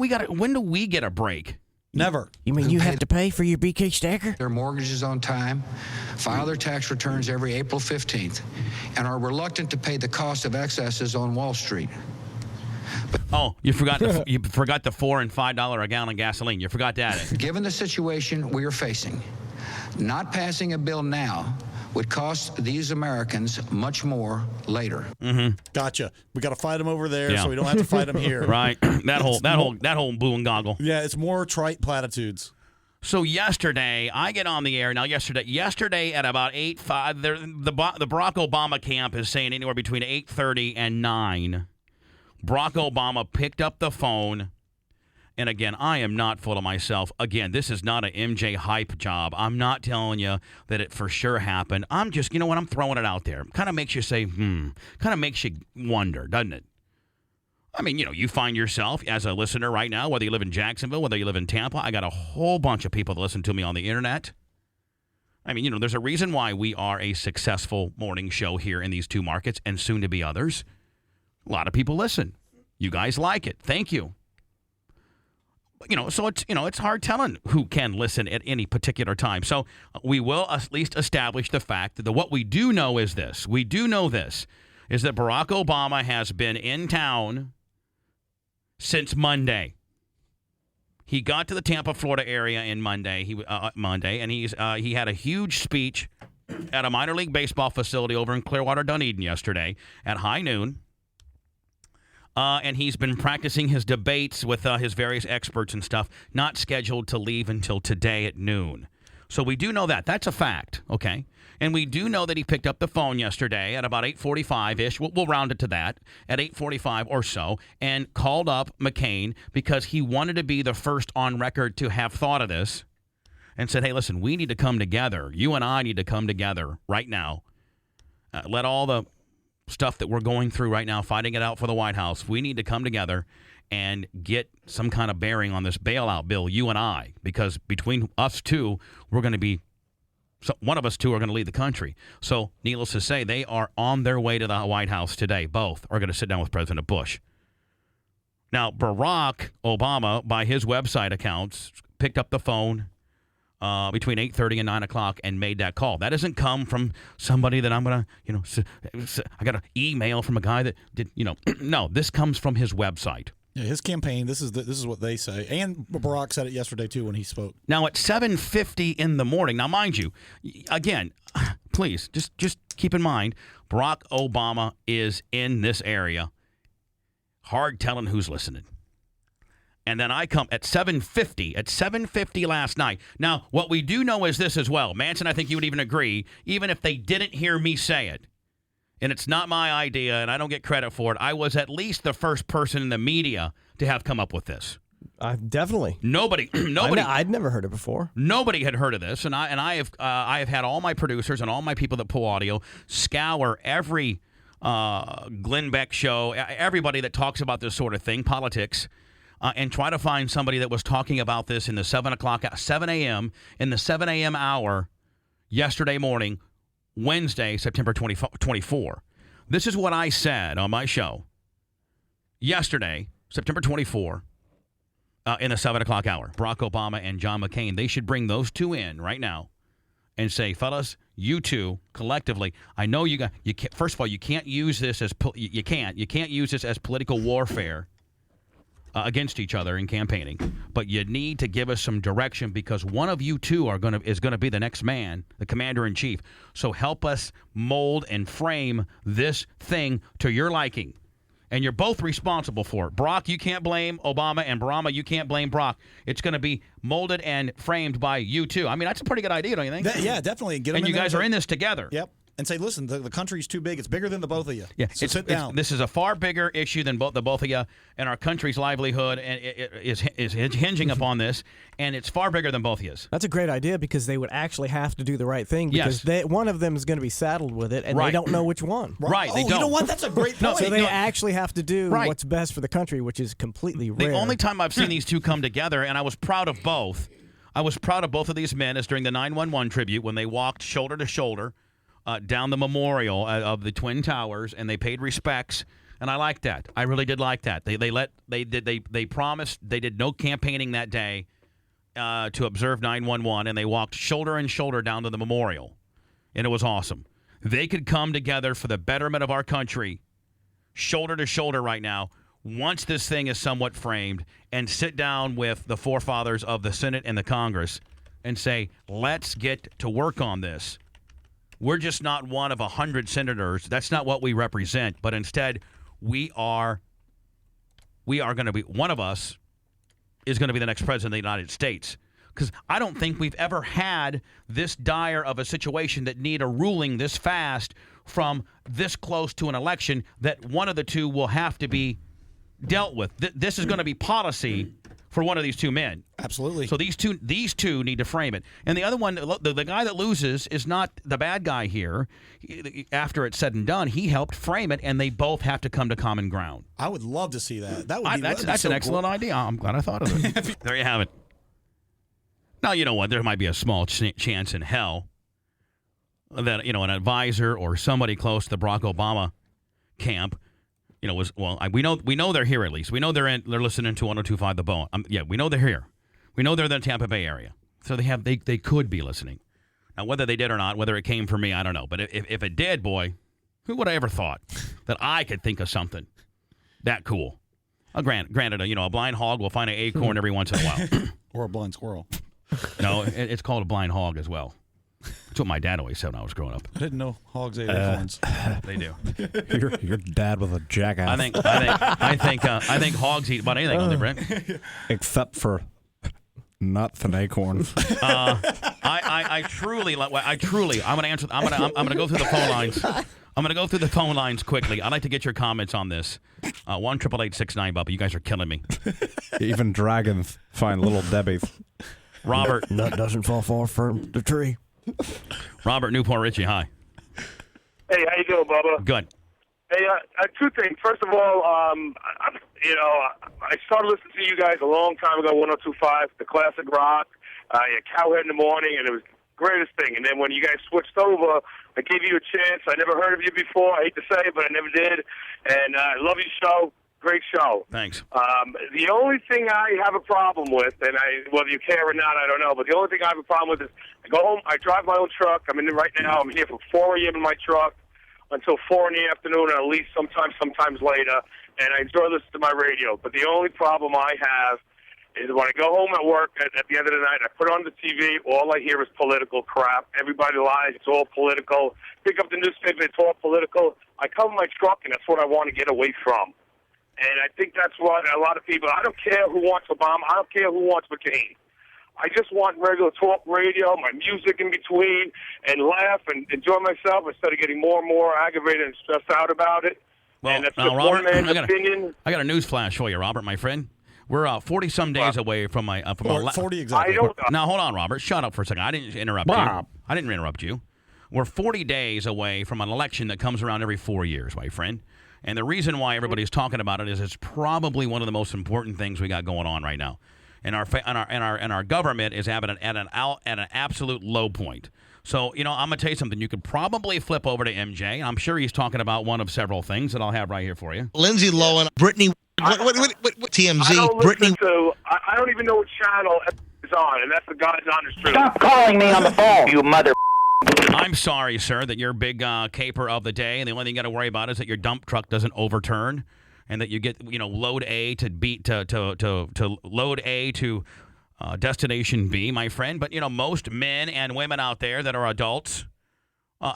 we get a break? Never. You mean you have to pay for your BK Stacker? Their mortgages on time, file their tax returns every April 15th, and are reluctant to pay the cost of excesses on Wall Street. You forgot the $4 and $5 a gallon of gasoline. You forgot that. Given the situation we are facing, not passing a bill now would cost these Americans much more later. Mm-hmm. Gotcha. We got to fight them over there, so we don't have to fight them here. Right. That whole boo and goggle. Yeah, it's more trite platitudes. So yesterday, I get on the air. Now, yesterday at about 8:05, the Barack Obama camp is saying anywhere between 8:30 and 9. Barack Obama picked up the phone. And again, I am not full of myself. Again, this is not an MJ hype job. I'm not telling you that it for sure happened. I'm just, I'm throwing it out there. Kind of makes you say, Kind of makes you wonder, doesn't it? I mean, you find yourself as a listener right now, whether you live in Jacksonville, whether you live in Tampa. I got a whole bunch of people that listen to me on the internet. I mean, there's a reason why we are a successful morning show here in these two markets and soon to be others. A lot of people listen. You guys like it. Thank you. So it's hard telling who can listen at any particular time. So we will at least establish the fact that what we do know is this. We do know this, is that Barack Obama has been in town since Monday. He got to the Tampa, Florida area in Monday, and he had a huge speech at a minor league baseball facility over in Clearwater, Dunedin yesterday at high noon. And he's been practicing his debates with his various experts and stuff, not scheduled to leave until today at noon. So we do know that. That's a fact, okay? And we do know that he picked up the phone yesterday at about 8:45-ish. We'll round it to that, at 8:45 or so, and called up McCain because he wanted to be the first on record to have thought of this and said, hey, listen, we need to come together. You and I need to come together right now. Let all the stuff that we're going through right now, fighting it out for the White House, we need to come together and get some kind of bearing on this bailout bill, you and I, because between us two, we're going to be, one of us two are going to lead the country. So, needless to say, they are on their way to the White House today. Both are going to sit down with President Bush. Now, Barack Obama, by his website accounts, picked up the phone between 8:30 and 9 o'clock and made that call. That doesn't come from somebody that I'm going to, I got an email from a guy that did, no, this comes from his website. Yeah, his campaign, this is what they say. And Barack said it yesterday, too, when he spoke. Now, at 7:50 in the morning, now, mind you, again, please, just keep in mind, Barack Obama is in this area. Hard telling who's listening. And then I come at 7:50 last night. Now, what we do know is this as well. Manson, I think you would even agree, even if they didn't hear me say it, and it's not my idea and I don't get credit for it, I was at least the first person in the media to have come up with this. Definitely. Nobody. I'd never heard it before. Nobody had heard of this, and I have had all my producers and all my people that pull audio scour every Glenn Beck show, everybody that talks about this sort of thing, politics, and try to find somebody that was talking about this in the 7 a.m. in the 7 a.m. hour yesterday morning, Wednesday, September 24. This is what I said on my show yesterday, September 24. In the 7 o'clock hour, Barack Obama and John McCain, they should bring those two in right now and say, fellas, you two collectively, I know you can't, first of all, you can't use this as, you can't use this as political warfare against each other in campaigning, but you need to give us some direction because one of you two is going to be the next man, the commander-in-chief. So help us mold and frame this thing to your liking. And you're both responsible for it. Barack, you can't blame Obama, and Obama, you can't blame Barack. It's going to be molded and framed by you two. I mean, that's a pretty good idea, don't you think? Yeah, definitely. Get them and you guys are in this together. Yep. And say, listen, the country's too big. It's bigger than the both of you. Yeah, so sit down. This is a far bigger issue than the both of you, and our country's livelihood is hinging upon this, and it's far bigger than both of you. That's a great idea because they would actually have to do the right thing because one of them is going to be saddled with it, and they don't know which one. Right, they don't. You know what? That's a great point. So they actually have to do what's best for the country, which is completely rare. The only time I've seen these two come together, and I was proud of both. I was proud of both of these men is during the 9/11 tribute when they walked shoulder to shoulder down the memorial of the Twin Towers, and they paid respects, and I liked that. I really did like that. They promised they did no campaigning that day to observe 9/11, and they walked shoulder and shoulder down to the memorial, and it was awesome. They could come together for the betterment of our country, shoulder to shoulder right now, once this thing is somewhat framed, and sit down with the forefathers of the Senate and the Congress and say, let's get to work on this. We're just not one of 100 senators. That's not what we represent. But instead, we are going to be, one of us is going to be the next president of the United States. Because I don't think we've ever had this dire of a situation that need a ruling this fast from this close to an election that one of the two will have to be dealt with. This is going to be policy for one of these two men. Absolutely. So these two need to frame it. And the other one, the guy that loses is not the bad guy here. After it's said and done, he helped frame it, and they both have to come to common ground. I would love to see that. That would be that's an excellent idea. I'm glad I thought of it. There you have it. Now, you know what? There might be a small chance in hell that, an advisor or somebody close to the Barack Obama camp we know they're here at least. We know they're listening to 102.5 The Bone. We know they're here. We know they're in the Tampa Bay area. So they could be listening. Now, whether they did or not, whether it came from me, I don't know. But if it did, boy, who would have ever thought that I could think of something that cool? Granted, a blind hog will find an acorn every once in a while. Or a blind squirrel. No, it's called a blind hog as well. That's what my dad always said when I was growing up. I didn't know hogs ate acorns. They do. Your dad was a jackass. I think hogs eat about anything, don't they, Brent? Except for nuts and acorns. I truly. I'm going to answer. I'm going to go through the phone lines. I'm going to go through the phone lines quickly. I'd like to get your comments on this. 1-888-69 Bubba. You guys are killing me. Even dragons find little Debbies. Robert. Nut doesn't fall far from the tree. Robert, Newport Richie, hi. Hey, how you doing, Bubba? Good. Hey, two things. First of all, I started listening to you guys a long time ago, 102.5, the classic rock, Cowhead in the morning, and it was the greatest thing. And then when you guys switched over, I gave you a chance. I never heard of you before. I hate to say it, but I never did. And I love your show. Great show. Thanks. The only thing I have a problem with, and whether you care or not, I don't know, but the only thing I have a problem with is I go home, I drive my own truck. I'm in it right now. I'm here from 4 a.m. in my truck until 4 in the afternoon, and at least sometimes later, and I enjoy listening to my radio. But the only problem I have is when I go home at work at the end of the night, I put on the TV, all I hear is political crap. Everybody lies, it's all political. Pick up the newspaper, it's all political. I come in my truck, and that's what I want to get away from. And I think that's what a lot of people, I don't care who wants Obama, I don't care who wants McCain. I just want regular talk radio, my music in between, and laugh and enjoy myself instead of getting more and more aggravated and stressed out about it. Well, and that's now, just Robert, one man's opinion. I got a news flash for you, Robert, my friend. We're 40-some days away from my... 40 exactly. Now, hold on, Robert. Shut up for a second. I didn't interrupt you. I didn't interrupt you. We're 40 days away from an election that comes around every 4 years, my friend. And the reason why everybody's talking about it is it's probably one of the most important things we got going on right now. And our government is at an absolute low point. So, I'm going to tell you something. You could probably flip over to MJ. I'm sure he's talking about one of several things that I'll have right here for you. Lindsay Lohan, Brittany, what TMZ, I don't Brittany. I don't even know what channel it's on, and that's the God's honest truth. Stop calling me on the phone, you mother. I'm sorry, sir, that your big caper of the day, and the only thing you got to worry about is that your dump truck doesn't overturn, and that you get load A to load A to destination B, my friend. But most men and women out there that are adults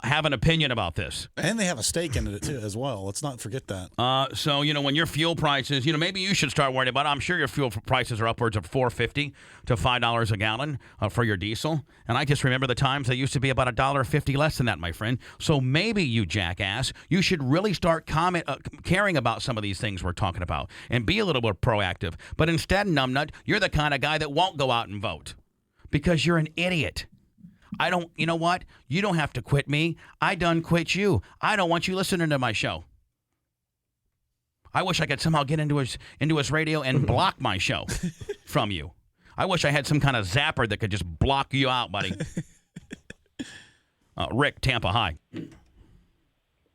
have an opinion about this, and they have a stake in it too, as well. Let's not forget that. So when your fuel prices, maybe you should start worrying about it. I'm sure your fuel prices are upwards of $4.50 to $5 a gallon for your diesel. And I just remember the times they used to be about $1.50 less than that, my friend. So maybe you jackass, you should really start caring about some of these things we're talking about and be a little bit proactive. But instead, numbnut, you're the kind of guy that won't go out and vote because you're an idiot. You know what? You don't have to quit me. I done quit you. I don't want you listening to my show. I wish I could somehow get into his radio and block my show from you. I wish I had some kind of zapper that could just block you out, buddy. Rick, Tampa, hi.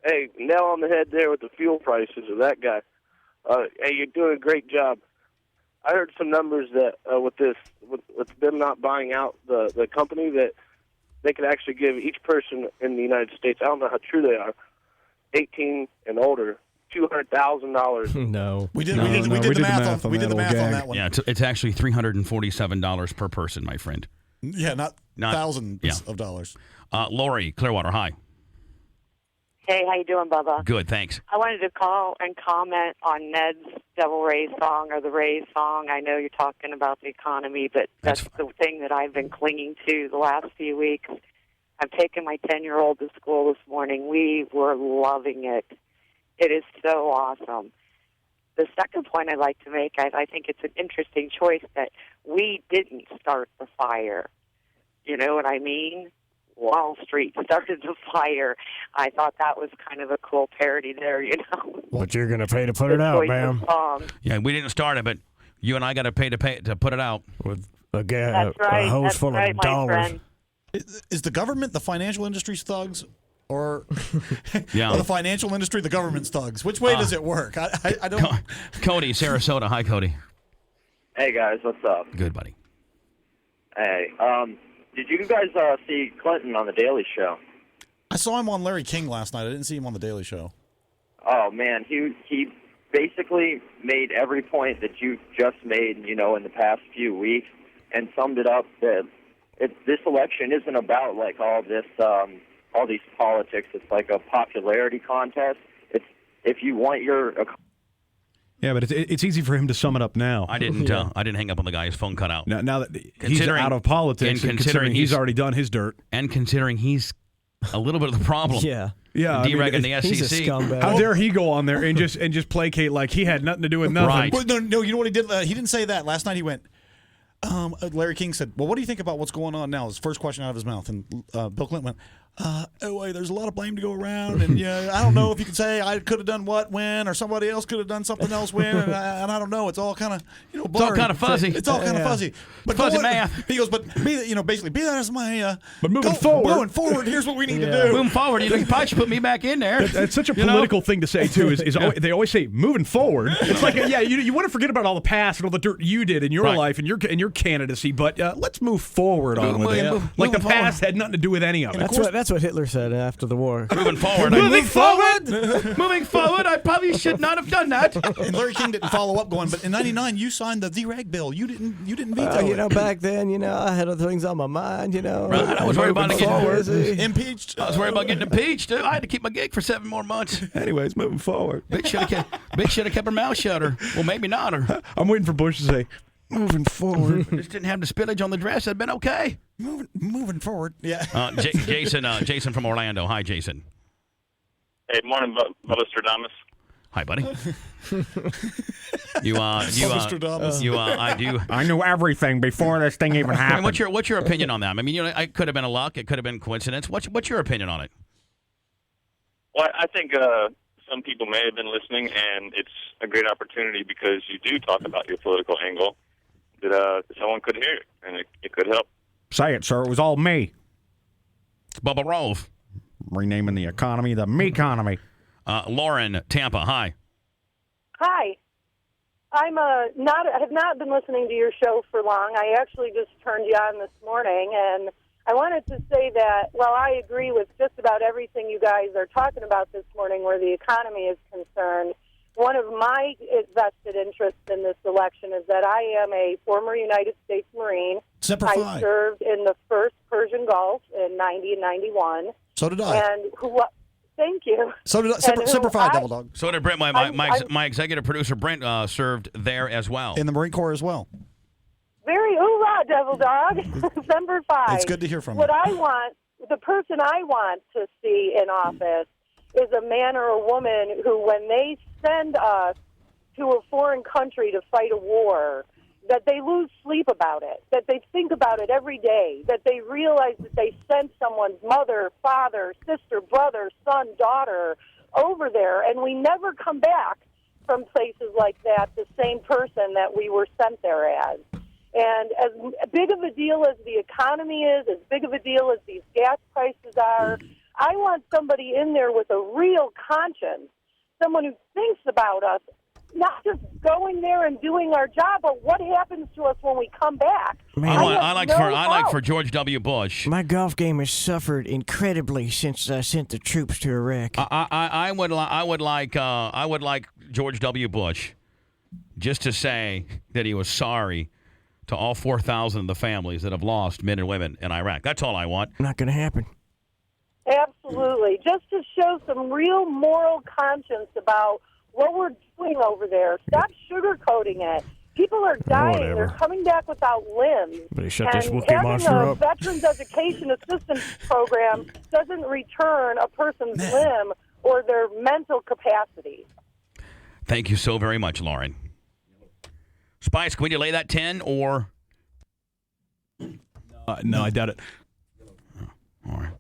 Hey, nail on the head there with the fuel prices of that guy. Hey, you're doing a great job. I heard some numbers that with them not buying out the company, that they could actually give each person in the United States, I don't know how true they are, 18 and older, $200,000. No. We did the math on that one. Yeah, it's actually $347 per person, my friend. Yeah, not thousands of dollars. Lori, Clearwater, hi. Hey, how you doing, Bubba? Good, thanks. I wanted to call and comment on Ned's Devil Rays song, or the Rays song. I know you're talking about the economy, but that's the thing that I've been clinging to the last few weeks. I've taken my 10-year-old to school this morning. We were loving it. It is so awesome. The second point I'd like to make, I think it's an interesting choice that we didn't start the fire. You know what I mean? Wall Street started the fire. I thought that was kind of a cool parody there, What you're going to pay to put it out, ma'am. Yeah, we didn't start it, but you and I got to pay to put it out. With That's right. a hose That's full right, of my dollars. friend. Is the government the financial industry's thugs? Or yeah. Or the financial industry, the government's thugs? Which way does it work? I don't. Cody, Sarasota. Hi, Cody. Hey, guys. What's up? Good, buddy. Hey, did you guys see Clinton on The Daily Show? I saw him on Larry King last night. I didn't see him on The Daily Show. Oh, man. He basically made every point that you just made, in the past few weeks, and summed it up that this election isn't about, like, all these politics. It's like a popularity contest. It's if you want your... Yeah, but it's easy for him to sum it up now. I didn't hang up on the guy. His phone cut out. Now that he's out of politics, and considering he's already done his dirt, and considering he's a little bit of the problem. Yeah, deregging the SEC. He's a scumbag. How dare he go on there and just placate like he had nothing to do with nothing? Right. Well, no. You know what he did? He didn't say that last night. He went. Larry King said, "Well, what do you think about what's going on now?" His first question out of his mouth, and Bill Clinton went, there's a lot of blame to go around, and I don't know if you could say I could have done what when, or somebody else could have done something else when, and I don't know. It's all kind of blurry. It's all kind of fuzzy. It's all kind of fuzzy. But fuzzy math. He goes, but basically, be that as my. But moving forward, here's what we need to do. Moving forward, you probably should put me back in there. That's such a political thing to say too. Is they always say moving forward. It's like you want to forget about all the past and all the dirt you did in your life and your your candidacy, but let's move forward on with it. Like the past had nothing to do with any of it. That's what Hitler said after the war. Moving forward. Moving forward, I probably should not have done that. And Larry King didn't follow up going, but in 99 you signed the Z-Rag bill. You didn't veto it. Back then, I had other things on my mind, Right, I was worried about getting impeached. I was worried about getting impeached. I had to keep my gig for 7 more months. Anyways, moving forward. Bitch should have kept her mouth shut. Well, maybe not. Or I'm waiting for Bush to say, moving forward. Just didn't have the spillage on the dress. It'd been okay. Moving forward. Yeah. Jason from Orlando. Hi, Jason. Hey, morning, Bubba Stradamus. Hi, buddy. I knew everything before this thing even happened. I mean, what's your opinion on that? I mean, it could have been a luck. It could have been coincidence. What's your opinion on it? Well, I think some people may have been listening, and it's a great opportunity because you do talk about your political angle that someone could hear it, and it could help. Say it, sir. It was all me. It's Bubba Rove. Renaming the economy the me-conomy. Lauren, Tampa. Hi. Hi. I have not been listening to your show for long. I actually just turned you on this morning, and I wanted to say that while I agree with just about everything you guys are talking about this morning where the economy is concerned, one of my vested interests in this election is that I am a former United States Marine. I served in the first Persian Gulf in 90 and 91. So did I. And thank you. So did Semper Fi, Double Dog. So did Brent. My executive producer, Brent, served there as well. In the Marine Corps as well. Very hoorah, Devil Dog. Semper Fi. It's good to hear from you. What the person I want to see in office is a man or a woman who, when they send us to a foreign country to fight a war, that they lose sleep about it, that they think about it every day, that they realize that they sent someone's mother, father, sister, brother, son, daughter over there, and we never come back from places like that the same person that we were sent there as. And as big of a deal as the economy is, as big of a deal as these gas prices are, I want somebody in there with a real conscience, someone who thinks about us, not just going there and doing our job, but what happens to us when we come back. Man, I like for George W. Bush. My golf game has suffered incredibly since I sent the troops to Iraq. I would like George W. Bush just to say that he was sorry to all 4,000 of the families that have lost men and women in Iraq. That's all I want. Not going to happen. Absolutely. Just to show some real moral conscience about what we're doing over there. Stop sugarcoating it. People are dying. They're coming back without limbs. But shut this and Wookiee having monster a up. Veterans Education Assistance Program doesn't return a person's limb or their mental capacity. Thank you so very much, Lauren. Spice, can we delay that 10 or? No, I doubt it. All right.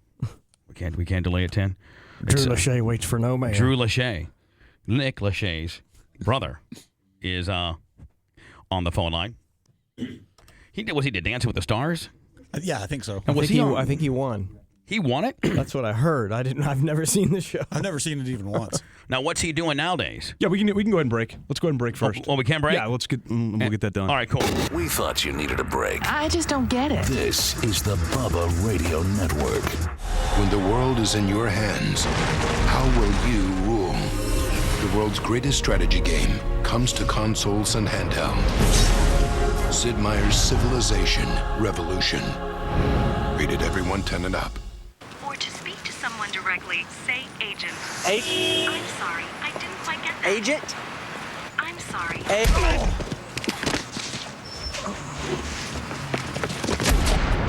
We can't delay it 10. Drew Lachey waits for no man. Drew Lachey, Nick Lachey's brother, is on the phone line. Was he Dancing with the Stars? Yeah, I think so. I think he won. He won it? That's what I heard. I've never seen the show. I've never seen it even once. Now, what's he doing nowadays? Yeah, we can go ahead and break. Let's go ahead and break first. Oh, we can break? Yeah, we'll get that done. All right, cool. We thought you needed a break. I just don't get it. This is the Bubba Radio Network. When the world is in your hands, how will you rule? The world's greatest strategy game comes to consoles and handheld. Sid Meier's Civilization Revolution. Rated everyone 10 and up. Or to speak to someone directly, say agent. Agent? I'm sorry, I didn't quite get that. Agent? I'm sorry.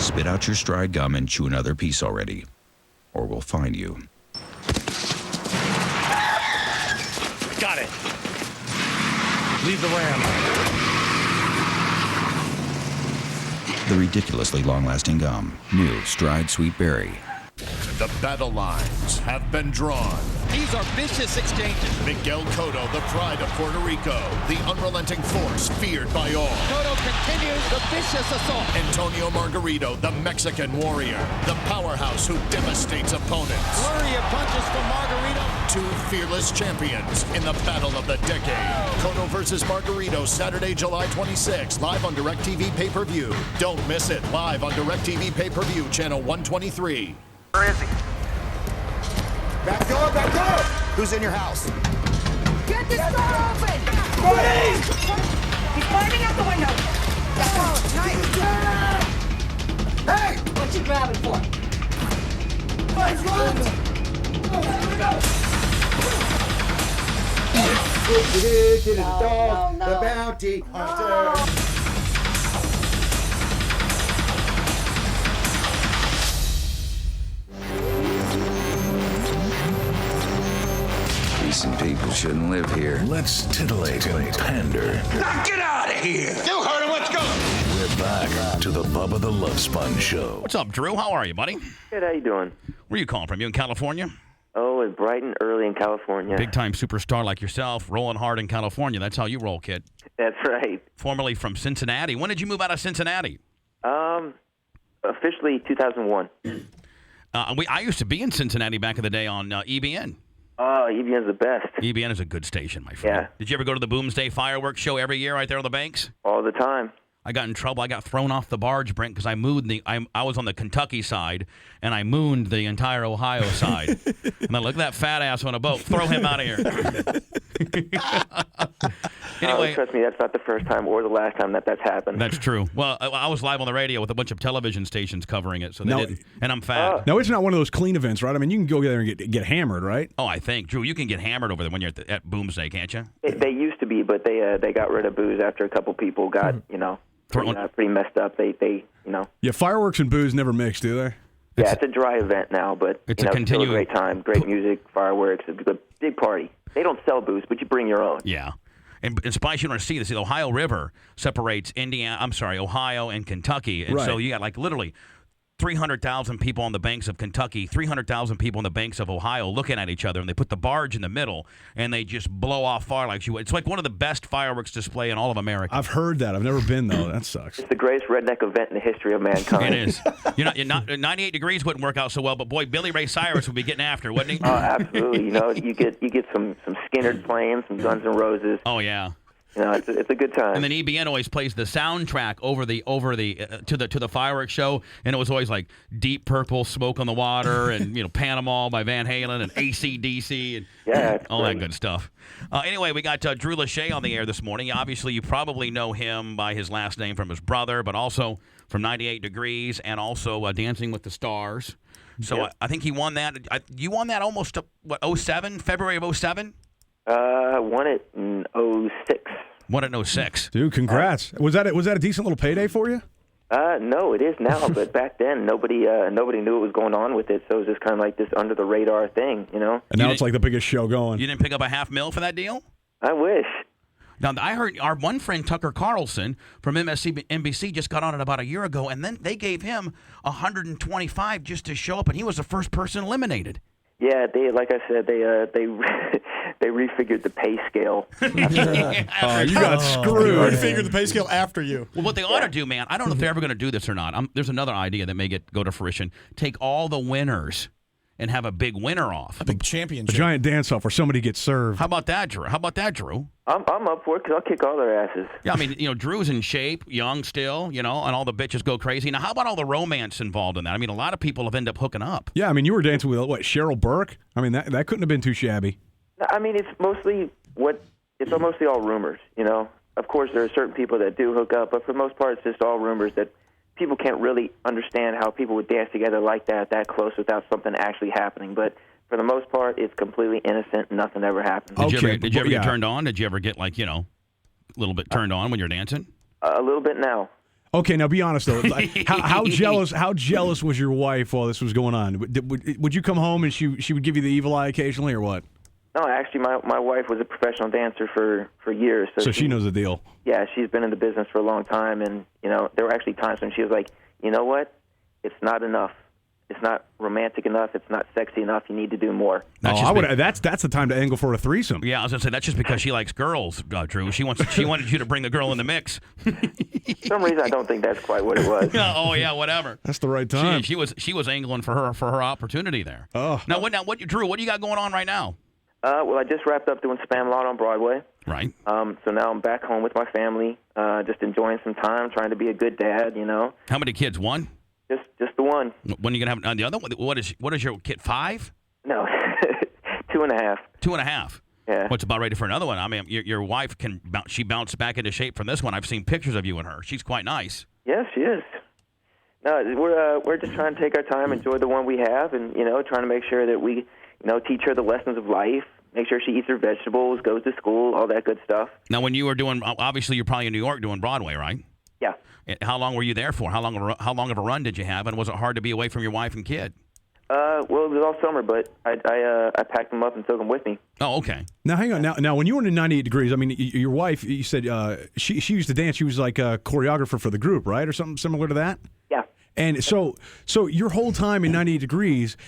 Spit out your Stride gum and chew another piece already, or we'll find you. Got it. Leave the ram. The ridiculously long-lasting gum. New Stride Sweet Berry. The battle lines have been drawn. These are vicious exchanges. Miguel Cotto, the pride of Puerto Rico, the unrelenting force feared by all. Cotto continues the vicious assault. Antonio Margarito, the Mexican warrior, the powerhouse who devastates opponents. Flurry of punches from Margarito. Two fearless champions in the battle of the decade. Cotto versus Margarito, Saturday, July 26, live on DirecTV pay-per-view. Don't miss it, live on DirecTV pay-per-view, channel 123. Where is he? Back door, back door! Who's in your house? Get this door open! He's climbing out the window. Oh, nice. Hey! What you grabbing for? Let's run! To the dog, the bounty hunter. Decent people shouldn't live here. Let's titillate and pander. Now get out of here! You heard him, let's go! We're back to the Bubba the Love Sponge Show. What's up, Drew? How are you, buddy? Good, how you doing? Where are you calling from? You in California? Oh, it's bright and early in California. Big-time superstar like yourself, rolling hard in California. That's how you roll, kid. That's right. Formerly from Cincinnati. When did you move out of Cincinnati? Officially 2001. I used to be in Cincinnati back in the day on EBN. Oh, EBN's the best. EBN is a good station, my friend. Yeah. Did you ever go to the Boomsday fireworks show every year right there on the banks? All the time. I got in trouble. I got thrown off the barge, Brent, because I was on the Kentucky side, and I mooned the entire Ohio side. And I look at that fat ass on a boat. Throw him out of here. Anyway, trust me, that's not the first time or the last time that's happened. That's true. Well, I was live on the radio with a bunch of television stations covering it, so they didn't. And I'm fat. No, it's not one of those clean events, right? I mean, you can go there and get hammered, right? Oh, I think, Drew, you can get hammered over there when you're at Boomsday, can't you? They used to be, but they got rid of booze after a couple people got pretty messed up. They Yeah, fireworks and booze never mix, do they? Yeah, it's a dry event now, but it's still a great time, great music, fireworks, it's a big party. They don't sell booze, but you bring your own. Yeah. And Spice, you don't see this. The Ohio River separates Ohio and Kentucky. And so you got like literally 300,000 people on the banks of Kentucky, 300,000 people on the banks of Ohio looking at each other, and they put the barge in the middle, and they just blow off fireworks. It's like one of the best fireworks display in all of America. I've heard that. I've never been, though. That sucks. It's the greatest redneck event in the history of mankind. It is. You're not 98 Degrees wouldn't work out so well, but boy, Billy Ray Cyrus would be getting after, wouldn't he? Oh, absolutely. You get some Skinner playing, some Guns N' Roses. Oh, yeah. It's a good time. And then EBN always plays the soundtrack over the to the fireworks show, and it was always like Deep Purple, Smoke on the Water, and Panama by Van Halen, and AC/DC, and all that good stuff. Anyway, we got Drew Lachey on the air this morning. Obviously, you probably know him by his last name from his brother, but also from 98 Degrees, and also Dancing with the Stars. So I think he won that. You won that almost 07, February of 07. Won it in 06. Won it in 06. Dude, congrats. Was that a decent little payday for you? No, it is now, but back then nobody knew what was going on with it, so it was just kind of like this under the radar thing, And now it's like the biggest show going. You didn't pick up $500,000 for that deal? I wish. Now, I heard our one friend Tucker Carlson from MSNBC just got on it about a year ago, and then they gave him $125 just to show up, and he was the first person eliminated. Yeah, like I said, they refigured the pay scale. You got screwed. Refigured the pay scale after you. Well, what they ought to do, man, I don't know if they're ever going to do this or not. There's another idea that may go to fruition. Take all the winners and have a big winner off. A big championship. A giant dance-off where somebody gets served. How about that, Drew? I'm up for it because I'll kick all their asses. Yeah, I mean, Drew's in shape, young still, and all the bitches go crazy. Now, how about all the romance involved in that? I mean, a lot of people have ended up hooking up. Yeah, I mean, you were dancing with, Cheryl Burke? I mean, that couldn't have been too shabby. I mean, it's mostly all rumors, Of course, there are certain people that do hook up, but for the most part, it's just all rumors that people can't really understand how people would dance together like that close without something actually happening. But for the most part, it's completely innocent. Nothing ever happened. Did you ever get turned on? Did you ever get a little bit turned on when you're dancing? A little bit now. Okay, now be honest though. How jealous was your wife while this was going on? Would you come home and she would give you the evil eye occasionally, or what? No, actually, my wife was a professional dancer for years. So she knows the deal. Yeah, she's been in the business for a long time, and there were actually times when she was like, you know what, it's not enough. it's not romantic enough. It's not sexy enough. You need to do more. That's the time to angle for a threesome. Yeah, I was gonna say that's just because she likes girls, Drew. She wanted you to bring the girl in the mix. For some reason, I don't think that's quite what it was. Oh yeah, whatever. That's the right time. She was angling for her opportunity there. Oh. Now what Drew? What do you got going on right now? Well, I just wrapped up doing Spamalot on Broadway. Right. So now I'm back home with my family, just enjoying some time, trying to be a good dad. How many kids? One. Just the one. When are you gonna have the other one? What is your kid? 5? No, 2.5. 2.5. Yeah. What's about ready for another one? I mean, your wife she bounced back into shape from this one. I've seen pictures of you and her. She's quite nice. Yes, she is. No, we're just trying to take our time, enjoy the one we have, and trying to make sure that we teach her the lessons of life. Make sure she eats her vegetables, goes to school, all that good stuff. Now, when you were doing, obviously you're probably in New York doing Broadway, right? Yeah. How long were you there for? How long of a run did you have, and was it hard to be away from your wife and kid? Well, it was all summer, but I packed them up and took them with me. Oh, okay. Now, hang on. Now, when you were in 98 Degrees, I mean, your wife, you said she used to dance. She was like a choreographer for the group, right, or something similar to that? Yeah. And so your whole time in 98 Degrees,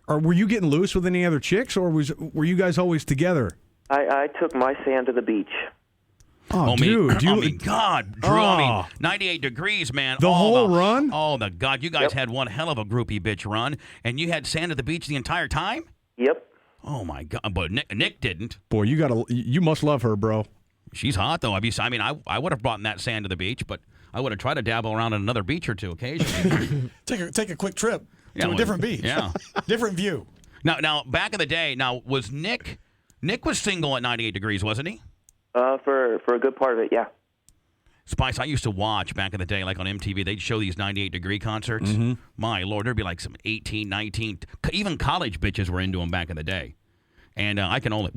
were you getting loose with any other chicks, or were you guys always together? I took my sand to the beach. Oh, dude. God, Drew. I mean, 98 Degrees, man. The whole run? Oh, the God. You guys had one hell of a groupie bitch run, and you had sand at the beach the entire time? Yep. Oh, my God. But Nick didn't. Boy, you must love her, bro. She's hot, though. I would have brought that sand to the beach, but I would have tried to dabble around at another beach or two occasionally. Take a quick trip to a different beach. Yeah. Different view. Now, back in the day, was Nick was single at 98 Degrees, wasn't he? For a good part of it, yeah. Spice, I used to watch back in the day, like on MTV, they'd show these 98 Degree concerts. Mm-hmm. My Lord, there'd be like some 18, 19, even college bitches were into them back in the day. And I can only,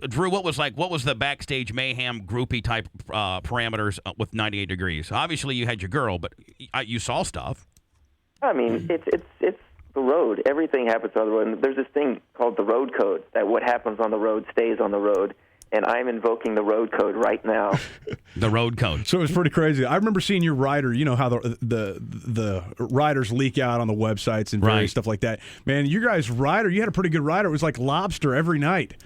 Drew, what was the backstage mayhem groupie type parameters with 98 Degrees? Obviously, you had your girl, but you saw stuff. I mean, it's the road. Everything happens on the road. And there's this thing called the road code, that what happens on the road stays on the road. And I'm invoking the road code right now. The road code. So it was pretty crazy. I remember seeing your rider. You know how the riders leak out on the websites and various stuff like that. Man, your guys' rider, you had a pretty good rider. It was like lobster every night.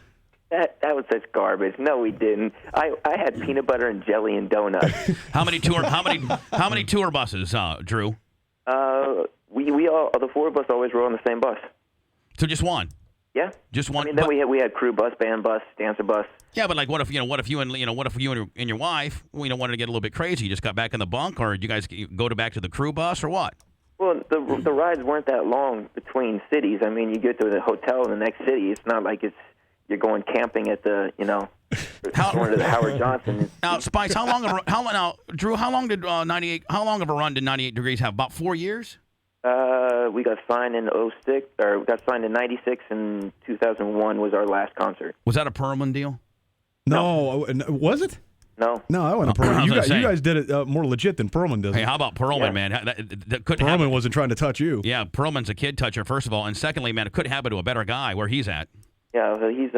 That was such garbage. No, we didn't. I had peanut butter and jelly and donuts. How many tour buses, Drew? We all, the four of us always rode on the same bus. So just one. Yeah, just one. I mean, then we had crew bus, band bus, dancer bus. Yeah, but like, what if you and your wife, wanted to get a little bit crazy? You just got back in the bunk, or did you guys go back to the crew bus, or what? Well, the rides weren't that long between cities. I mean, you get to the hotel in the next city. It's not like you're going camping at the going to the Howard Johnson. Now, Spice, Drew, how long of a run did 98 Degrees have? About 4 years. We got signed in 06, or we got signed in 96, and 2001 was our last concert. Was that a Perlman deal? No. Was it? No. No, that wasn't Perlman. You guys did it more legit than Perlman does. Hey, how about Perlman, man? That couldn't Perlman wasn't trying to touch you. Yeah, Perlman's a kid toucher, first of all, and secondly, man, it couldn't happen to a better guy where he's at. Yeah, so he's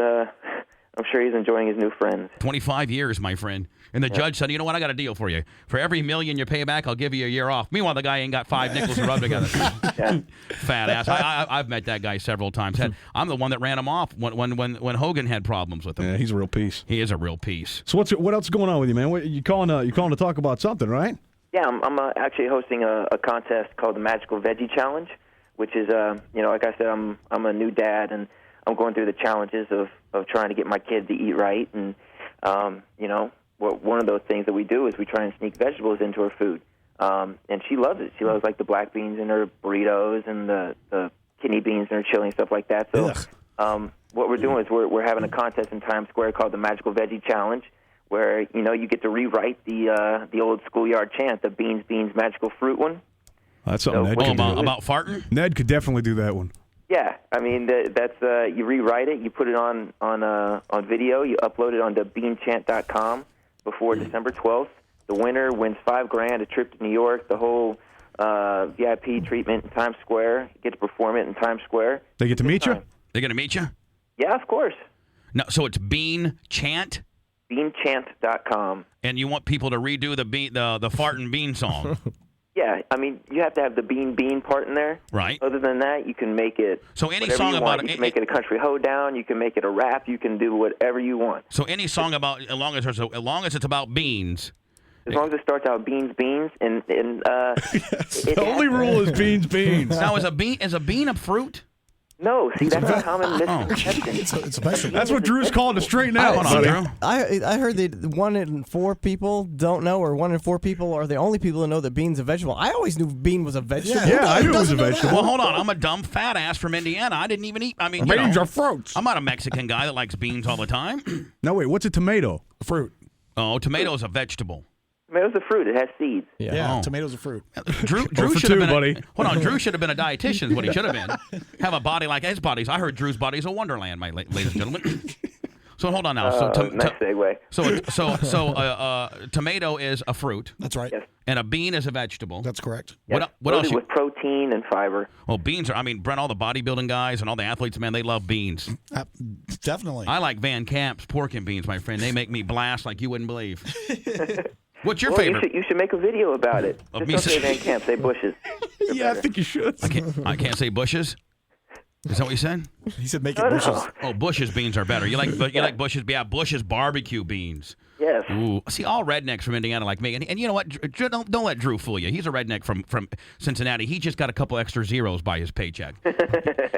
I'm sure he's enjoying his new friends. 25 years, my friend. And the judge said, you know what, I got a deal for you. For every $1 million you pay back, I'll give you a year off. Meanwhile, the guy ain't got 5 nickels to rub together. Fat ass. I've met that guy several times. I'm the one that ran him off when Hogan had problems with him. Yeah, he's a real piece. He is a real piece. So what else is going on with you, man? You calling to talk about something, right? Yeah, I'm actually hosting a contest called the Magical Veggie Challenge, which is, like I said, I'm a new dad, and I'm going through the challenges of trying to get my kid to eat right. And, one of those things that we do is we try and sneak vegetables into her food. And she loves it. She loves, like, the black beans in her burritos and the kidney beans in her chili and stuff like that. So what we're doing is we're having a contest in Times Square called the Magical Veggie Challenge, where, you get to rewrite the old schoolyard chant, the beans, beans, magical fruit one. That's something Ned could do. About farting? Ned could definitely do that one. Yeah, I mean that's you rewrite it, you put it on video, you upload it onto beanchant.com before December 12th. The winner wins $5,000, a trip to New York, the whole VIP treatment in Times Square. You get to perform it in Times Square. They get to meet you? They get to meet you? Yeah, of course. No, so it's Bean Chant? Beanchant.com. And you want people to redo the fart and bean song? Yeah, I mean, you have to have the bean part in there. Right. Other than that, you can make it. So any whatever song you about want. You can make it a country hoedown. You can make it a rap. You can do whatever you want. So any song about as long as it's about beans. As long as it starts out beans, and the only rule is beans. Now is a bean a fruit? No, see, that's a common misconception. It's a vegetable. That's what Drew's calling to straighten out. Hold on, Drew. I heard that 1 in 4 people don't know, or 1 in 4 people are the only people who know that bean's a vegetable. I always knew bean was a vegetable. Yeah, I knew it was a vegetable. Well, hold on. I'm a dumb fat ass from Indiana. I didn't even eat. I mean, beans are fruits. I'm not a Mexican guy that likes beans all the time. No, wait. What's a tomato? A fruit. Oh, tomato is a vegetable. Tomato's a fruit. It has seeds. Yeah, tomato's a fruit. Drew should have been. Hold on, Drew should have been a dietitian. Is what he should have been. Have a body like his bodies. I heard Drew's body's a wonderland, my ladies and gentlemen. So hold on now. Nice segue. So tomato is a fruit. That's right. Yes. And a bean is a vegetable. That's correct. Yes. What else? With protein and fiber. Well, beans are. I mean, Brent, all the bodybuilding guys and all the athletes, man, they love beans. Definitely. I like Van Camp's pork and beans, my friend. They make me blast like you wouldn't believe. What's your favorite? You should make a video about it. Of Just don't say Van Camp, say Bushes. Yeah, I think you should. I can't say bushes. Is that what you said? He said make it bushes. Oh, Bush's beans are better. You like Bush's? Yeah, Bush's barbecue beans. Yes. Ooh, see, all rednecks from Indiana like me, and you know what? Don't let Drew fool you. He's a redneck from Cincinnati. He just got a couple extra zeros by his paycheck,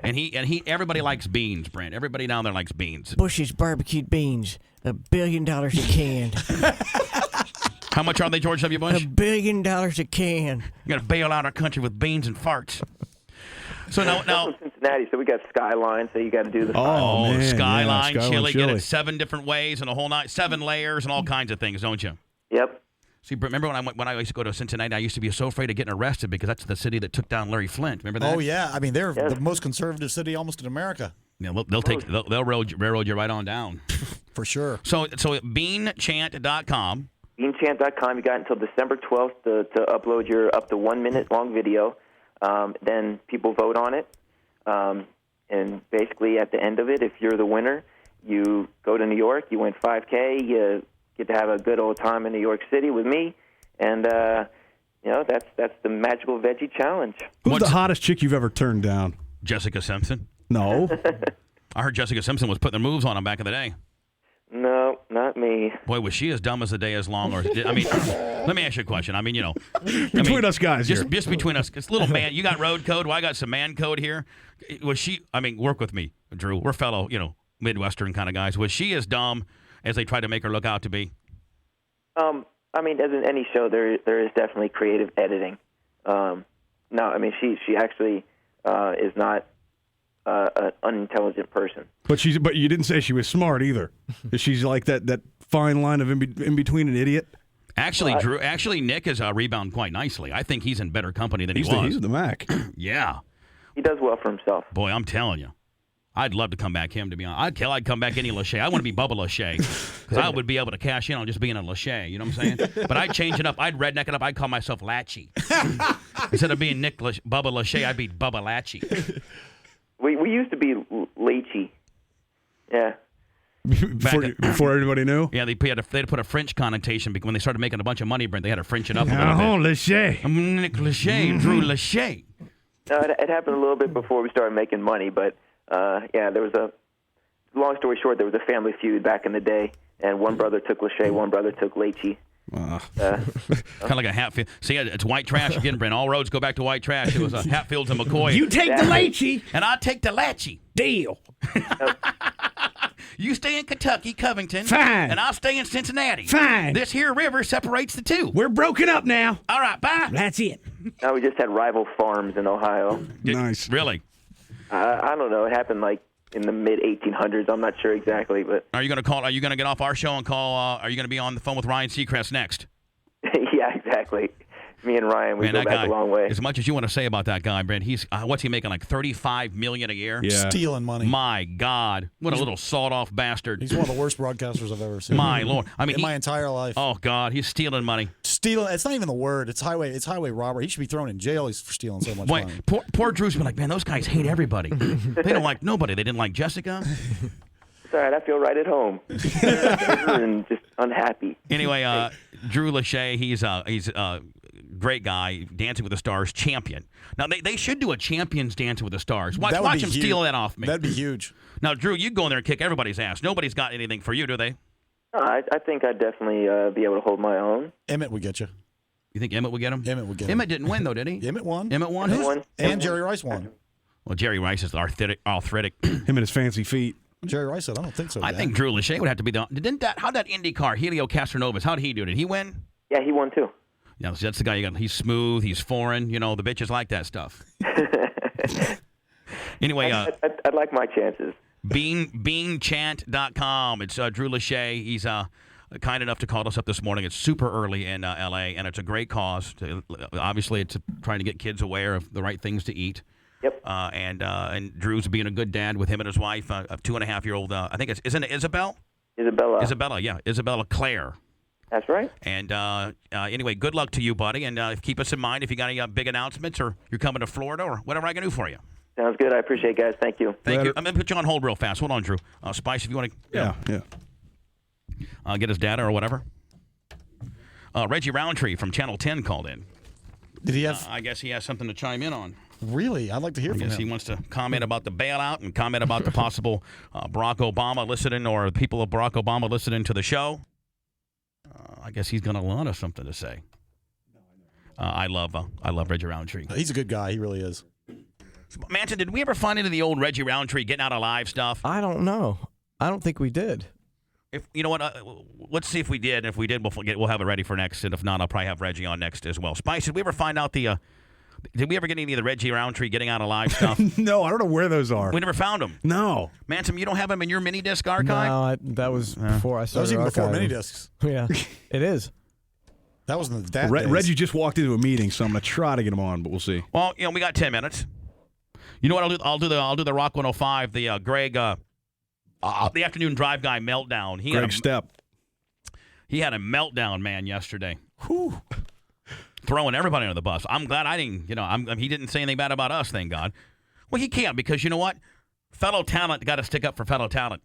and everybody likes beans, Brent. Everybody down there likes beans. Bush's barbecued beans, $1 billion a can. How much are they, George W. Bush? $1 billion a can. You got to bail out our country with beans and farts. So now from Cincinnati, so we got Skyline, so you got to do the Skyline yeah, chili. Get it 7 different ways and a whole night, 7 layers and all kinds of things, don't you? Yep. See, remember when I used to go to Cincinnati, I used to be so afraid of getting arrested because that's the city that took down Larry Flint. Remember that? Oh yeah, I mean they're the most conservative city almost in America. Yeah, they'll railroad you right on down. For sure. So beanchant.com. Beanchant.com. You got until December 12th to upload your up to 1 minute long video. Then people vote on it. And basically at the end of it, if you're the winner, you go to New York, you win 5K, you get to have a good old time in New York City with me. And, that's the Magical Veggie Challenge. Who's the hottest chick you've ever turned down? Jessica Simpson. No. I heard Jessica Simpson was putting the moves on him back in the day. No, not me. Boy, was she as dumb as the day is long. Or I mean, let me ask you a question. I mean, between us guys just between us, it's little man. You got road code. Well, I got some man code here. Was she? I mean, work with me, Drew. We're fellow, Midwestern kind of guys. Was she as dumb as they tried to make her look out to be? I mean, as in any show, there is definitely creative editing. No, I mean, she actually is not an unintelligent person. But you didn't say she was smart either. She's like that fine line of in between an idiot. Actually, Drew. Actually, Nick has rebounded quite nicely. I think he's in better company than he was. He's the Mac. Yeah. He does well for himself. Boy, I'm telling you. I'd love to come back him, to be honest. I'd come back any Lachey. I want to be Bubba Lachey because I would be able to cash in on just being a Lachey. You know what I'm saying? But I'd change it up. I'd redneck it up. I'd call myself Latchy. Instead of being Bubba Lachey, I'd be Bubba Latchy. We used to be Leachy. Yeah. Before everybody knew? Yeah, they had to put a French connotation because when they started making a bunch of money, Brent, they had to French it up a little bit. Lachey. I'm Nick Lachey, Drew Lachey. No, it happened a little bit before we started making money, but there was long story short, there was a family feud back in the day, and one brother took Lachey, one brother took Leachy. Kind of like a Hatfield. See, it's white trash again, Brent. All roads go back to white trash. It was a Hatfields and McCoy. You take the Leachy, and I take the Latchy. Deal. You stay in Kentucky, Covington. Fine. And I'll stay in Cincinnati. Fine. This here river separates the two. We're broken up now. All right, bye. That's it. No, we just had rival farms in Ohio. Nice. Really? I don't know. It happened like in the mid 1800s. I'm not sure exactly, but are you going to call? Are you going to get off our show and call? Are you going to be on the phone with Ryan Seacrest next? Yeah, exactly. Me and Ryan, we go back a long way. As much as you want to say about that guy, Brent, he's what's he making, like $35 million a year? Yeah. Stealing money. My God, what a little sawed-off bastard. He's one of the worst broadcasters I've ever seen. My Lord, I mean, in my entire life. Oh God, he's stealing money. Stealing. It's not even the word. It's highway robbery. He should be thrown in jail. He's for stealing so much money. Poor Drew's been like, man, those guys hate everybody. They don't like nobody. They didn't like Jessica. It's all right. I feel right at home. And just unhappy. Anyway, Drew Lachey, he's great guy, Dancing with the Stars champion. Now, they should do a Champions Dancing with the Stars. Watch him steal that off me. That'd be huge. Now, Drew, you go in there and kick everybody's ass. Nobody's got anything for you, do they? I think I'd definitely be able to hold my own. Emmett would get you. You think Emmett would get him? Emmett would get him. Emmett didn't win, though, did he? Emmett won. Emmett won? Emmett won. And Jerry Rice won. Well, Jerry Rice is arthritic. Him and his fancy feet. Jerry Rice said, I don't think so. I think Drew Lachey would have to be the. How'd that IndyCar, Helio Castroneves, how did he do? Did he win? Yeah, he won too. Yeah, so that's the guy you got. He's smooth. He's foreign. You know, the bitches like that stuff. Anyway, I'd like my chances. Beanchant.com. It's Drew Lachey. He's kind enough to call us up this morning. It's super early in L.A., and it's a great cause. Obviously, it's trying to get kids aware of the right things to eat. Yep. And Drew's being a good dad with him and his wife, a 2.5-year-old. I think isn't it Isabel? Isabella, yeah. Isabella Claire. That's right. And anyway, good luck to you, buddy. And keep us in mind if you got any big announcements or you're coming to Florida or whatever I can do for you. Sounds good. I appreciate it, guys. Thank you. Thank you. I'm going to put you on hold real fast. Hold on, Drew. Spice, if you want to get his data or whatever. Reggie Roundtree from Channel 10 called in. Did he have? I guess he has something to chime in on. Really? I'd like to hear from him. He wants to comment about the bailout and comment about the possible Barack Obama listening or the people of Barack Obama listening to the show. I guess he's got a lot of something to say. I love Reggie Roundtree. He's a good guy. He really is. Manson, did we ever find into the old Reggie Roundtree getting out of live stuff? I don't know. I don't think we did. If you know what, let's see if we did. If we did, we'll have it ready for next. And if not, I'll probably have Reggie on next as well. Spice, did we ever find out did we ever get any of the Reggie Roundtree getting out of live stuff? No, I don't know where those are. We never found them. No. Manson, you don't have them in your mini disc archive? No, that was before I started. That was even before mini archiving. discs. Yeah, it is. That was in the days. Reggie just walked into a meeting, so I'm going to try to get him on, but we'll see. Well, we got 10 minutes. You know what I'll do? I'll do the Rock 105, the Greg, the afternoon drive guy meltdown. Greg Stepp. He had a meltdown, man, yesterday. Whew. Throwing everybody under the bus. I'm glad I didn't. He didn't say anything bad about us. Thank God. Well, he can't because you know what? Fellow talent got to stick up for fellow talent.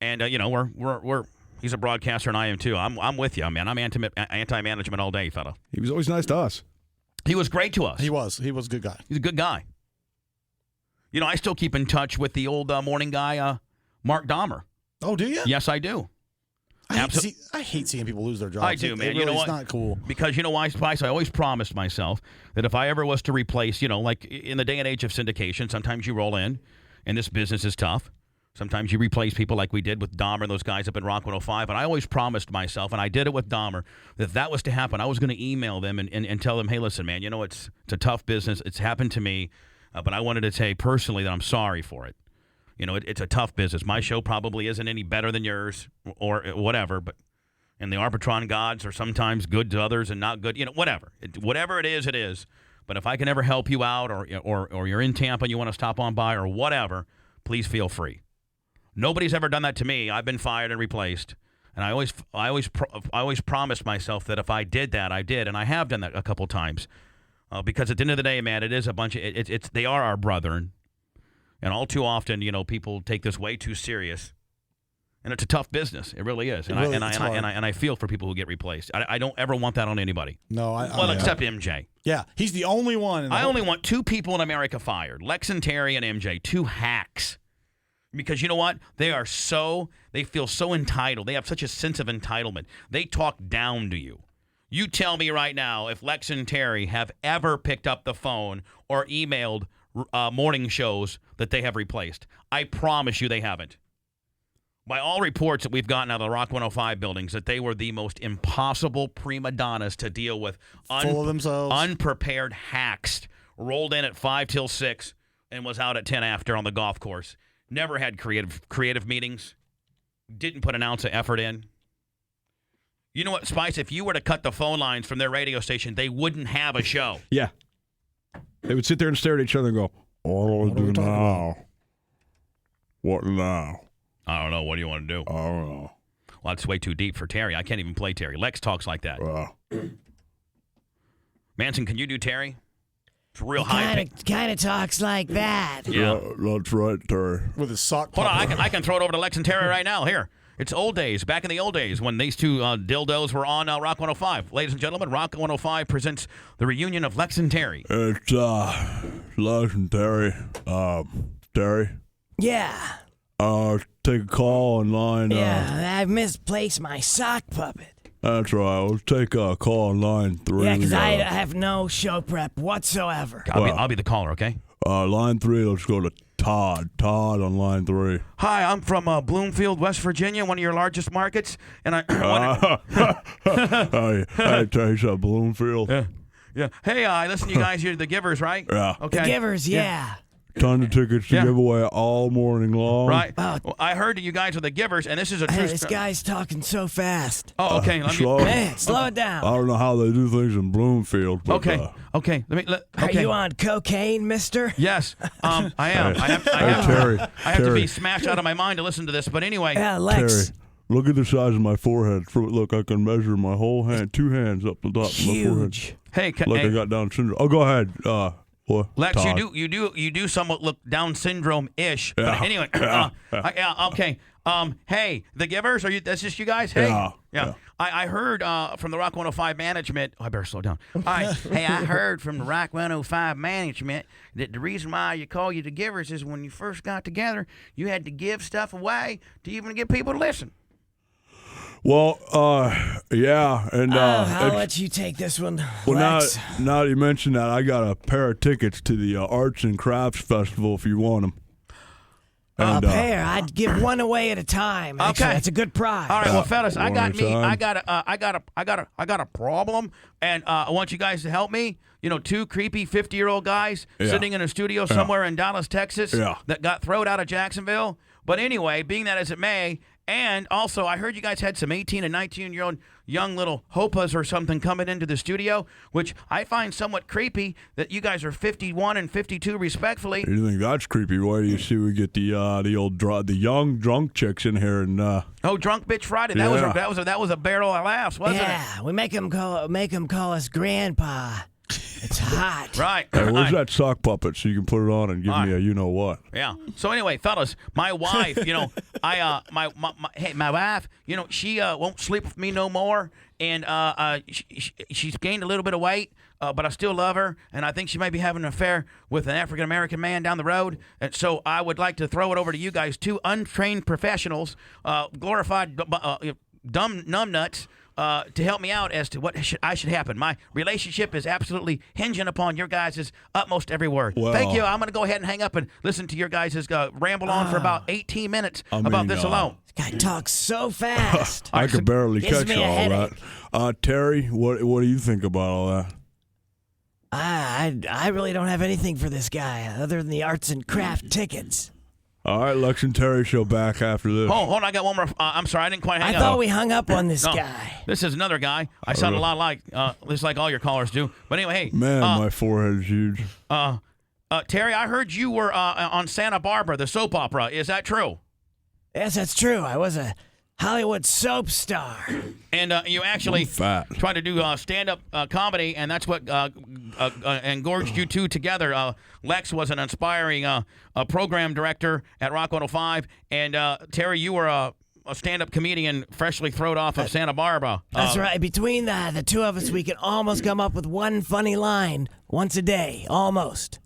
And we're. He's a broadcaster, and I am too. I'm with you, man. I'm anti-management all day, fella. He was always nice to us. He was great to us. He was a good guy. He's a good guy. I still keep in touch with the old morning guy, Mark Dahmer. Oh, do you? Yes, I do. I hate seeing people lose their jobs. I do, man. Really, You know what? It's not cool. Because you know why, Spice? I always promised myself that if I ever was to replace, like in the day and age of syndication, sometimes you roll in, and this business is tough. Sometimes you replace people like we did with Dahmer and those guys up in Rock 105. And I always promised myself, and I did it with Dahmer, that if that was to happen, I was going to email them and tell them, hey, listen, man, it's a tough business. It's happened to me, but I wanted to say personally that I'm sorry for it. It's a tough business. My show probably isn't any better than yours or whatever, and the Arbitron gods are sometimes good to others and not good. Whatever. Whatever it is. But if I can ever help you out or you're in Tampa and you want to stop on by or whatever, please feel free. Nobody's ever done that to me. I've been fired and replaced, and I always promised myself that if I did that, I did, and I have done that a couple times. Because at the end of the day, man, it is a bunch of they are our brethren, and all too often, people take this way too serious, and it's a tough business. It really is, and I feel for people who get replaced. I don't ever want that on anybody. No, except MJ. Yeah, he's the only one. I only want two people in America fired: Lex and Terry and MJ, two hacks. Because you know what? They feel so entitled. They have such a sense of entitlement. They talk down to you. You tell me right now if Lex and Terry have ever picked up the phone or emailed morning shows that they have replaced. I promise you they haven't. By all reports that we've gotten out of the Rock 105 buildings, that they were the most impossible prima donnas to deal with. Full of themselves. Unprepared hacks. Rolled in at 5 till 6 and was out at 10 after on the golf course. Never had creative meetings. Didn't put an ounce of effort in. You know what, Spice? If you were to cut the phone lines from their radio station, they wouldn't have a show. Yeah. They would sit there and stare at each other and go, what do I do now? What now? I don't know. What do you want to do? I don't know. Well, that's way too deep for Terry. I can't even play Terry. Lex talks like that. Manson, can you do Terry? It's real high. Kind of talks like that. Yeah. That's right, Terry. With his sock. Hold on, I can throw it over to Lex and Terry right now. Here, It's old days, back in the old days when these two dildos were on Rock 105. Ladies and gentlemen, Rock 105 presents the reunion of Lex and Terry. It's Lex and Terry. Terry? Yeah. Take a call online. Yeah, I've misplaced my sock puppet. That's right. Let's take a call on line 3. Yeah, because I have no show prep whatsoever. I'll be the caller, okay? Line 3, let's go to Todd. Todd on line 3. Hi, I'm from Bloomfield, West Virginia, one of your largest markets, and I Hey, Terry's at Bloomfield. Yeah. Hey, I listen to you guys. You're the Givers, right? Yeah. Okay. The Givers, yeah. Ton of tickets to give away all morning long. Right. Well, I heard that you guys are the Givers, and this is a true This guy's talking so fast. Oh, okay. Slow it down. I don't know how they do things in Bloomfield. But, okay. Are you on cocaine, mister? Yes, I am. I have to be smashed out of my mind to listen to this. But anyway, Lex. Terry, look at the size of my forehead. Look, I can measure my whole hand, 2 hands up the top of my forehead. Hey, I got Down syndrome. Oh, go ahead. Lex, Todd. you do somewhat look Down syndrome-ish. Yeah. But anyway, okay. Hey, the Givers, that's just you guys? Hey. Yeah. I heard from the Rock 105 management. Oh, I better slow down. All right. Hey, I heard from the Rock 105 management that the reason why you call you the Givers is when you first got together, you had to give stuff away to even get people to listen. Well, yeah, and I'll let you take this one. Well, Lex. now that you mention that, I got a pair of tickets to the Arts and Crafts Festival if you want them. A pair. I'd give one away at a time. Actually. Okay, that's a good prize. All right, well, fellas, I got a problem, and I want you guys to help me. You know, 2 creepy 50-year-old guys sitting in a studio somewhere in Dallas, Texas, that got thrown out of Jacksonville. But anyway, being that as it may. And also, I heard you guys had some 18 and 19-year-old young little hopas or something coming into the studio, which I find somewhat creepy that you guys are 51 and 52 respectfully. You think that's creepy? Why do you see we get the young drunk chicks in here and Drunk Bitch Friday. That was a barrel of laughs, wasn't it? Yeah, we make them call us Grandpa. It's hot. Right. Hey, where's that sock puppet so you can put it on and give me a you-know-what? Yeah. So anyway, fellas, my wife, my wife, she won't sleep with me no more, and she's gained a little bit of weight, but I still love her, and I think she may be having an affair with an African-American man down the road, and so I would like to throw it over to you guys, 2 untrained professionals, glorified dumb numbnuts, to help me out as to what I should happen. My relationship is absolutely hinging upon your guys' utmost every word. Well, thank you. I'm going to go ahead and hang up and listen to your guys' ramble on for about 18 minutes about this alone. This guy talks so fast. I could barely catch all headache. that. Terry, what do you think about all that? I really don't have anything for this guy other than the arts and craft tickets. All right, Lex and Terry show back after this. Hold on, I got one more. I'm sorry, I didn't quite hang up. I thought we hung up on this guy. This is another guy. I sound a lot like, just like all your callers do. But anyway, hey. Man, my forehead is huge. Terry, I heard you were on Santa Barbara, the soap opera. Is that true? Yes, that's true. I was a Hollywood soap star. And you actually tried to do stand-up comedy, and that's what engorged you two together. Lex was an inspiring program director at Rock 105, and Terry, you were a stand-up comedian freshly thrown off of Santa Barbara. That's right. Between the two of us, we can almost come up with one funny line once a day. Almost.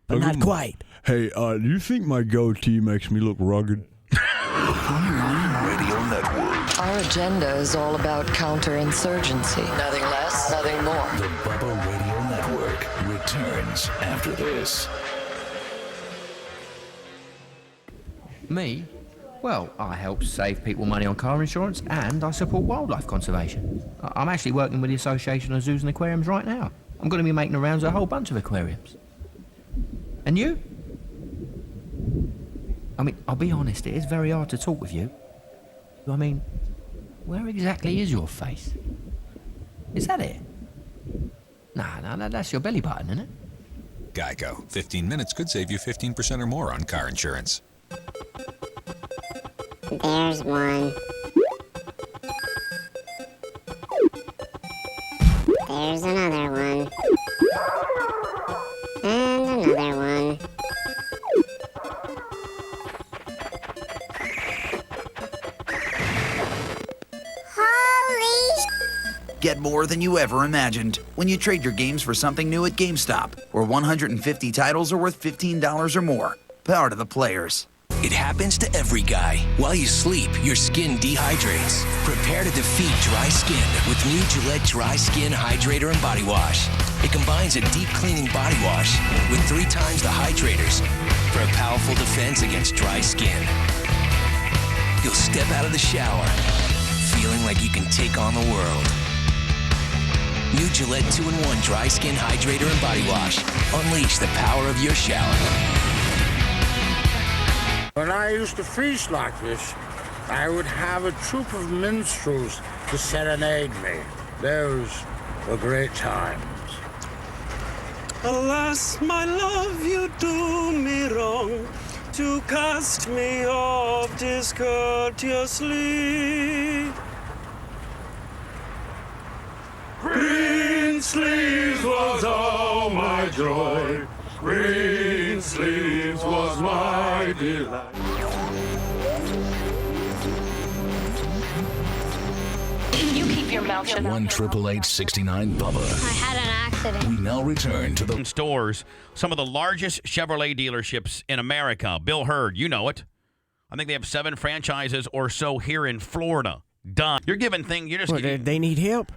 But not quite. Hey, do you think my goatee makes me look rugged? Radio Network. Our agenda is all about counterinsurgency. Nothing less, nothing more. The Bubba Radio Network returns after this. Me? Well, I help save people money on car insurance and I support wildlife conservation. I'm actually working with the Association of Zoos and Aquariums right now. I'm going to be making the rounds at a whole bunch of aquariums. And you? I mean, I'll be honest, it is very hard to talk with you. I mean, where exactly is your face? Is that it? Nah, that's your belly button, isn't it? Geico. 15 minutes could save you 15% or more on car insurance. There's one. There's another one. And another one. more than you ever imagined when you trade your games for something new at GameStop, where 150 titles are worth $15 or more. Power to the players. It happens to every guy. While you sleep, your skin dehydrates. Prepare to defeat dry skin with new Gillette Dry Skin Hydrator and Body Wash. It combines a deep cleaning body wash with 3 times the hydrators for a powerful defense against dry skin. You'll step out of the shower feeling like you can take on the world. New Gillette 2-in-1 Dry Skin Hydrator and Body Wash. Unleash the power of your shower. When I used to feast like this, I would have a troupe of minstrels to serenade me. Those were great times. Alas, my love, you do me wrong to cast me off discourteously. Green sleeves was all my joy. Green sleeves was my delight. You keep your mouth shut. 1-888-69 Bubba. I had an accident. We now return to the stores. Some of the largest Chevrolet dealerships in America. Bill Hurd, you know it. I think they have 7 franchises or so here in Florida. Done. You're giving things. You're just. Well, they need help.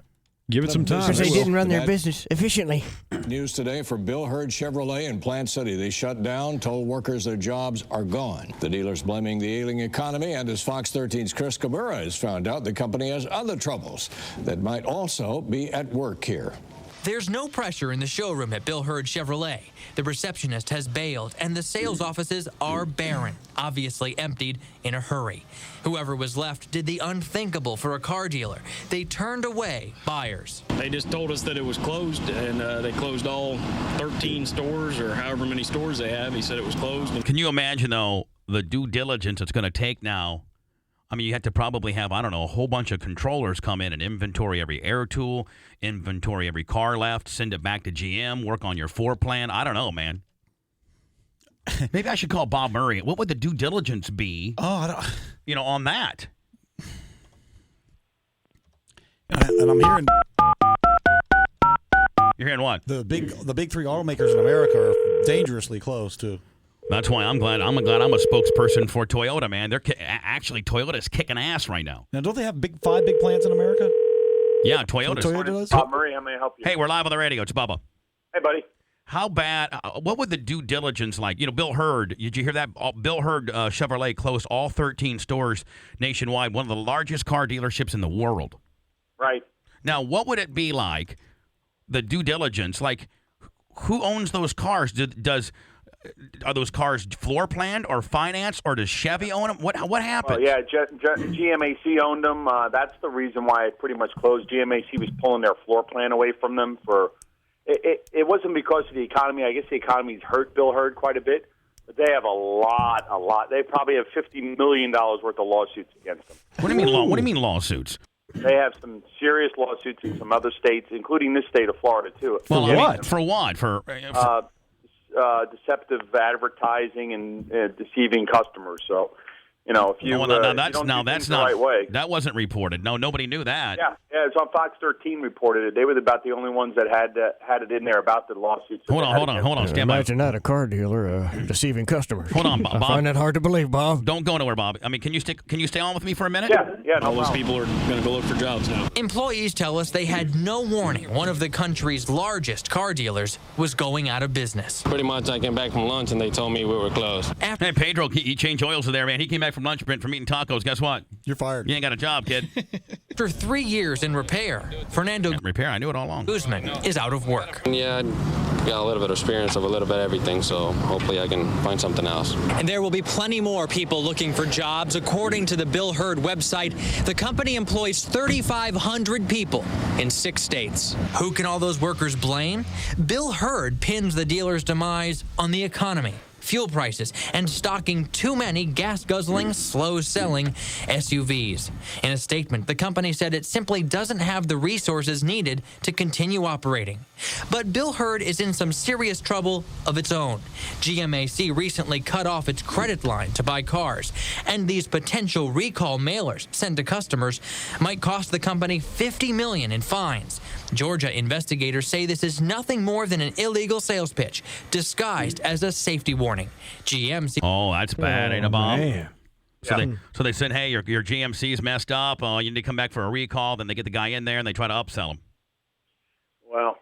Give it some time. Because they didn't run their business efficiently. News today for Bill Hurd Chevrolet in Plant City. They shut down, told workers their jobs are gone. The dealer's blaming the ailing economy, and as Fox 13's Chris Cabrera has found out, the company has other troubles that might also be at work here. There's no pressure in the showroom at Bill Hurd Chevrolet. The receptionist has bailed, and the sales offices are barren, obviously emptied in a hurry. Whoever was left did the unthinkable for a car dealer. They turned away buyers. They just told us that it was closed, and they closed all 13 stores or however many stores they have. He said it was closed. Can you imagine, though, the due diligence it's going to take now? I mean, you have to probably have, I don't know, a whole bunch of controllers come in and inventory every air tool, inventory every car left, send it back to GM, work on your floor plan. I don't know, man. Maybe I should call Bob Murray. What would the due diligence be, on that? And I'm hearing... You're hearing what? The big 3 automakers in America are dangerously close, too. That's why I'm glad I'm a spokesperson for Toyota, man. They're actually Toyota's kicking ass right now. Now, don't they have 5 big plants in America? Yeah, Toyota does. Bob Murray, how may I help you? Hey, we're live on the radio. It's Bubba. Hey, buddy. How bad? What would the due diligence like? Bill Hurd. Did you hear that? Bill Hurd Chevrolet closed all 13 stores nationwide. One of the largest car dealerships in the world. Right. Now, what would it be like? The due diligence, like who owns those cars? Are those cars floor planned or financed, or does Chevy own them? What happened? Well, yeah, GMAC owned them. That's the reason why it pretty much closed. GMAC was pulling their floor plan away from them. It wasn't because of the economy. I guess the economy's hurt Bill Hurd quite a bit, but they have a lot. They probably have $50 million worth of lawsuits against them. What do you mean What do you mean lawsuits? They have some serious lawsuits in some other states, including this state of Florida too. Well, what? For what? For deceptive advertising and deceiving customers. So, if you that's the not right way. That wasn't reported. No, nobody knew that. Yeah, it's on Fox 13 reported it. They were about the only ones that had it in there about the lawsuits. Hold on. Stand by. Imagine that, a car dealer deceiving customers. Hold on, Bob. I find that hard to believe, Bob. Don't go nowhere, Bob. I mean, can you stay on with me for a minute? Yeah. All those people are going to go look for jobs now. Employees tell us they had no warning. One of the country's largest car dealers was going out of business. Pretty much, I came back from lunch and they told me we were closed. Hey, Pedro, he changed oils there, man. He came back from lunch from eating tacos. Guess what? You're fired. You ain't got a job, kid. After 3 years in repair, Fernando I knew it all along. Guzman is out of work. Yeah, I got a little bit of experience of a little bit of everything, so hopefully I can find something else. And there will be plenty more people looking for jobs. According to the Bill Hurd website, the company employs 3,500 people in 6 states. Who can all those workers blame? Bill Hurd pins the dealer's demise on the economy. fuel prices, and stocking too many gas-guzzling, slow-selling SUVs. In a statement, the company said it simply doesn't have the resources needed to continue operating. But Bill Hurd is in some serious trouble of its own. GMAC recently cut off its credit line to buy cars, and these potential recall mailers sent to customers might cost the company $50 million in fines. Georgia investigators say this is nothing more than an illegal sales pitch disguised as a safety warning. GMC. Oh, that's bad, ain't it, Bob? Man. So they said, hey, your GMC's messed up. You need to come back for a recall. Then they get the guy in there and they try to upsell him. Well,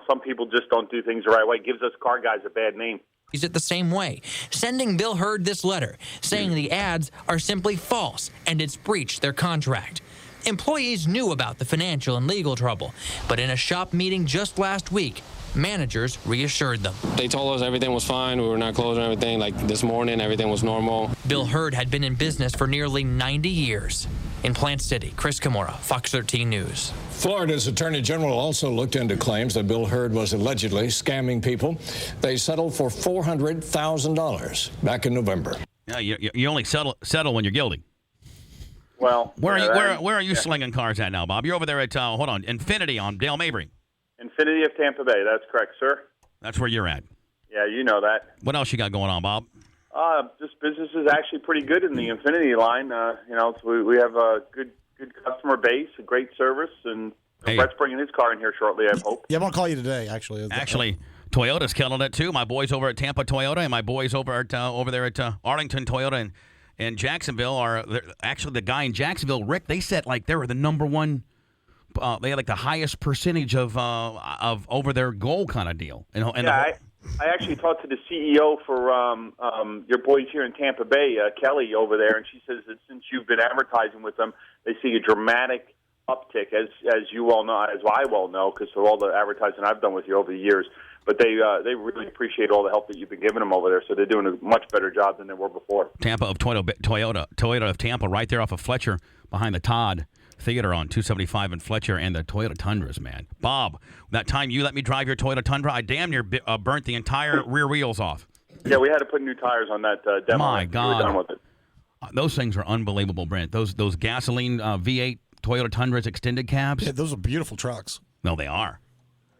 some people just don't do things the right way. It gives us car guys a bad name. He's it the same way, sending Bill Hurd this letter saying the ads are simply false and it's breached their contract. Employees knew about the financial and legal trouble, but in a shop meeting just last week, managers reassured them. They told us everything was fine. We were not closing everything. Like this morning, everything was normal. Bill Hurd had been in business for nearly 90 years. In Plant City, Chris Kimura, Fox 13 News. Florida's Attorney General also looked into claims that Bill Hurd was allegedly scamming people. They settled for $400,000 back in November. Yeah, you only settle when you're guilty. Well, where are you slinging cars at now, Bob? You're over there at Infinity on Dale Mabry. Infinity of Tampa Bay. That's correct, sir. That's where you're at. Yeah, you know that. What else you got going on, Bob? Just business is actually pretty good in the Infinity line. We have a good customer base, a great service, and Brett's bringing his car in here shortly, I hope. Yeah, I'm going to call you today, actually. Toyota's killing it, too. My boys over at Tampa Toyota and my boys over there at Arlington Toyota and Jacksonville are actually the guy in Jacksonville, Rick. They said they were the number one. They had the highest percentage of over their goal kind of deal. I actually talked to the CEO for your boys here in Tampa Bay, Kelly, over there, and she says that since you've been advertising with them, they see a dramatic uptick, as you well know, as I well know, because of all the advertising I've done with you over the years. But they really appreciate all the help that you've been giving them over there, so they're doing a much better job than they were before. Tampa of Toyota of Tampa, right there off of Fletcher, behind the Todd Theater on 275 in Fletcher, and the Toyota Tundras, man. Bob, that time you let me drive your Toyota Tundra, I damn near burnt the entire rear wheels off. Yeah, we had to put new tires on that demo. My God. We were done with it. Those things are unbelievable, Brent. Those gasoline V8 Toyota Tundras extended cabs. Yeah, those are beautiful trucks. No, they are.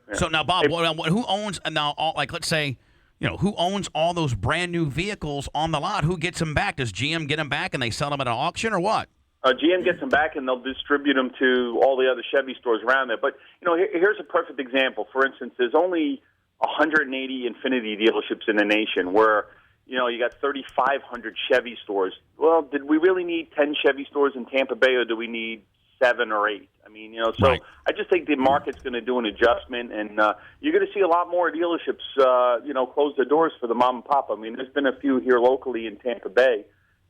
Yeah. So now, Bob, who owns let's say, who owns all those brand new vehicles on the lot? Who gets them back? Does GM get them back and they sell them at an auction or what? GM gets them back and they'll distribute them to all the other Chevy stores around there. But here's a perfect example. For instance, there's only 180 Infinity dealerships in the nation, where you got 3,500 Chevy stores. Well, did we really need 10 Chevy stores in Tampa Bay, or do we need 7 or 8? I mean, so right. I just think the market's going to do an adjustment, and you're going to see a lot more dealerships, close their doors for the mom and pop. I mean, there's been a few here locally in Tampa Bay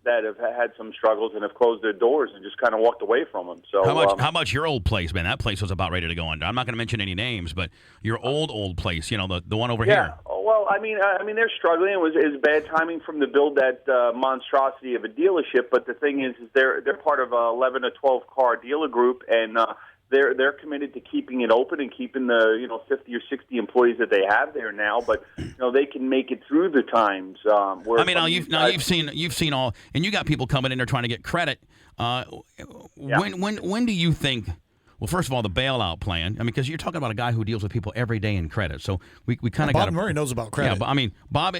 that have had some struggles and have closed their doors and just kind of walked away from them. So how much your old place, man? That place was about ready to go under. I'm not going to mention any names, but your old place, the one over here. Well, I mean, they're struggling. It was bad timing from to build that monstrosity of a dealership. But the thing is they're part of a 11 to 12 car dealer group, and they're committed to keeping it open and keeping the 50 or 60 employees that they have there now. But they can make it through the times. You've seen all, and you got people coming in there trying to get credit. When do you think? Well, first of all, the bailout plan. I mean, because you're talking about a guy who deals with people every day in credit. So we kind of got. Bob Murray knows about credit. Yeah, but Bob,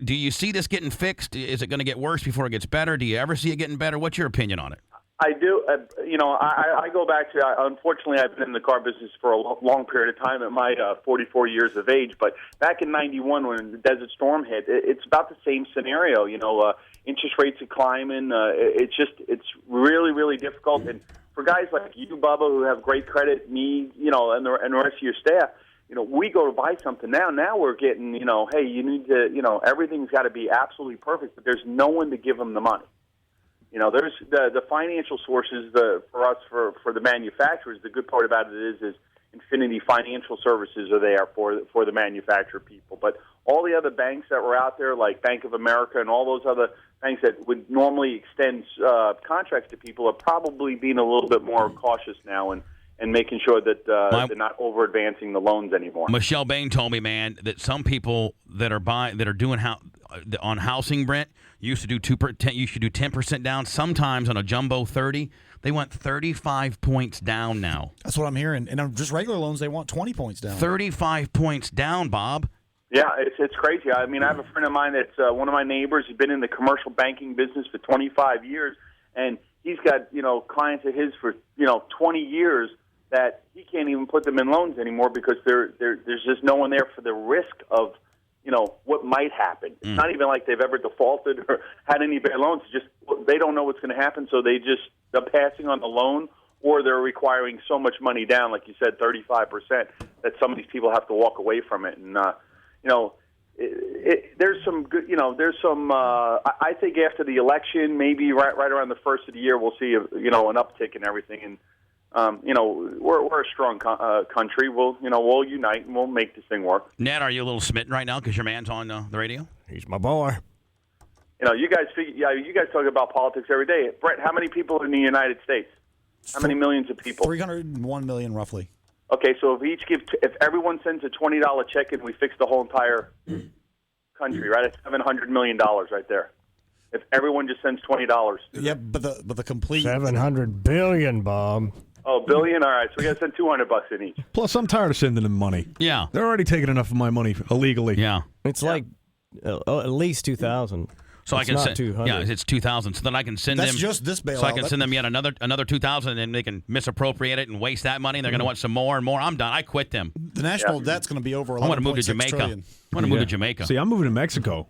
do you see this getting fixed? Is it going to get worse before it gets better? Do you ever see it getting better? What's your opinion on it? I do. I go back to, unfortunately, I've been in the car business for a long period of time at my 44 years of age. But back in 91 when the Desert Storm hit, it's about the same scenario. Interest rates are climbing. It's really, really difficult. And for guys like you, Bubba, who have great credit, me, and the rest of your staff, we go to buy something now. Now we're getting, hey, you need to, everything's got to be absolutely perfect, but there's no one to give them the money. There's the financial sources for us, for the manufacturers. The good part about it is Infinity Financial Services are there for the manufacturer people. But all the other banks that were out there, like Bank of America and all those other banks that would normally extend contracts to people, are probably being a little bit more cautious now and making sure that they're not over-advancing the loans anymore. Michelle Bain told me, man, that some people that are doing on housing, Brent, you used to do 2%. You should do 10% down. Sometimes on a jumbo 30, they want 35 points down now. That's what I'm hearing. And on just regular loans, they want 20 points down. 35 points down, Bob. Yeah, it's crazy. I mean, I have a friend of mine that's one of my neighbors. He's been in the commercial banking business for 25 years, and he's got clients of his for 20 years that he can't even put them in loans anymore because there's just no one there for the risk of what might happen. It's not even like they've ever defaulted or had any bad loans. It's just they don't know what's going to happen, so they're passing on the loan, or they're requiring so much money down, like you said, 35%, that some of these people have to walk away from it. And there's some good. There's some. I think after the election, maybe right around the first of the year, we'll see an uptick in everything. And we're a strong country. We'll unite and we'll make this thing work. Ned, are you a little smitten right now because your man's on the radio? He's my boy. You guys you guys talk about politics every day. Brett, how many people are in the United States? How many millions of people? 301 million, roughly. Okay, so if everyone sends a $20 check and we fix the whole entire country, right? That's $700 million right there. If everyone just sends $20. Yeah, but the complete $700 billion, Bob. Oh, billion? All right, so we got to send $200 in each. Plus, I'm tired of sending them money. Yeah. They're already taking enough of my money illegally. Yeah. It's like at least 2,000. So it's I can not send 200. Yeah, it's 2,000. So then I can send That's them. just this bailout. So I can send them yet another 2,000, and they can misappropriate it and waste that money. And they're going to want some more and more. I'm done. I quit them. The national debt's going to be over. I want to move to Jamaica. Trillion. I want to move to Jamaica. See, I'm moving to Mexico.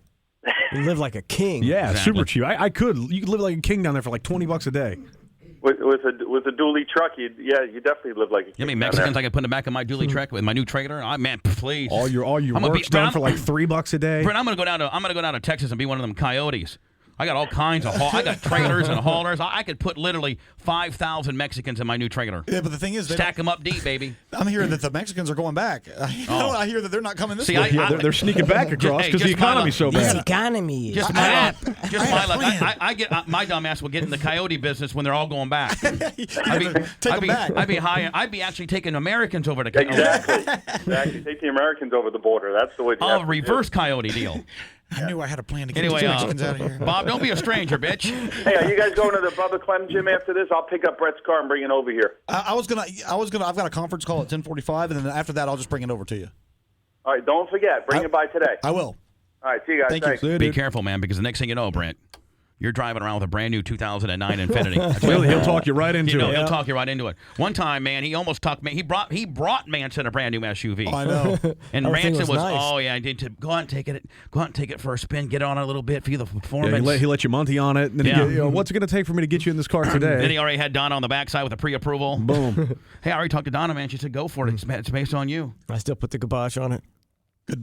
You live like a king. Yeah, Exactly. super cheap. You could live like a king down there for like $20 a day. With a dually truck, you definitely live like a king. You know how many Mexicans I can put in the back of my dually truck with my new trailer? Man, please. All your work's done for like $3 a day. Brent, I'm gonna go down to Texas and be one of them coyotes. I got all kinds of I got trailers and haulers. I could put literally 5,000 Mexicans in my new trailer. Yeah, but the thing is, stack them up deep, baby. I'm hearing that the Mexicans are going back. I hear that they're not coming this way. They're sneaking back across because the economy's so bad. The economy. Just my luck. I get my dumb ass will get in the coyote business when they're all going back. I'd be actually taking Americans over to Exactly. Take the Americans over the border. That's the way. Reverse coyote deal. I knew I had a plan to get these Mexicans out of here. Bob, don't be a stranger, bitch. Hey, are you guys going to the Bubba Clem gym after this? I'll pick up Brett's car and bring it over here. I've got a conference call at 10:45, and then after that, I'll just bring it over to you. All right, don't forget, bring it by today. I will. All right, see you guys. Thank you. Be careful, man, because the next thing you know, Brent, you're driving around with a brand new 2009 Infiniti. He'll talk you right into it. He'll talk you right into it. One time, man, he almost talked me. He brought Manson a brand new SUV. Oh, I know. And Everything Manson was nice. oh yeah, I did to go out and take it for a spin, get on it a little bit, feel the performance. He let you Monty on it. And then what's it going to take for me to get you in this car today? Then he already had Donna on the backside with a pre-approval. Boom. Hey, I already talked to Donna, man. She said go for it. It's based on you. I still put the kibosh on it.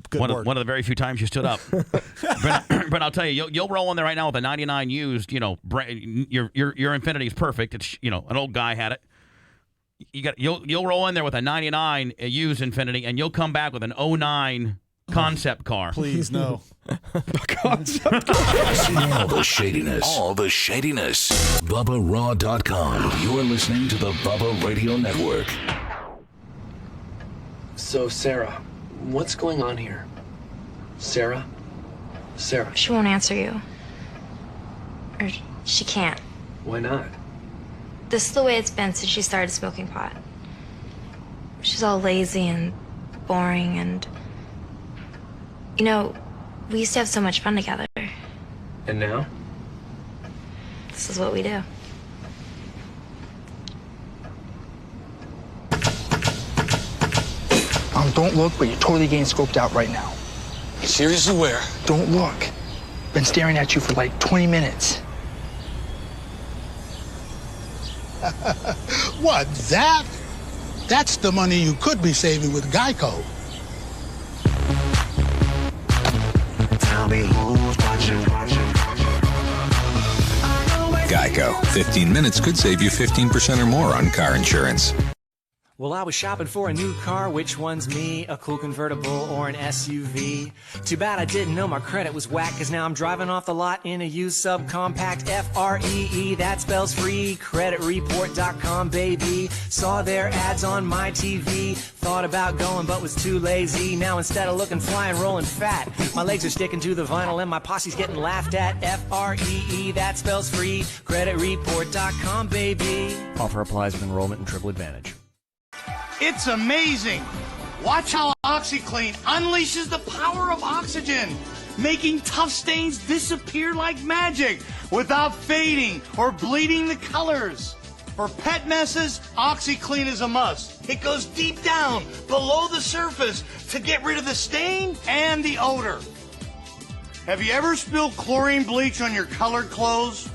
Good one work. of the very few times you stood up. But I'll tell you, you'll roll in there right now with a 99 used. Your Infiniti is perfect. It's an old guy had it. You'll roll in there with a 99 used Infiniti, and you'll come back with an 09 concept car. Please no. Concept car. See all the shadiness. BubbaRaw.com. You're listening to the Bubba Radio Network. So, Sarah, what's going on here? Sarah? She won't answer you. Or she can't. Why not? This is the way it's been since she started smoking pot. She's all lazy and boring and... we used to have so much fun together. And now? This is what we do. Don't look, but you're totally getting scoped out right now. Seriously, where? Don't look. Been staring at you for like 20 minutes. What, that? That's the money you could be saving with Geico. Tell me who's watching. Geico. 15 minutes could save you 15% or more on car insurance. Well, I was shopping for a new car. Which one's me? A cool convertible or an SUV? Too bad I didn't know my credit was whack, cause now I'm driving off the lot in a used subcompact. F-R-E-E, that spells free. Creditreport.com, baby. Saw their ads on my TV. Thought about going but was too lazy. Now instead of looking fly and rolling fat, my legs are sticking to the vinyl and my posse's getting laughed at. F-R-E-E, that spells free. Creditreport.com, baby. Offer applies with enrollment and triple advantage. It's amazing. Watch how OxyClean unleashes the power of oxygen, making tough stains disappear like magic without fading or bleeding the colors. For pet messes, OxyClean is a must. It goes deep down below the surface to get rid of the stain and the odor. Have you ever spilled chlorine bleach on your colored clothes?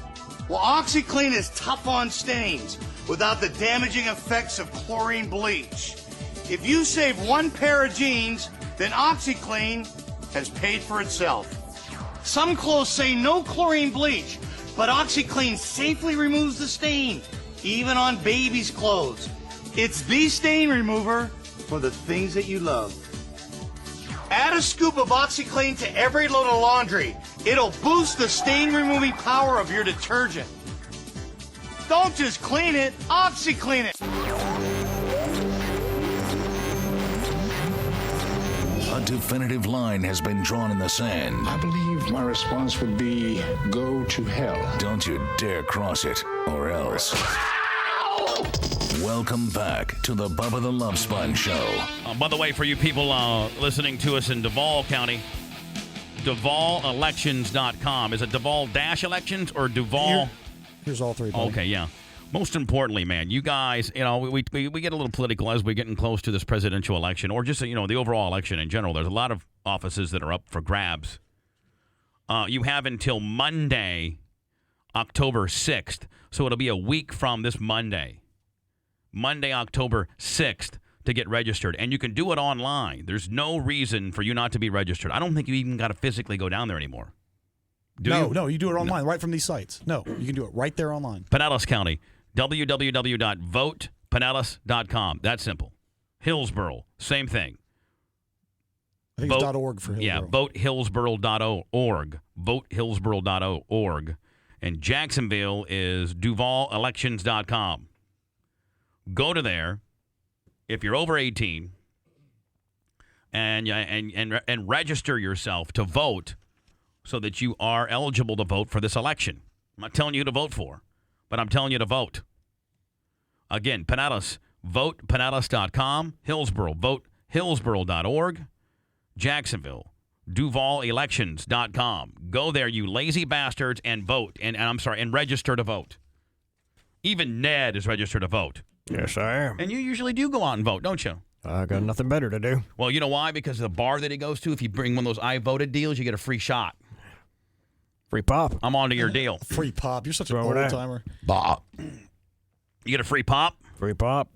Well, OxyClean is tough on stains without the damaging effects of chlorine bleach. If you save one pair of jeans, then OxyClean has paid for itself. Some clothes say no chlorine bleach, but OxyClean safely removes the stain, even on babies' clothes. It's the stain remover for the things that you love. Add a scoop of OxyClean to every load of laundry. It'll boost the stain-removing power of your detergent. Don't just clean it, OxyClean it. A definitive line has been drawn in the sand. I believe my response would be go to hell. Don't you dare cross it, or else. Welcome back to the Bubba the Love Sponge Show. By the way, for you people listening to us in Duval County, DuvalElections.com. Is it Duval-Elections or Duval? Here's all three. Buddy. Okay, yeah. Most importantly, man, you guys, we get a little political as we're getting close to this presidential election, or just, the overall election in general. There's a lot of offices that are up for grabs. You have until Monday, October 6th. So it'll be a week from this Monday, October 6th, to get registered. And you can do it online. There's no reason for you not to be registered. I don't think you even got to physically go down there anymore. No, you do it online, right from these sites. No, you can do it right there online. Pinellas County, www.votepinellas.com. That's simple. Hillsborough, same thing. I think it's .org for Hillsborough. Yeah, votehillsborough.org. Votehillsborough.org. And Jacksonville is DuvalElections.com. Go to there if you're over 18 and register yourself to vote, so that you are eligible to vote for this election. I'm not telling you who to vote for, but I'm telling you to vote. Again, Pinellas, votepinellas.com. Hillsborough, votehillsborough.org. Jacksonville, DuvalElections.com. Go there, you lazy bastards, and vote. And register to vote. Even Ned is registered to vote. Yes, I am. And you usually do go out and vote, don't you? I got nothing better to do. Well, you know why? Because the bar that he goes to, if you bring one of those I voted deals, you get a free shot. Free pop. I'm on to your deal. Free pop. You're such an old-timer. Bop. You get a free pop? Free pop.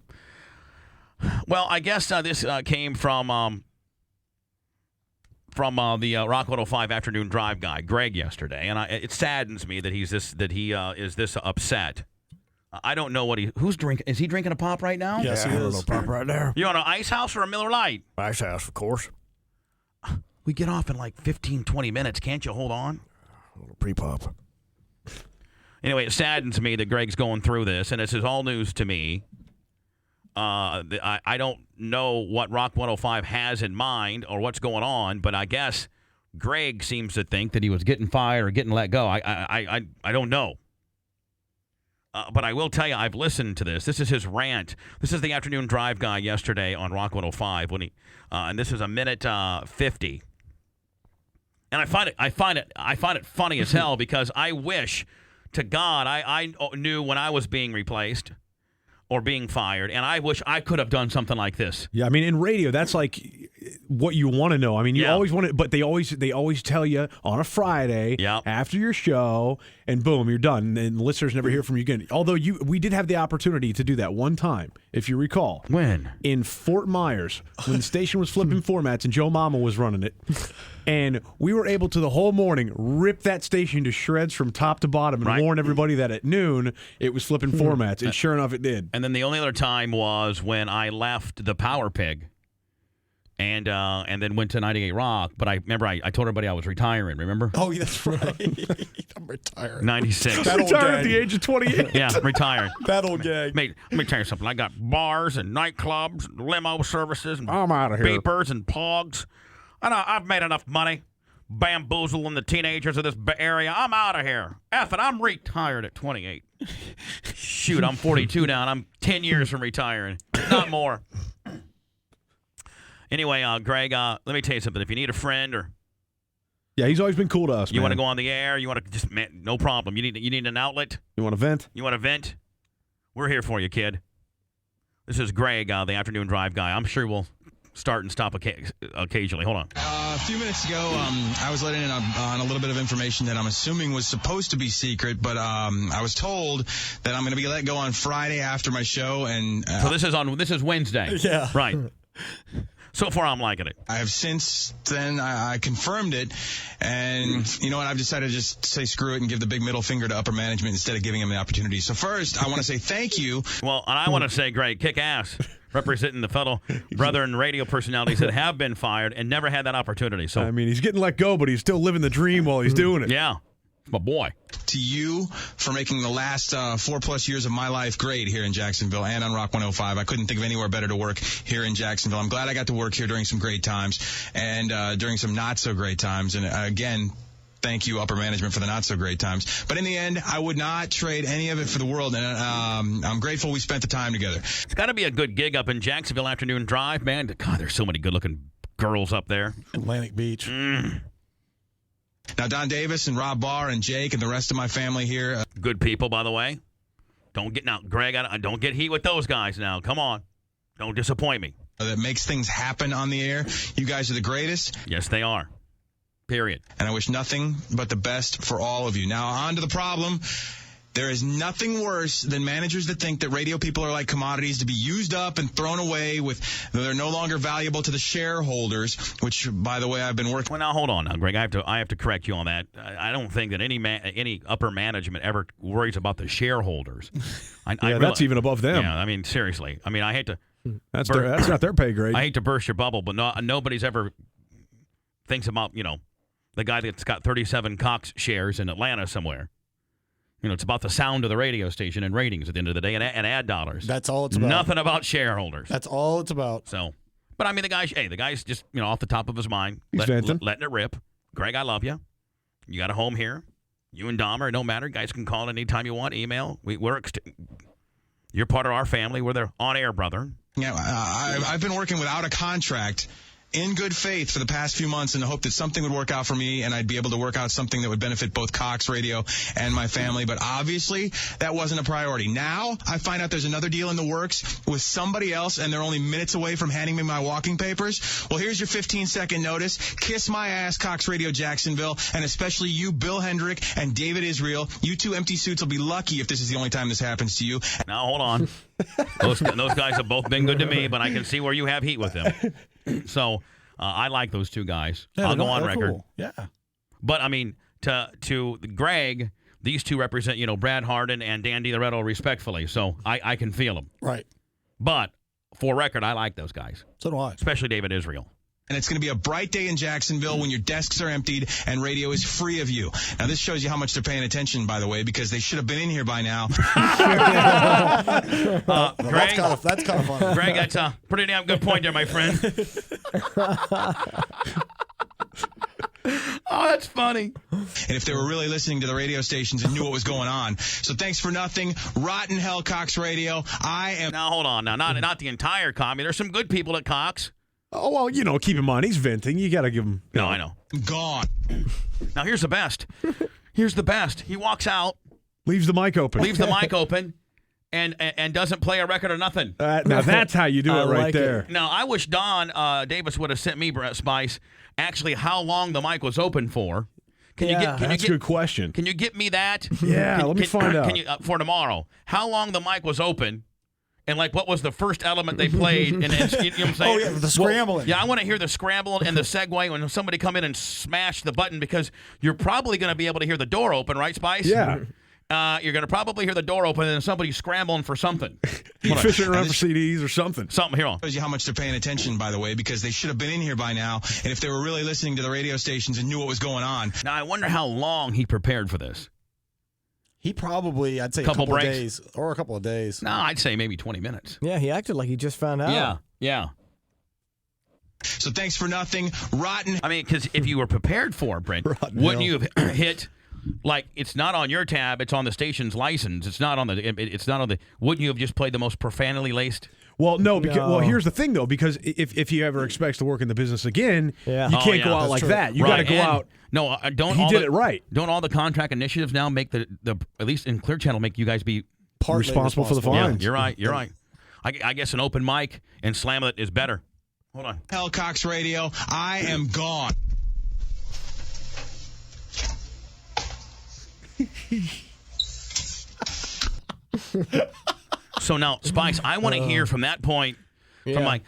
Well, I guess this came from the Rock 105 afternoon drive guy, Greg, yesterday, and it saddens me that he is this upset. I don't know what who's drinking. Is he drinking a pop right now? Yes, he is. A little pop right there. You want an Ice House or a Miller Lite? Ice House, of course. We get off in like 15, 20 minutes. Can't you hold on? A little pre-pop. Anyway, it saddens me that Greg's going through this, and this is all news to me. I don't know what Rock 105 has in mind or what's going on, but I guess Greg seems to think that he was getting fired or getting let go. I don't know. But I will tell you, I've listened to this. This is his rant. This is the afternoon drive guy yesterday on Rock 105 when and this is a minute 50. And I find it funny as hell because I wish to God I knew when I was being replaced or being fired, and I wish I could have done something like this. Yeah, I mean, in radio, that's like what you want to know. I mean, you always want it, but they always tell you on a Friday after your show, and boom, you're done. And listeners never hear from you again. Although we did have the opportunity to do that one time, if you recall. When? In Fort Myers, when the station was flipping formats and Joe Mama was running it. And we were able to, the whole morning, rip that station to shreds from top to bottom and warn everybody that at noon it was flipping formats. And sure enough, it did. And then the only other time was when I left the Power Pig and then went to 98 Rock. But I remember I told everybody I was retiring, remember? Oh, yeah, that's right. I'm retiring. 96. Retired at the age of 28. Yeah, retired. That old gag. Mate, let me tell you something. I got bars and nightclubs, and limo services, and I'm out of here. beepers and pogs. I've made enough money bamboozling the teenagers of this area. I'm out of here. F it, I'm retired at 28. Shoot, I'm 42 now, and I'm 10 years from retiring. Not more. Anyway, Greg, let me tell you something. If you need a friend or... Yeah, he's always been cool to us, You want to go on the air, you want to just... Man, no problem. You need an outlet? You want to vent? You want to vent? We're here for you, kid. This is Greg, the afternoon drive guy. I'm sure we'll start and stop occasionally. Hold on. A few minutes ago, I was letting in on a little bit of information that I'm assuming was supposed to be secret, but I was told that I'm going to be let go on Friday after my show. And so this is Wednesday. Yeah. Right. So far, I'm liking it. I have since then, I confirmed it, and you know what? I've decided to just say screw it and give the big middle finger to upper management instead of giving them the opportunity. So first, I want to say thank you. Well, and I want to say, Greg, kick ass, representing the fellow brethren radio personalities that have been fired and never had that opportunity. So I mean, he's getting let go, but he's still living the dream while he's doing it. Yeah. My boy. To you for making the last 4+ years of my life great here in Jacksonville and on Rock 105. I couldn't think of anywhere better to work here in Jacksonville. I'm glad I got to work here during some great times and during some not so great times. And again, thank you, upper management, for the not so great times. But in the end, I would not trade any of it for the world. And I'm grateful we spent the time together. It's got to be a good gig up in Jacksonville afternoon drive, man. God, there's so many good looking girls up there. Atlantic Beach. Now, Don Davis and Rob Barr and Jake and the rest of my family here. Good people, by the way. Greg, don't get heat with those guys now. Come on. Don't disappoint me. That makes things happen on the air. You guys are the greatest. Yes, they are. Period. And I wish nothing but the best for all of you. Now, on to the problem. There is nothing worse than managers that think that radio people are like commodities to be used up and thrown away they're no longer valuable to the shareholders, which, by the way, I've been working. Well, now, hold on now, Greg. I have to correct you on that. I don't think that any upper management ever worries about the shareholders. That's even above them. Yeah, I mean, seriously. I mean, I hate to... That's not their pay grade. I hate to burst your bubble, but nobody's ever thinks about, the guy that's got 37 Cox shares in Atlanta somewhere. It's about the sound of the radio station and ratings at the end of the day and ad dollars. That's all it's about. Nothing about shareholders. That's all it's about. So, but I mean, the guy's just, off the top of his mind, letting it rip. Greg, I love you. You got a home here. You and Dahmer, it don't matter. Guys can call anytime you want, email. You're part of our family. We're their on-air brother. Yeah, I've been working without a contract in good faith for the past few months in the hope that something would work out for me and I'd be able to work out something that would benefit both Cox Radio and my family. But obviously, that wasn't a priority. Now, I find out there's another deal in the works with somebody else and they're only minutes away from handing me my walking papers. Well, here's your 15-second notice. Kiss my ass, Cox Radio Jacksonville, and especially you, Bill Hendrick and David Israel. You two empty suits will be lucky if this is the only time this happens to you. Now, hold on. Those guys have both been good to me, but I can see where you have heat with them. So I like those two guys. Yeah, I'll go on record. Cool. Yeah. But, I mean, to Greg, these two represent, Brad Harden and Dan DiLoretto respectfully. So I can feel them. Right. But for record, I like those guys. So do I. Especially David Israel. And it's going to be a bright day in Jacksonville when your desks are emptied and radio is free of you. Now, this shows you how much they're paying attention, by the way, because they should have been in here by now. Greg, that's kind of fun. Greg, that's a pretty damn good point there, my friend. Oh, that's funny. And if they were really listening to the radio stations and knew what was going on. So thanks for nothing. Rotten hell, Cox Radio. I am... Now, hold on. Now, not the entire commie. There's some good people at Cox. Oh, well, keep in mind, he's venting. You got to give him... No, I know. Gone. Now, here's the best. Here's the best. He walks out. Leaves the mic open. And doesn't play a record or nothing. Now, that's how you do it right there. Now, I wish Don Davis would have sent me, Spice, actually how long the mic was open for. That's a good question. Can you get me that? Yeah, let me find out. For tomorrow. How long the mic was open And like, what was the first element they played? And you know what I'm saying? Oh, yeah, the scrambling. Yeah, I want to hear the scramble and the segue when somebody come in and smash the button, because you're probably going to be able to hear the door open, right, Spice? Yeah. You're going to probably hear the door open and then somebody scrambling for something. Fishing around for CDs or something. Something, here on. Shows you how much they're paying attention, by the way, because they should have been in here by now. And if they were really listening to the radio stations and knew what was going on. Now, I wonder how long he prepared for this. He probably, I'd say, Couple a couple of breaks? days or a couple of days. No, I'd say maybe 20 minutes. Yeah, he acted like he just found out. Yeah. So thanks for nothing. Rotten. I mean, because if you were prepared for it, Brent, wouldn't you have hit, like, it's not on your tab, it's on the station's license. It's not on the, wouldn't you have just played the most profanely laced? Well, no, because well, here's the thing though, because if he ever expects to work in the business again, you can't go out like that. You got to go out. No, don't. He did it right. Don't all the contract initiatives now make the at least in Clear Channel make you guys be responsible for the fines? Yeah, you're right. I guess an open mic and slam it is better. Hold on. Hellcox Radio, I am gone. So now, Spice, I want to hear from that point. From like,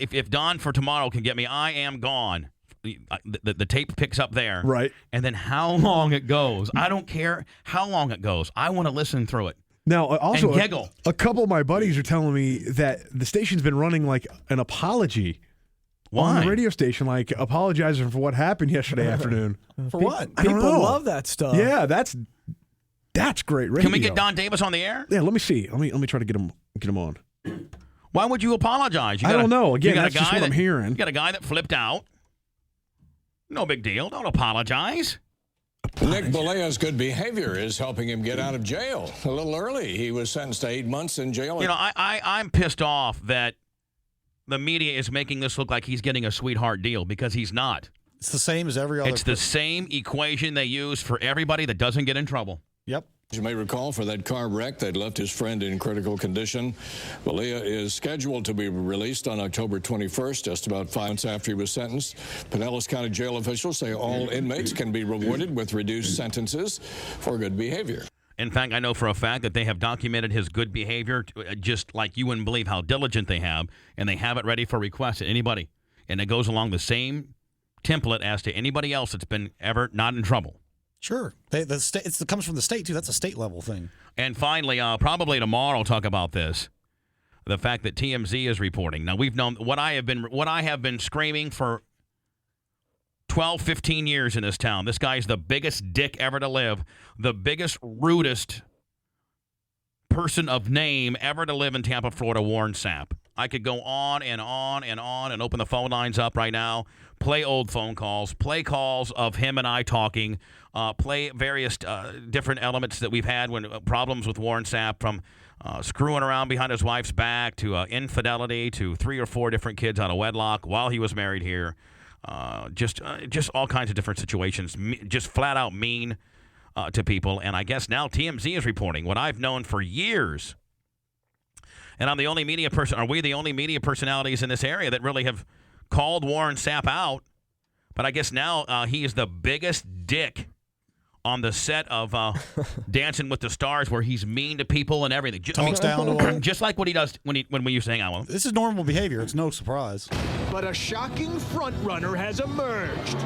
if Don for tomorrow can get me, I am gone. The tape picks up there, right? And then how long it goes. I don't care how long it goes. I want to listen through it. Now, also, and giggle. A couple of my buddies are telling me that the station's been running like an apology on the radio station, like apologizing for what happened yesterday afafternoon. For what? I don't People know. love that stuff. Yeah, that's great radio. Can we get Don Davis on the air? Yeah, let me see. Let me try to get him on. Why would you apologize? I don't know. Again, that's just what I'm hearing. You got a guy that flipped out. No big deal. Don't apologize. Nick Balea's good behavior is helping him get out of jail a little early. He was sentenced to 8 months in jail. You know, I'm pissed off that the media is making this look like he's getting a sweetheart deal, because he's not. It's the same as every other. It's the same equation they use for everybody that doesn't get in trouble. Yep. As you may recall, for that car wreck that left his friend in critical condition, Balea is scheduled to be released on October 21st, just about 5 months after he was sentenced. Pinellas County jail officials say all inmates can be rewarded with reduced sentences for good behavior. In fact, I know for a fact that they have documented his good behavior, just like you wouldn't believe how diligent they have, and they have it ready for request to anybody. And it goes along the same template as to anybody else that's been ever not in trouble. Sure. It comes from the state, too. That's a state level thing. And finally, probably tomorrow, I'll talk about this. The fact that TMZ is reporting. Now, we've known what I have been screaming for 12, 15 years in this town. This guy's the biggest dick ever to live, the biggest, rudest person of name ever to live in Tampa, Florida, Warren Sapp. I could go on and on and on and open the phone lines up right now, play old phone calls, play calls of him and I talking, play various different elements that we've had when problems with Warren Sapp, from screwing around behind his wife's back to infidelity to 3 or 4 different kids out of wedlock while he was married here. Just all kinds of different situations, just flat out mean to people. And I guess now TMZ is reporting what I've known for years. And I'm the only media person. Are we the only media personalities in this area that really have called Warren Sapp out? But I guess now he is the biggest dick on the set of Dancing with the Stars, where he's mean to people and everything. Talks down to them. Just like what he does when we used to hang out with him. This is normal behavior. It's no surprise. But a shocking front-runner has emerged.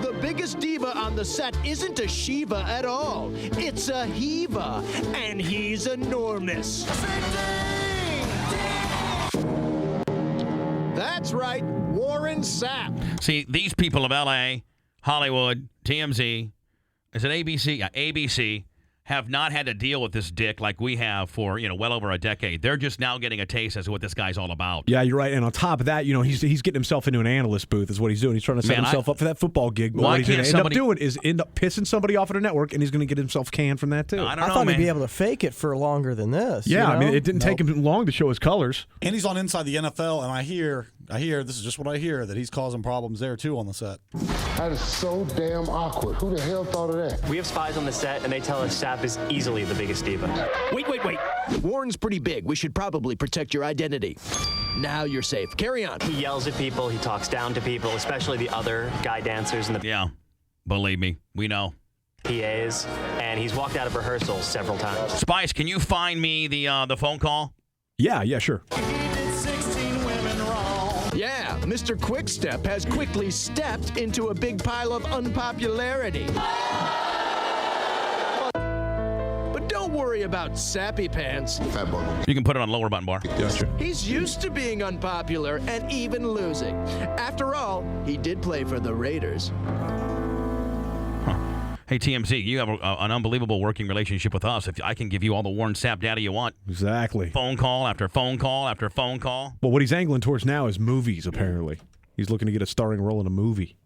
The biggest diva on the set isn't a Shiva at all. It's a Hiva, and he's enormous. That's right, Warren Sapp. See, these people of L.A., Hollywood, TMZ, is it ABC? Yeah, ABC have not had to deal with this dick like we have for, well over a decade. They're just now getting a taste as to what this guy's all about. Yeah, you're right. And on top of that, he's getting himself into an analyst booth is what he's doing. He's trying to set himself up for that football gig. But what he's going to end up doing is end up pissing somebody off at a network, and he's going to get himself canned from that, too. No, I thought he'd be able to fake it for longer than this. Yeah, I mean, it didn't take him long to show his colors. And he's on Inside the NFL, and I hear, this is just what I hear, that he's causing problems there, too, on the set. That is so damn awkward. Who the hell thought of that? We have spies on the set, and they tell us Sapp is easily the biggest diva. Wait. Warren's pretty big. We should probably protect your identity. Now you're safe. Carry on. He yells at people. He talks down to people, especially the other guy dancers and the believe me, we know. PAs, and he's walked out of rehearsals several times. Spice, can you find me the phone call? Yeah, sure. Yeah, Mr. Quickstep has quickly stepped into a big pile of unpopularity. But don't worry about Sappy Pants. You can put it on lower button bar. Gotcha. He's used to being unpopular and even losing. After all, he did play for the Raiders. Hey, TMZ, you have an unbelievable working relationship with us. If I can give you all the Warren Sapp data you want. Exactly. Phone call after phone call after phone call. Well, what he's angling towards now is movies, apparently. He's looking to get a starring role in a movie.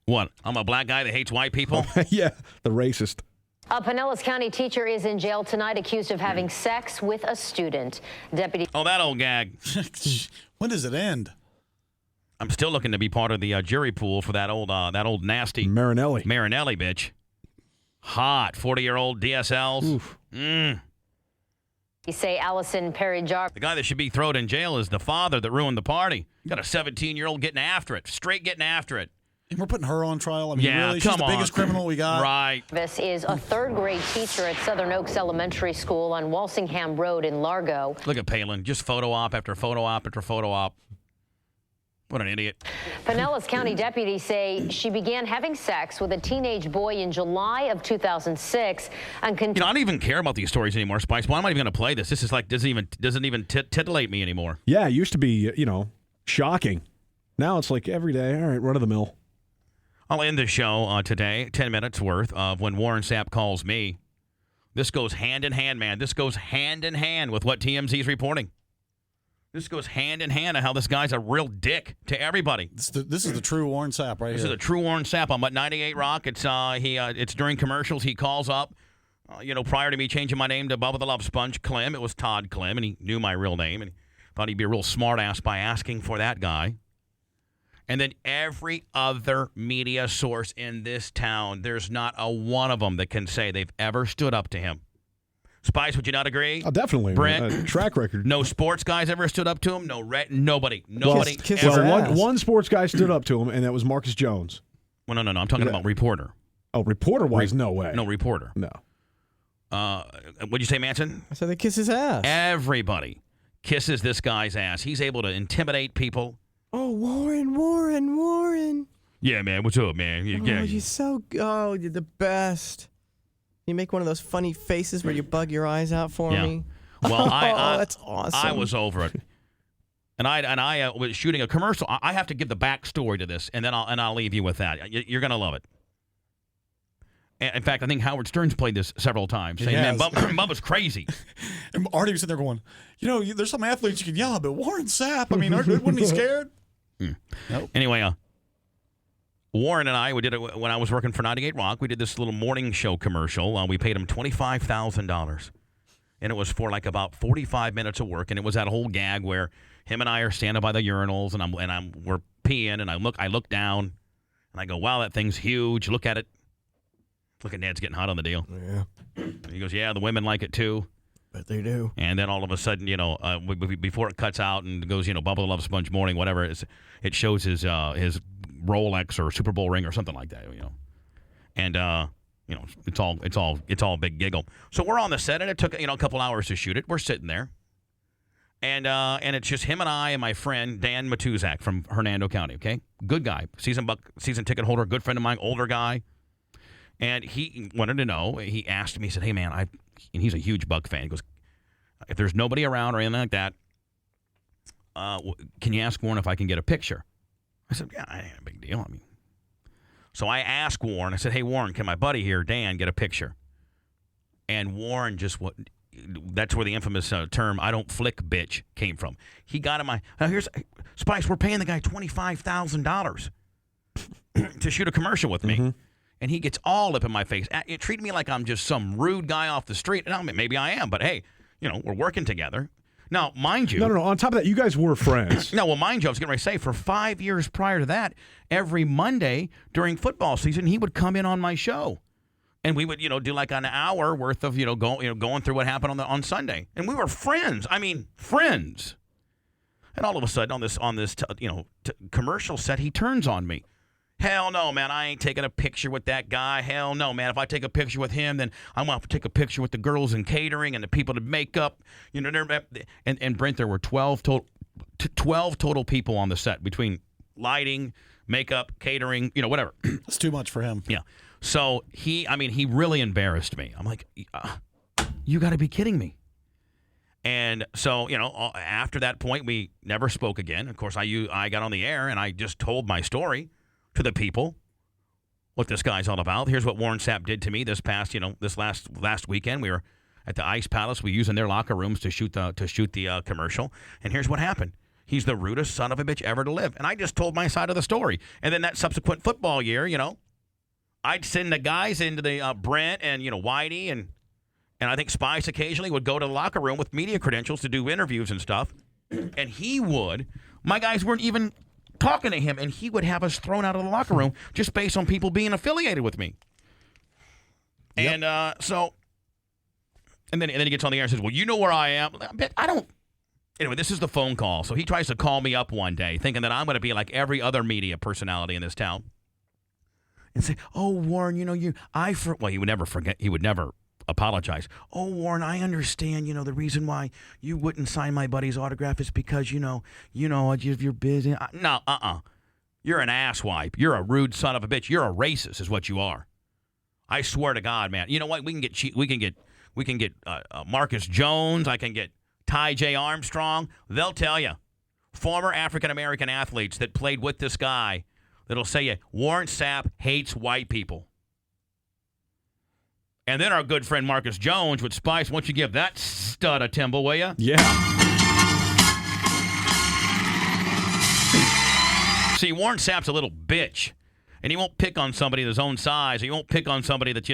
What? I'm a black guy that hates white people? Yeah, the racist. A Pinellas County teacher is in jail tonight accused of having sex with a student. Deputy. Oh, that old gag. When does it end? I'm still looking to be part of the jury pool for that old nasty Marinelli, bitch. Hot 40-year-old DSLs. Oof. You say Allison Perry-Jar. The guy that should be thrown in jail is the father that ruined the party. Got a 17-year-old getting after it, straight getting after it. And we're putting her on trial. I mean, Yeah, really, she's come the biggest on. criminal we got. Right. This is a third-grade teacher at Southern Oaks Elementary School on Walsingham Road in Largo. Look at Palin, just photo op after photo op after photo op. What an idiot. Pinellas County deputies say she began having sex with a teenage boy in July of 2006 and I don't even care about these stories anymore, Spice. Why am I even going to play this? This is like doesn't even titillate me anymore. Yeah, it used to be, shocking. Now it's like every day, all right, run of the mill. I'll end the show today, 10 minutes worth of when Warren Sapp calls me. This goes hand in hand, man. This goes hand in hand with what TMZ is reporting. This goes hand in hand of how this guy's a real dick to everybody. This is the true Warren Sapp right here. This is the true Warren Sapp. I'm at 98 Rock. It's it's during commercials. He calls up. Prior to me changing my name to Bubba the Love Sponge Clem, it was Todd Clem, and he knew my real name, and he thought he'd be a real smart ass by asking for that guy. And then every other media source in this town, there's not a one of them that can say they've ever stood up to him. Spice, would you not agree? Oh, definitely. Brent, track record. No sports guys ever stood up to him. Nobody. One sports guy stood up to him, and that was Marcus Jones. Well, no. I'm talking about reporter. Oh, reporter-wise, no way. No, reporter. No. What'd you say, Manson? I said they kiss his ass. Everybody kisses this guy's ass. He's able to intimidate people. Oh, Warren. Yeah, man. What's up, man? You're the best. You make one of those funny faces where you bug your eyes out for me. Well, that's awesome. I was over it, and I was shooting a commercial. I have to give the backstory to this, and then I'll leave you with that. You're gonna love it. In fact, I think Howard Stern's played this seveble times, saying, "Man, Bubba's crazy." And Artie was sitting there going, there's some athletes you can yell at, but Warren Sapp, I mean, wasn't he scared? Nope. Anyway, Warren and I, we did it when I was working for 98 Rock. We did this little morning show commercial. We paid him $25,000, and it was for like about 45 minutes of work. And it was that whole gag where him and I are standing by the urinals, and we're peeing, and I look down, and I go, "Wow, that thing's huge. Look at it. Look at Ned's getting hot on the deal." Yeah. And he goes, "Yeah, the women like it too." But they do. And then all of a sudden, before it cuts out and goes, Bubba the Love Sponge Morning, whatever, it shows his Rolex or Super Bowl ring or something like that, And it's all a big giggle. So we're on the set, and it took a couple hours to shoot it. We're sitting there, and it's just him and I and my friend Dan Matuzak from Hernando County. Okay, good guy, season ticket holder, good friend of mine, older guy. And he wanted to know. He asked me. He said, "Hey man, and he's a huge Buck fan. He goes, if there's nobody around or anything like that, can you ask Warren if I can get a picture?" I said, "Yeah, ain't a big deal. So I asked Warren. I said, "Hey Warren, can my buddy here, Dan, get a picture?" And Warren that's where the infamous term "I don't flick, bitch" came from. He got in here's Spice. We're paying the guy $25,000 to shoot a commercial with me. Mm-hmm. And he gets all up in my face. It treated me like I'm just some rude guy off the street. And maybe I am, but hey, we're working together. Now, mind you. No. On top of that, you guys were friends. No, well, mind you, I was getting ready to say, for 5 years prior to that, every Monday during football season, he would come in on my show. And we would, do like an hour worth of, going through what happened on Sunday. And we were friends. I mean, friends. And all of a sudden, on this commercial set, he turns on me. Hell no, man. I ain't taking a picture with that guy. Hell no, man. If I take a picture with him, then I'm going to take a picture with the girls in catering and the people in makeup. You know, and Brent, there were 12 total people on the set between lighting, makeup, catering, whatever. It's too much for him. Yeah. So he really embarrassed me. I'm like, you got to be kidding me. And so, after that point, we never spoke again. Of course, I got on the air and I just told my story to the people, what this guy's all about. Here's what Warren Sapp did to me this last weekend. We were at the Ice Palace. We using their locker rooms to shoot the commercial. And here's what happened. He's the rudest son of a bitch ever to live. And I just told my side of the story. And then that subsequent football year, I'd send the guys into the Brent and Whitey and I think Spice occasionally would go to the locker room with media credentials to do interviews and stuff. And my guys weren't even talking to him, and he would have us thrown out of the locker room just based on people being affiliated with me. Yep. And and then he gets on the air and says, well, you know where I am. I don't. Anyway, this is the phone call. So he tries to call me up one day thinking that I'm going to be like every other media personality in this town and say, oh, Warren, he would never forget. He would never apologize. Oh, Warren, I understand, the reason why you wouldn't sign my buddy's autograph is because, you're busy. No, You're an asswipe. You're a rude son of a bitch. You're a racist is what you are. I swear to God, man. You know what? We can get Marcus Jones. I can get Ty J. Armstrong. They'll tell you. Former African-American athletes that played with this guy that'll say Warren Sapp hates white people. And then our good friend Marcus Jones with Spice. Why don't you give that stud a timble, will you? Yeah. See, Warren Sapp's a little bitch. And he won't pick on somebody his own size. He won't pick on somebody that,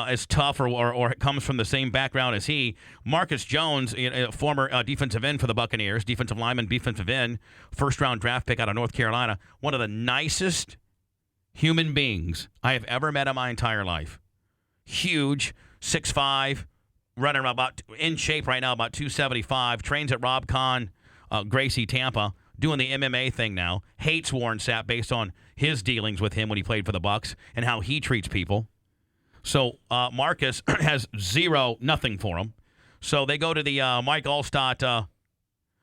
is tough or comes from the same background as he. Marcus Jones, former defensive end for the Buccaneers, defensive lineman, defensive end, first-round draft pick out of North Carolina, one of the nicest human beings I have ever met in my entire life. Huge, 6'5", running about in shape right now, about 275. Trains at Rob Conn, Gracie, Tampa, doing the MMA thing now. Hates Warren Sapp based on his dealings with him when he played for the Bucs and how he treats people. So Marcus has nothing for him. So they go to the Mike Allstott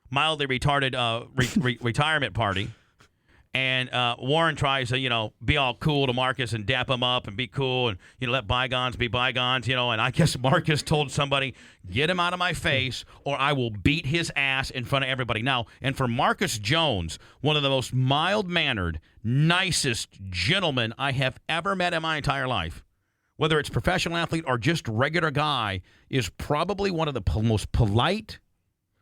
mildly retarded retirement party. And Warren tries to, be all cool to Marcus and dap him up and be cool and, let bygones be bygones, And I guess Marcus told somebody, get him out of my face or I will beat his ass in front of everybody. Now, and for Marcus Jones, one of the most mild-mannered, nicest gentlemen I have ever met in my entire life, whether it's professional athlete or just regular guy, is probably one of the most polite,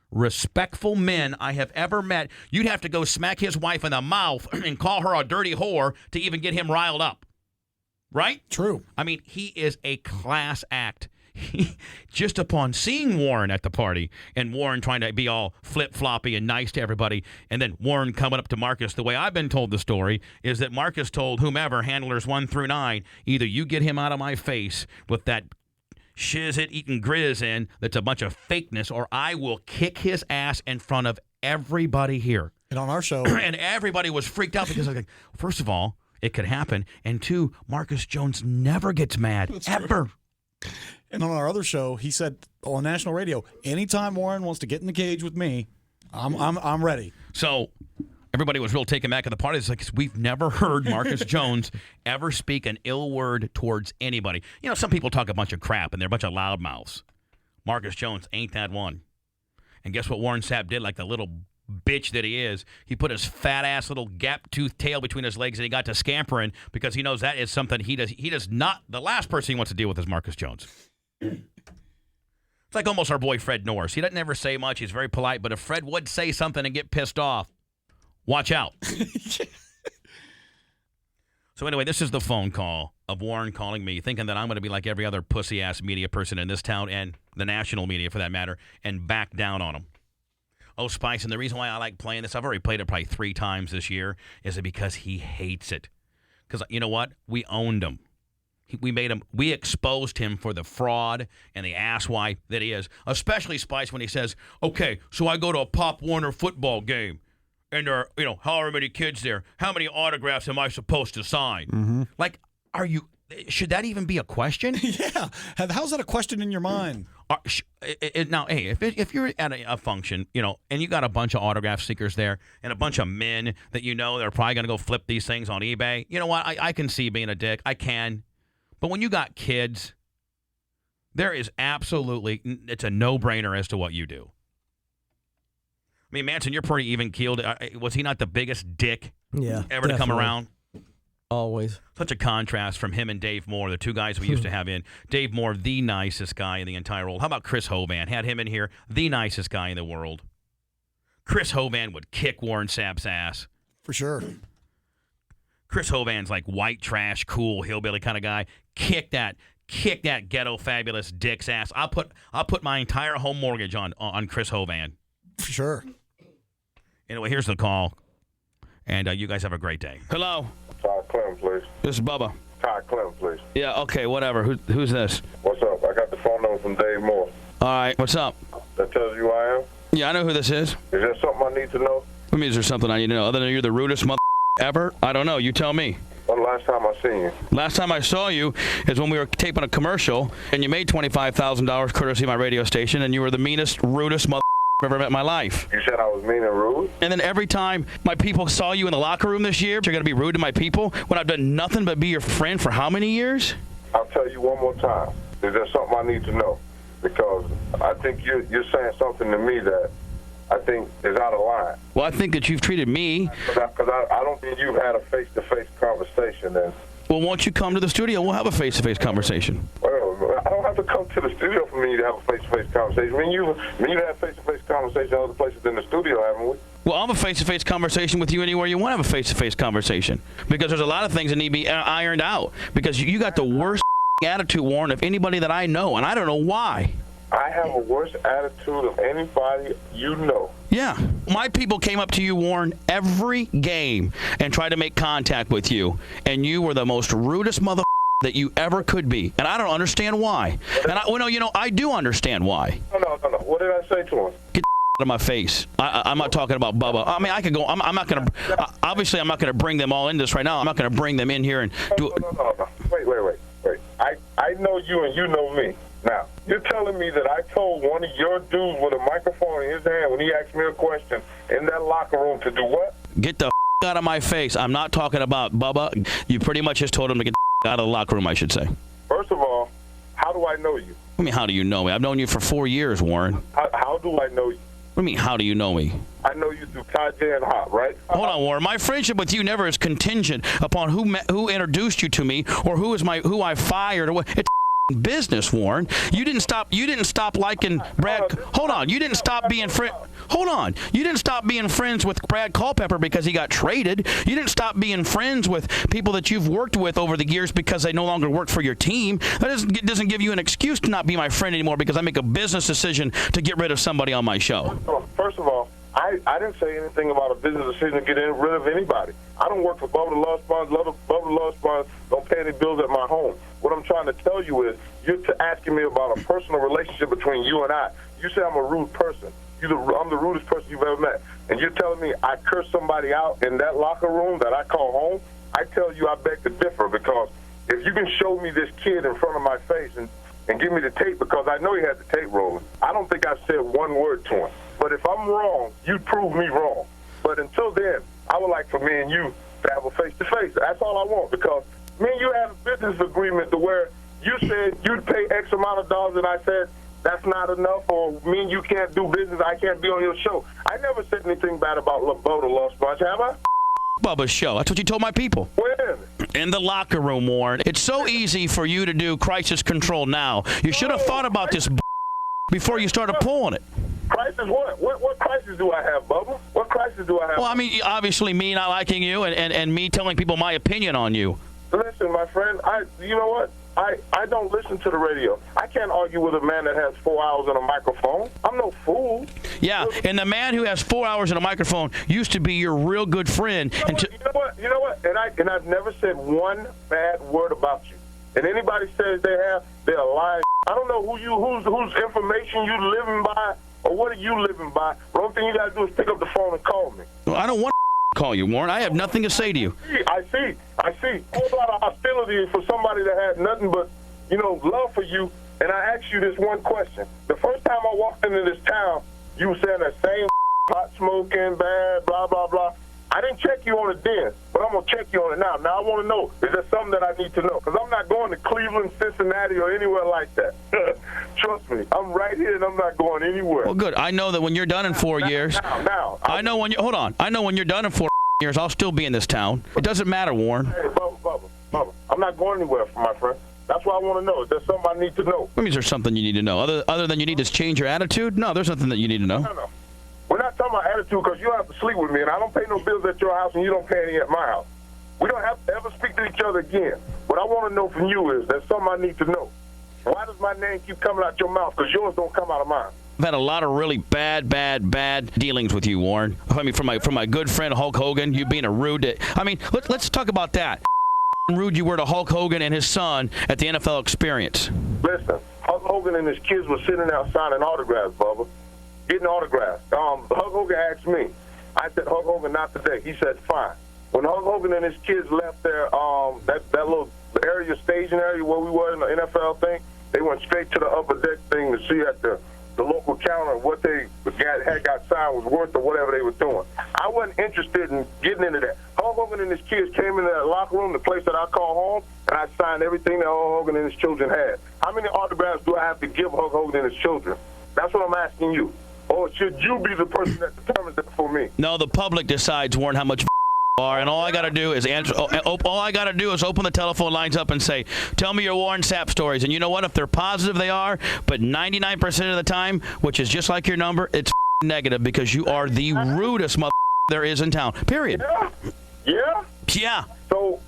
respectful men I have ever met. You'd have to go smack his wife in the mouth and call her a dirty whore to even get him riled up. Right? True. I mean, he is a class act. Just upon seeing Warren at the party and Warren trying to be all flip-floppy and nice to everybody, and then Warren coming up to Marcus, the way I've been told the story is that Marcus told whomever, handlers 1 through 9, either you get him out of my face with that shiz-it eating grizz in that's a bunch of fakeness, or I will kick his ass in front of everybody here. And on our show. And everybody was freaked out because, first of all, it could happen. And 2, Marcus Jones never gets mad, that's ever. True. And on our other show, he said on national radio, anytime Warren wants to get in the cage with me, I'm ready. So everybody was real taken back at the party. It's like, we've never heard Marcus Jones ever speak an ill word towards anybody. Some people talk a bunch of crap, and they're a bunch of loudmouths. Marcus Jones ain't that one. And guess what Warren Sapp did, like the little bitch that he is? He put his fat-ass little gap-toothed tail between his legs, and he got to scampering because he knows that is something he does not. The last person he wants to deal with is Marcus Jones. It's like almost our boy Fred Norris. He doesn't ever say much. He's very polite, but if Fred would say something and get pissed off, watch out. So anyway, this is the phone call of Warren calling me, thinking that I'm going to be like every other pussy-ass media person in this town and the national media, for that matter, and back down on him. Oh, Spice, and the reason why I like playing this, I've already played it probably 3 times this year, is it because he hates it. Because you know what? We owned him. We exposed him for the fraud and the asswipe that he is. Especially, Spice, when he says, okay, so I go to a Pop Warner football game. and there are, however many kids there. How many autographs am I supposed to sign? Mm-hmm. Like, should that even be a question? Yeah. How's that a question in your mind? Now, hey, if you're at a function, and you got a bunch of autograph seekers there and a bunch of men that they're probably going to go flip these things on eBay, you know what? I can see being a dick. I can. But when you got kids, there is it's a no-brainer as to what you do. I mean, Manson, you're pretty even-keeled. Was he not the biggest dick ever to come around? Always. Such a contrast from him and Dave Moore, the two guys we used to have in. Dave Moore, the nicest guy in the entire world. How about Chris Hoban? Had him in here, the nicest guy in the world. Chris Hoban would kick Warren Sapp's ass. For sure. Chris Hoban's like white trash, cool, hillbilly kind of guy. Kick that ghetto fabulous dick's ass. I'll put my entire home mortgage on Chris Hoban. For sure. Anyway, here's the call. And you guys have a great day. Hello. Todd Clem, please. This is Bubba. Todd Clem, please. Yeah, okay, whatever. Who's this? What's up? I got the phone number from Dave Moore. All right, what's up? That tells you who I am? Yeah, I know who this is. Is there something I need to know? I mean, is there something I need to know? Other than you're the rudest mother ever? I don't know. You tell me. When the last time I seen you? Last time I saw you is when we were taping a commercial, and you made $25,000 courtesy of my radio station, and you were the meanest, rudest mother I've ever met in my life. You said I was mean and rude? And then every time my people saw you in the locker room this year, you're going to be rude to my people when I've done nothing but be your friend for how many years? I'll tell you one more time. Is there something I need to know? Because I think you're saying something to me that I think is out of line. Well, I think that you've treated me. Because I don't think you've had a face-to-face conversation. And well, won't you come to the studio? We'll have a face-to-face conversation. Well, I don't have to come to the studio for me to have a face-to-face conversation. You've had face-to-face conversation other places than the studio, haven't we? Well, I'll have a face-to-face conversation with you anywhere you want to have a face-to-face conversation. Because there's a lot of things that need to be ironed out. Because you got the worst attitude, Warren, of anybody that I know, and I don't know why. I have a worse attitude of anybody you know. Yeah. My people came up to you, Warren, every game and tried to make contact with you. And you were the most rudest mother that you ever could be. And I don't understand why. And I do understand why. No. What did I say to him? Get out of my face. I'm not talking about Bubba. I mean, I could go. I'm not going to. Obviously, I'm not going to bring them all into this right now. I'm not going to bring them in here and do it. No. Wait. I know you and you know me. Now, you're telling me that I told one of your dudes with a microphone in his hand when he asked me a question in that locker room to do what? Get the out of my face. I'm not talking about Bubba. You pretty much just told him to get the out of the locker room, I should say. First of all, how do I know you? I mean, how do you know me? I've known you for 4 years, Warren. How do I know you? What do you mean, how do you know me? I know you through Tajay and Hop, right? Hold on, Warren. My friendship with you never is contingent upon who introduced you to me or who I fired or what. It's business, Warren. You didn't stop liking Brad. Hold on. You didn't stop being You didn't stop being friends with Brad Culpepper because he got traded. You didn't stop being friends with people that you've worked with over the years because they no longer work for your team. That doesn't give you an excuse to not be my friend anymore because I make a business decision to get rid of somebody on my show. First of all, I didn't say anything about a business decision to get rid of anybody. I don't work for Bubba the Law Sponge. Bubba the Law Sponge don't pay any bills at my home. What I'm trying to tell you is you're asking me about a personal relationship between you and I. You say I'm a rude person. I'm the rudest person you've ever met. And you're telling me I cursed somebody out in that locker room that I call home? I tell you I beg to differ because if you can show me this kid in front of my face and give me the tape because I know he had the tape rolling, I don't think I said one word to him. But if I'm wrong, you prove me wrong. But until then, I would like for me and you to have a face-to-face. That's all I want because me and you had a business agreement to where you said you'd pay X amount of dollars and I said that's not enough or me and you can't do business, I can't be on your show. I never said anything bad about Bubba the Law Sponge, have I? Bubba's show. That's what you told my people. When? In the locker room, Warren. It's so easy for you to do crisis control now. You should have thought about this before you started pulling it. Crisis what? What crisis do I have, Bubba? What crisis do I have? Well, I mean, obviously me not liking you and me telling people my opinion on you. Listen, my friend, you know what? I don't listen to the radio. I can't argue with a man that has 4 hours on a microphone. I'm no fool. Yeah, and the man who has 4 hours on a microphone used to be your real good friend. You know what? And I've never said one bad word about you. And anybody says they have, they're lying. I don't know whose information you living by or what are you living by? The only thing you got to do is pick up the phone and call me. Well, I don't want to call you, Warren. I have nothing to say to you. I see. A whole lot of hostility for somebody that had nothing but, love for you. And I asked you this one question. The first time I walked into this town, you were saying that same pot smoking, bad, blah, blah, blah. I didn't check you on it then, but I'm going to check you on it now. Now I want to know, is there something that I need to know? Because I'm not going to Cleveland, Cincinnati, or anywhere like that. Trust me, I'm right here and I'm not going anywhere. Well, good. I know that when you're done in 4 years. I know when you're done in 4 years, I'll still be in this town. It doesn't matter, Warren. Hey, Bubba, I'm not going anywhere, my friend. That's what I want to know. Is there something I need to know? What means there's something you need to know? Other than you need to change your attitude? No, there's nothing that you need to know. No. We're not talking about attitude because you don't have to sleep with me, and I don't pay no bills at your house, and you don't pay any at my house. We don't have to ever speak to each other again. What I want to know from you is there's something I need to know. Why does my name keep coming out your mouth? Because yours don't come out of mine. I've had a lot of really bad dealings with you, Warren. I mean, from my good friend Hulk Hogan, you being a rude. Let's talk about that. Rude you were to Hulk Hogan and his son at the NFL Experience. Listen, Hulk Hogan and his kids were sitting out signing autographs, Bubba. Getting autographs. Hulk Hogan asked me. I said, Hulk Hogan, not today. He said, fine. When Hulk Hogan and his kids left their that little area, staging area where we were in the NFL thing, they went straight to the upper deck thing to see at the local counter what they had got signed was worth or whatever they were doing. I wasn't interested in getting into that. Hulk Hogan and his kids came into that locker room, the place that I call home, and I signed everything that Hulk Hogan and his children had. How many autographs do I have to give Hulk Hogan and his children? That's what I'm asking you. Or should you be the person that determines that for me? No, the public decides, Warren, how much are, and all I got to do is answer. All I got to do is open the telephone lines up and say, "Tell me your Warren Sapp stories." And you know what? If they're positive, they are. But 99% of the time, which is just like your number, it's negative because you are the rudest mother there is in town. Period. Yeah. So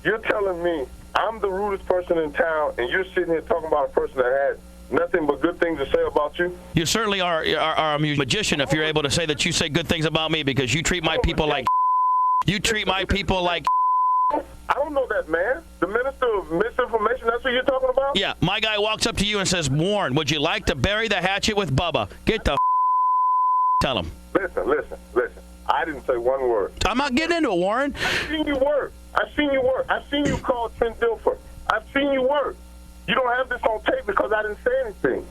you're telling me I'm the rudest person in town, and you're sitting here talking about a person that had nothing but good things to say about you? You certainly are a magician if you're able to say that you say good things about me because you treat my people like. You treat my people like. I don't know that man. The minister of misinformation, that's what you're talking about? Yeah, my guy walks up to you and says, Warren, would you like to bury the hatchet with Bubba? Get the tell him. Listen. I didn't say one word. I'm not getting into it, Warren. I've seen you work. I've seen you call Trent Dilfer. I've seen you work. You don't have this on tape because I didn't say anything.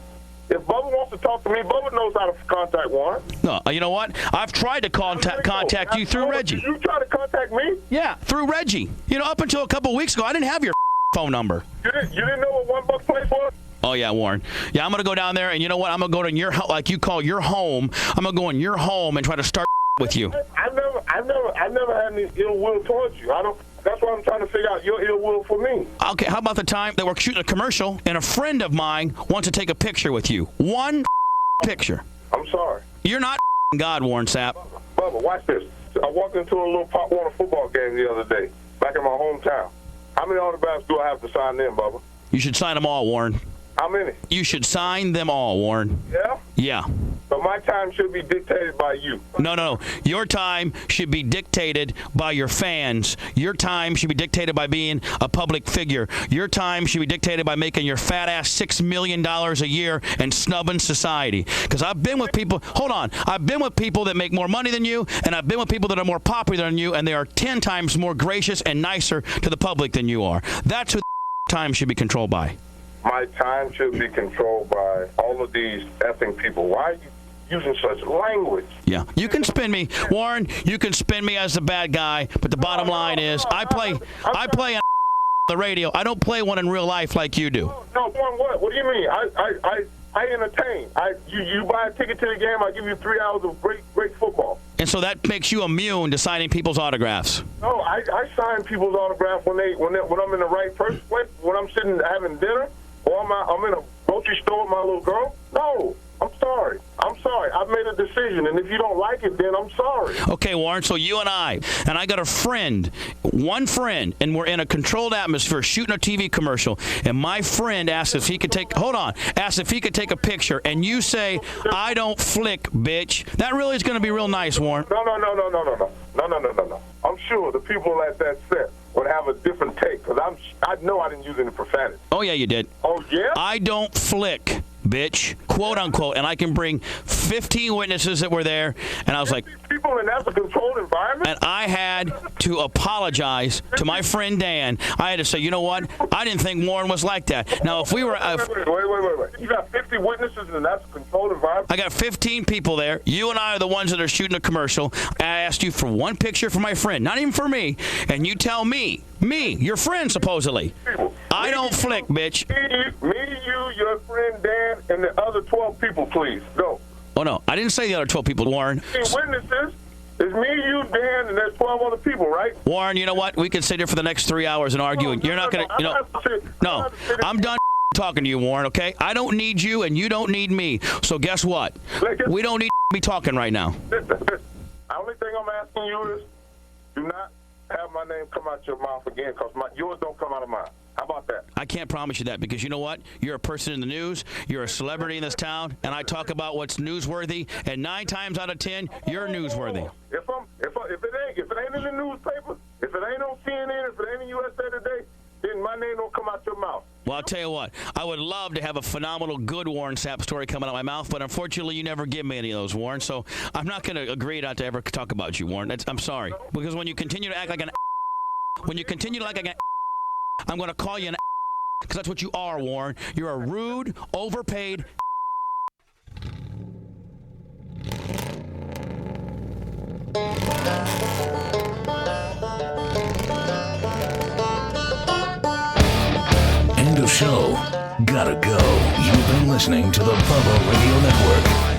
If Bubba wants to talk to me, Bubba knows how to contact Warren. No, you know what? I've tried to contact you through Reggie. You try to contact me? Yeah, through Reggie. Up until a couple of weeks ago, I didn't have your phone number. You didn't know what $1 place was? Oh, yeah, Warren. Yeah, I'm going to go down there, and you know what? I'm going to go to your house, like you call your home. I'm going to go in your home and try to start with you. I've never had any ill will towards you. That's why I'm trying to figure out your ill will for me. Okay, how about the time that we're shooting a commercial and a friend of mine wants to take a picture with you? One picture. I'm sorry. You're not God, Warren Sapp. Bubba, watch this. I walked into a little Pop Warner football game the other day, back in my hometown. How many autographs do I have to sign in, Bubba? You should sign them all, Warren. How many? You should sign them all, Warren. Yeah? Yeah. So my time should be dictated by you. No. Your time should be dictated by your fans. Your time should be dictated by being a public figure. Your time should be dictated by making your fat ass $6 million a year and snubbing society. Because I've been with people, I've been with people that make more money than you, and I've been with people that are more popular than you, and they are 10 times more gracious and nicer to the public than you are. That's who time should be controlled by. My time should be controlled by all of these effing people. Why are you using such language? Yeah, you can spin me, Warren. You can spin me as the bad guy, but the bottom line is, I play on the radio. I don't play one in real life like you do. No, Warren, what? What do you mean? I entertain. You buy a ticket to the game. I give you 3 hours of great football. And so that makes you immune to signing people's autographs. No, I sign people's autographs when I'm in the right place, when I'm sitting having dinner, or I'm in a grocery store with my little girl. No. I'm sorry. I've made a decision, and if you don't like it, then I'm sorry. Okay, Warren, so you and I got a friend, one friend, and we're in a controlled atmosphere shooting a TV commercial, and my friend asked if he could take a picture, and you say, I don't flick, bitch. That really is going to be real nice, Warren. No. I'm sure the people at that set would have a different take, because I know I didn't use any profanity. Oh, yeah, you did. Oh, yeah? I don't flick. bitch, quote unquote, and I can bring 15 witnesses that were there, and I was like, people, and that's a controlled environment. and I had to apologize to my friend Dan. I had to say, you know what? I didn't think Warren was like that. Now, if we were, Wait. You got 50 witnesses, and that's a controlled environment. I got 15 people there. You and I are the ones that are shooting a commercial. I asked you for one picture for my friend, not even for me, and you tell me, your friend supposedly. I don't flick, bitch. Me, you, your friend Dan, and the other 12 people, please. Go. Oh, no. I didn't say the other 12 people, Warren. Witnesses. It's me, you, Dan, and there's 12 other people, right? Warren, you know what? We could sit here for the next 3 hours and argue. You're not going to, No, I'm done talking to you, Warren, okay? I don't need you, and you don't need me. So guess what? We don't need to be talking right now. The only thing I'm asking you is do not have my name come out your mouth again, because yours don't come out of mine. How about that? I can't promise you that, because you know what? You're a person in the news. You're a celebrity in this town, and I talk about what's newsworthy, and 9 times out of 10, you're newsworthy. If it ain't in the newspaper, if it ain't on CNN, if it ain't in USA Today, then my name don't come out your mouth. Well, I'll tell you what. I would love to have a phenomenal, good Warren Sapp story coming out of my mouth, but unfortunately, you never give me any of those, Warren. So I'm not going to agree not to ever talk about you, Warren. I'm sorry, because when you continue to act like an, I'm going to call you an, because that's what you are, Warren. You're a rude, overpaid. End of show. Gotta go. You've been listening to the Bubba Radio Network.